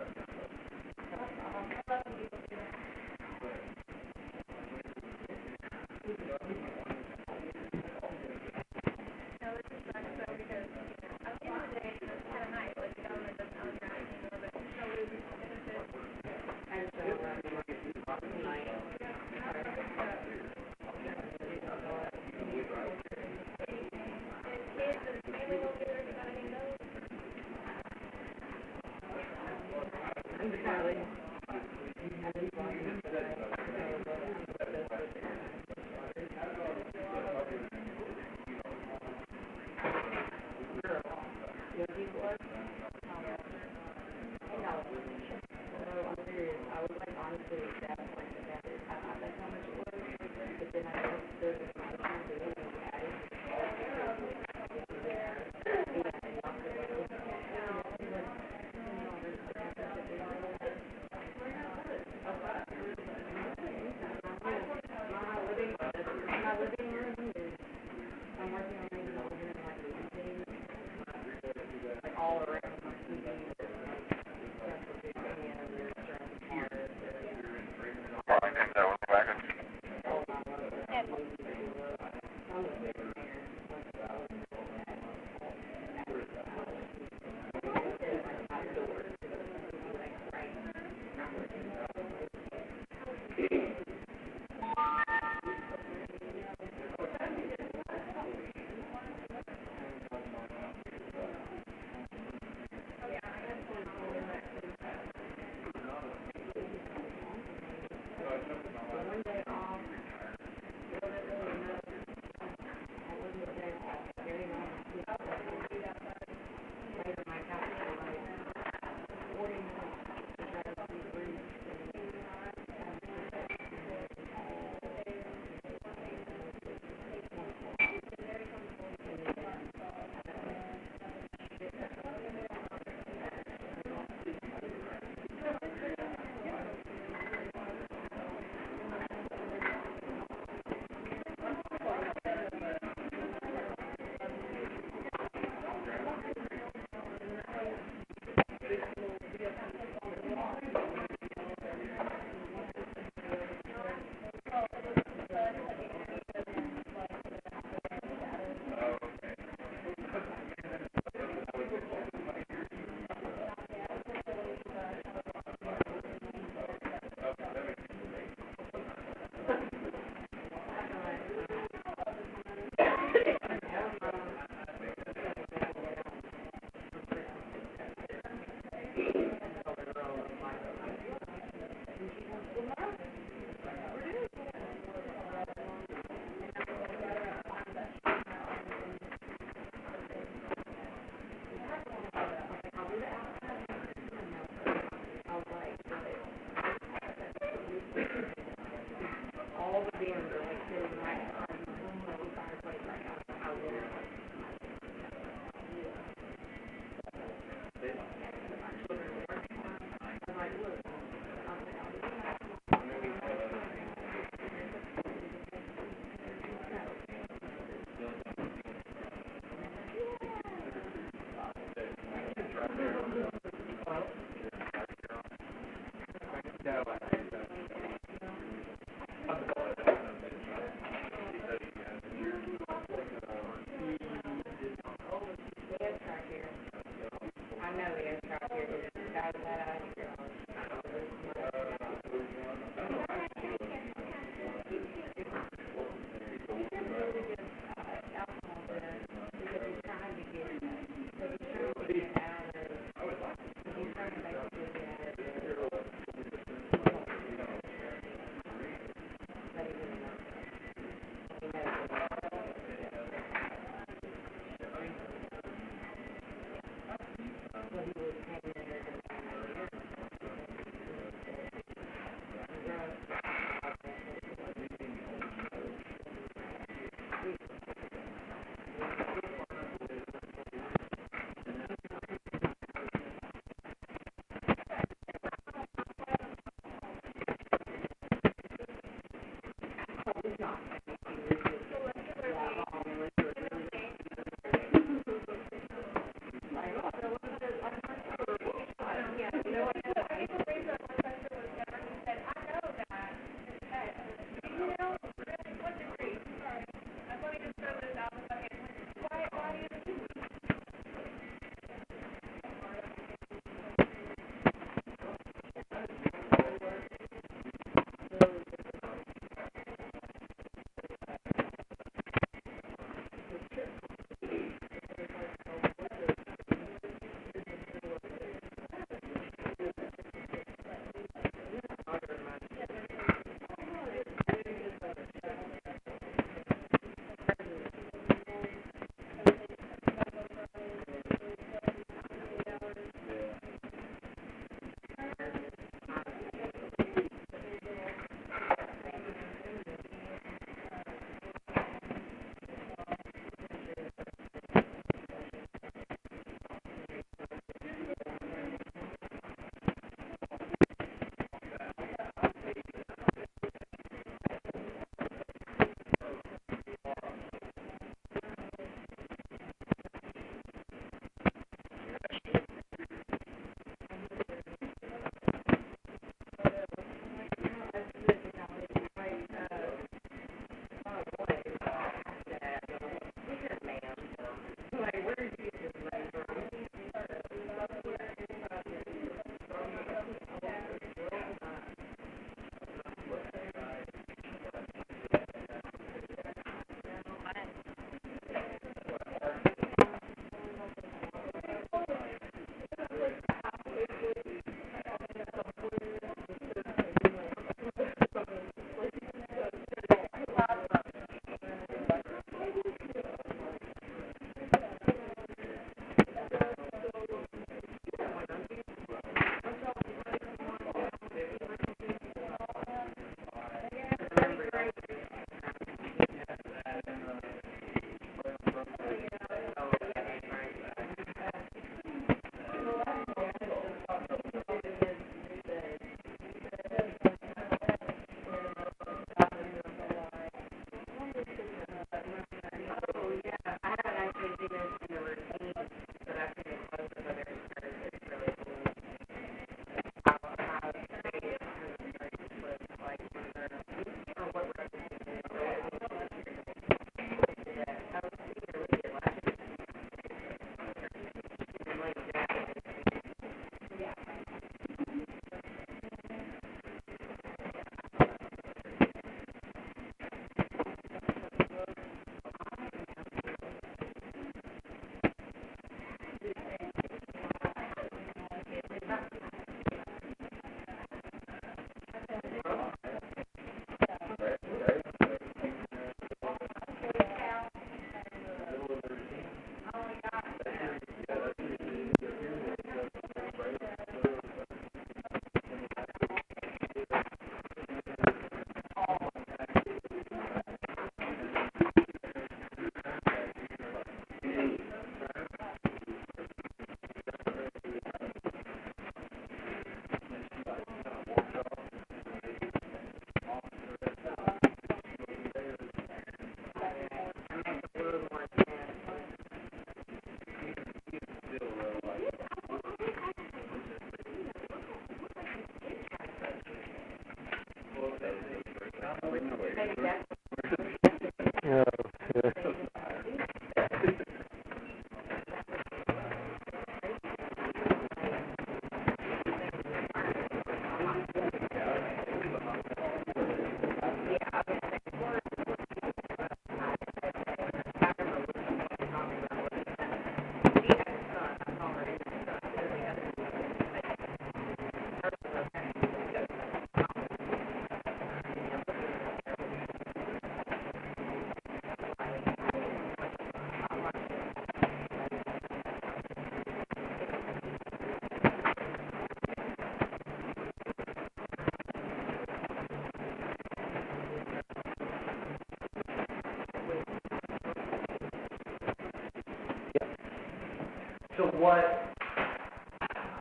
So what,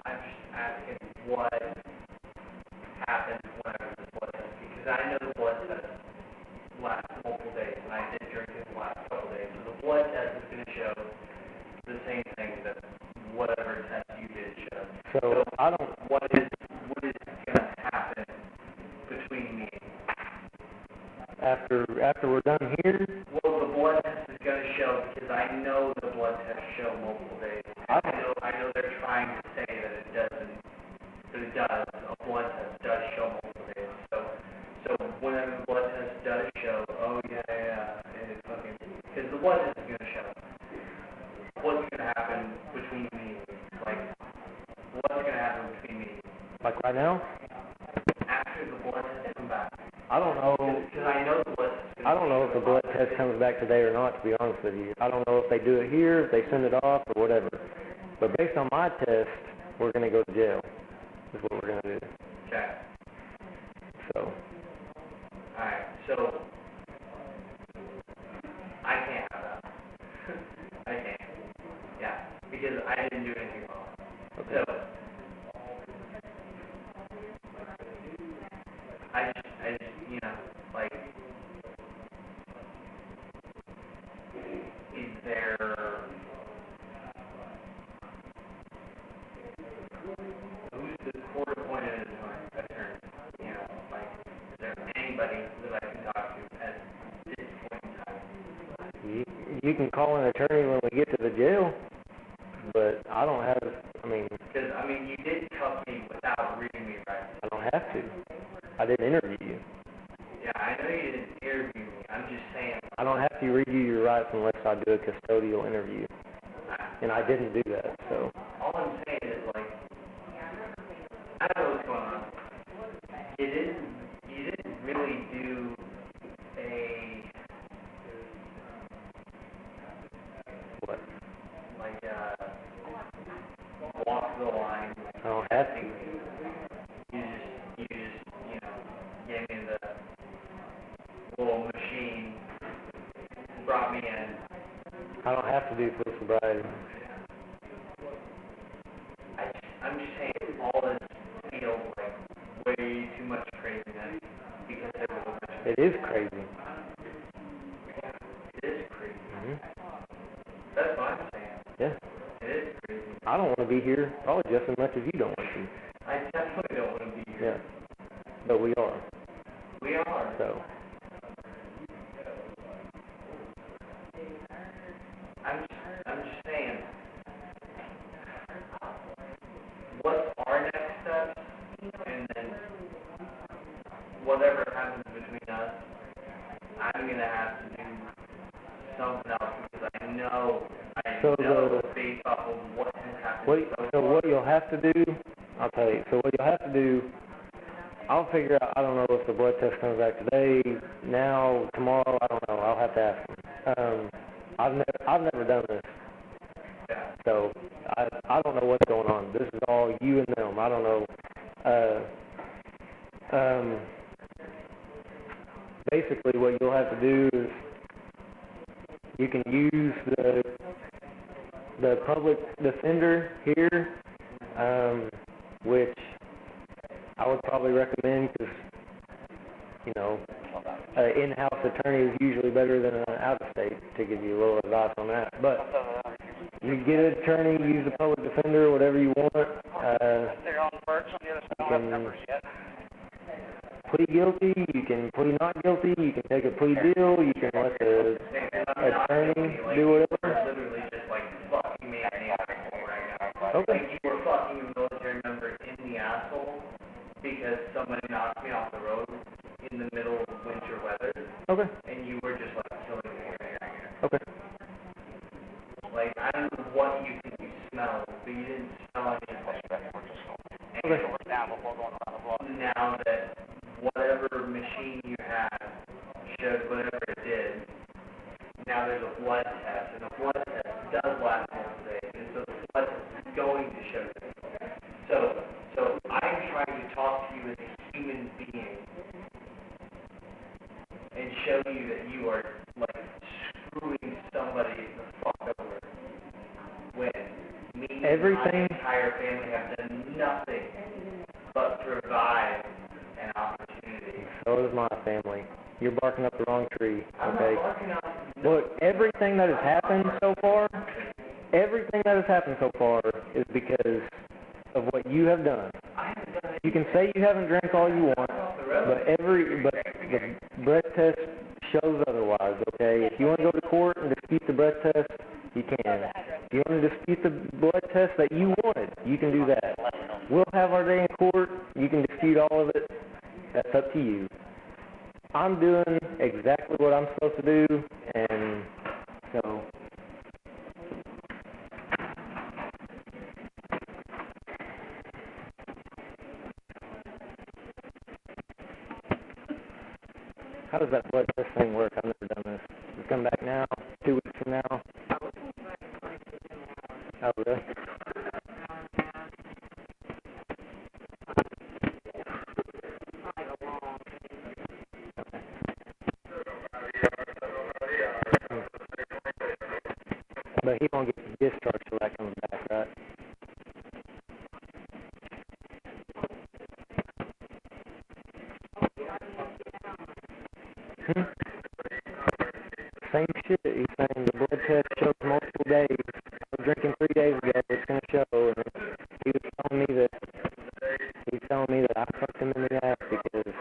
I'm just asking what happened when I was with them, because I know what the last what is gonna happen between me. After we're done here, Well, the blood test is gonna show, because I know the blood tests show multiple days. I know they're trying to say that it doesn't, but it does. A blood test does show multiple days. So whenever the blood test does show, oh yeah, and it's fucking, because the blood test is gonna show what's gonna happen between me, like what's gonna happen between me. like right now, After the blood test comes back. I don't know. Because I know the blood test. I don't know if the blood test comes back today or not, to be honest with you. I don't know if they do it here, if they send it off, or whatever. But based on my test, we're going to go to jail, is what we're going to do. Okay. So. Alright, so I can't have that. I can't. Yeah, because I didn't do anything wrong. Okay. So I just, you know, like, is there, who's the court-appointed attorney? You know, like, is there anybody that I can talk to at this point in time? You can call an attorney when we get to the jail, but I don't have, Because, you did cuff me without reading me right. I don't have to. I didn't interview you. Yeah, I know you didn't interview me. I'm just saying. I don't have to read you your rights unless I do a custodial interview. And I didn't do that, so. All I'm saying is, like, I don't know what's going on. You didn't really do What? like, walk the line. I don't have to. You just, gave me the little machine, brought me in. I don't have to do full sobriety. I'm just saying, all this feels like way too much craziness because there was a bunch of. It is crazy. It is crazy. Mm-hmm. That's what I'm saying. Yeah. It is crazy. I don't want to be here probably just as much as you don't want to. I definitely don't want to be here. Yeah. But we are. We are. So. I'm just saying. What's our next steps? And then whatever happens between us, I'm gonna have to do something else because I know based off of what has happened. So what you'll have to do, I'll tell you. So what you'll have to do, I'll figure out. I don't know if the blood test comes back today, now, tomorrow. I don't know. I'll have to ask them. I've never done this, so I don't know what's going on. This is all you and them. I don't know. Basically, what you'll have to do is you can use the public defender here, which I would probably recommend because, an in-house attorney is usually better than an out-of-state to give you a little advice on that. But you get an attorney, use the public defender, whatever you want. You can plead guilty, you can plead not guilty, you can take a plea deal, you can let the attorney do whatever. Literally just like fucking me in the asshole right now. Okay. Like you were fucking a military member in the asshole because somebody knocked me off the road in the middle of winter weather. Okay. And you were just like killing me right now. Okay. Like I don't know what you think you smelled, but you didn't smell anything. Okay. Now that whatever machine you had showed whatever it did, now there's a blood test, and the blood test does last multiple days, and so the blood test is going to show this. So I'm trying to talk to you as a human being and show you that you are like screwing somebody the fuck over when me and my entire family have done nothing but provide an opportunity. So is my family. You're barking up the wrong tree, okay? I'm not barking up. Look, everything that has happened so far is because of what you have done. You can say you haven't drank all you want, but the breath test shows otherwise, okay? If you want to go to court and dispute the breath test, you can. If you want to dispute the blood test that you wanted, you can do that. We'll have our day in court. You can dispute all of it. That's up to you. I'm doing exactly what I'm supposed to do, and so... How does that blood test thing work? I've never done this. You come back now, 2 weeks from now? Oh, really? But he won't get discharged till that comes back, right? Same shit. He's saying the blood test shows multiple days. I was drinking 3 days ago. It's going to show. And he was telling me that I fucked him in the ass because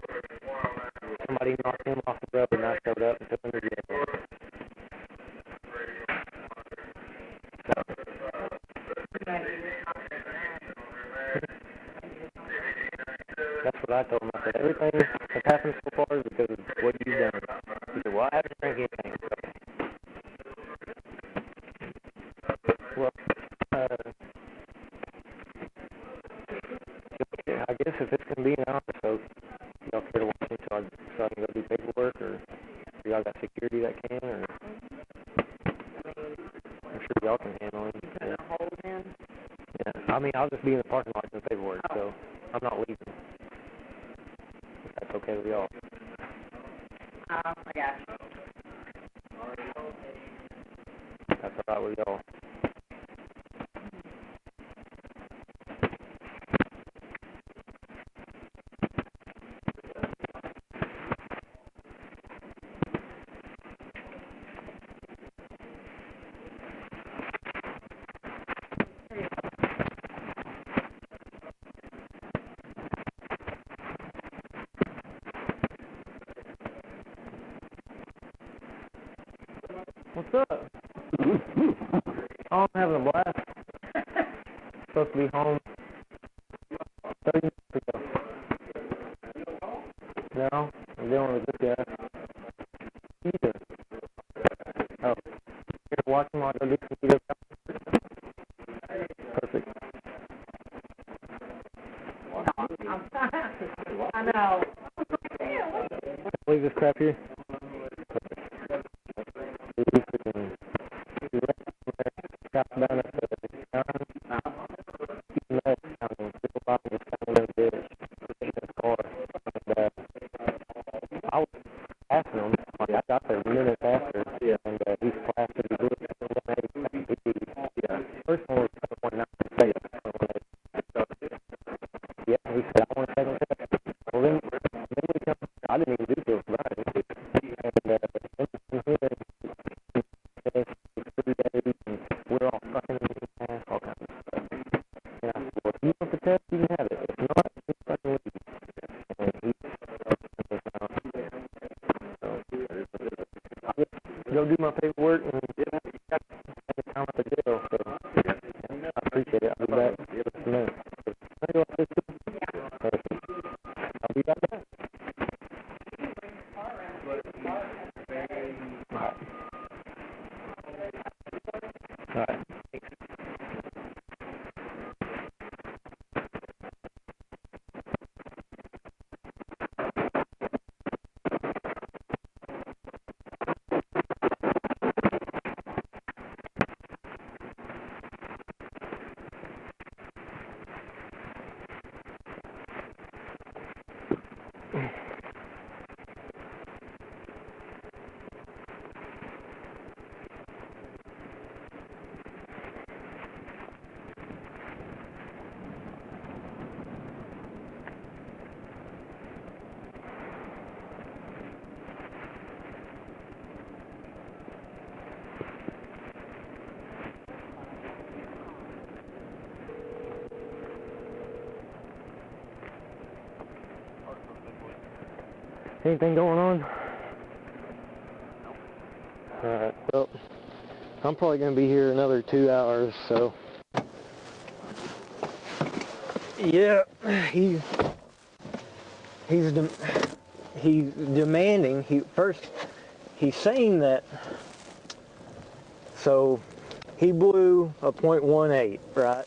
somebody knocked him off the road and I showed up and took him to jail. That's what I told him. I said, everything that's happened so far is because of what you've done. He said, well, I haven't drank anything. Well, I guess if it's going to be an hour, so y'all care to watch me so I can go do paperwork, or y'all got security that can, or I'm sure y'all can handle him. Yeah. Hold him? Yeah, I mean, I'll just be in the parking lot doing paperwork, so I'm not leaving. If that's okay with y'all. I got you. That's all right with y'all. What's up? Oh, I'm having a blast. Supposed to be home 30 minutes ago. No, I'm dealing with this guy. Either. Oh, here, watch him while I go do some video. Perfect. I know. Leave this crap here. I was asking him, like, I got there minutes after, and he's plastered his lips and first one was 1.9 yeah, he said, I want a second test. Well, then we come, I didn't even do this, right? And then here, 3 days, and we're all fucking in the ass, all kinds of stuff. And I said, well, if you want the test, you can have it. If not, you fucking leave. And he's I'll just go do my paperwork and take time at the jail, so I appreciate it. I'll be back in just a minute. I'll be back. All right. Anything going on? Alright, well, I'm probably going to be here another 2 hours, so. Yeah, he's demanding, he's saying that, so he blew a .18, right?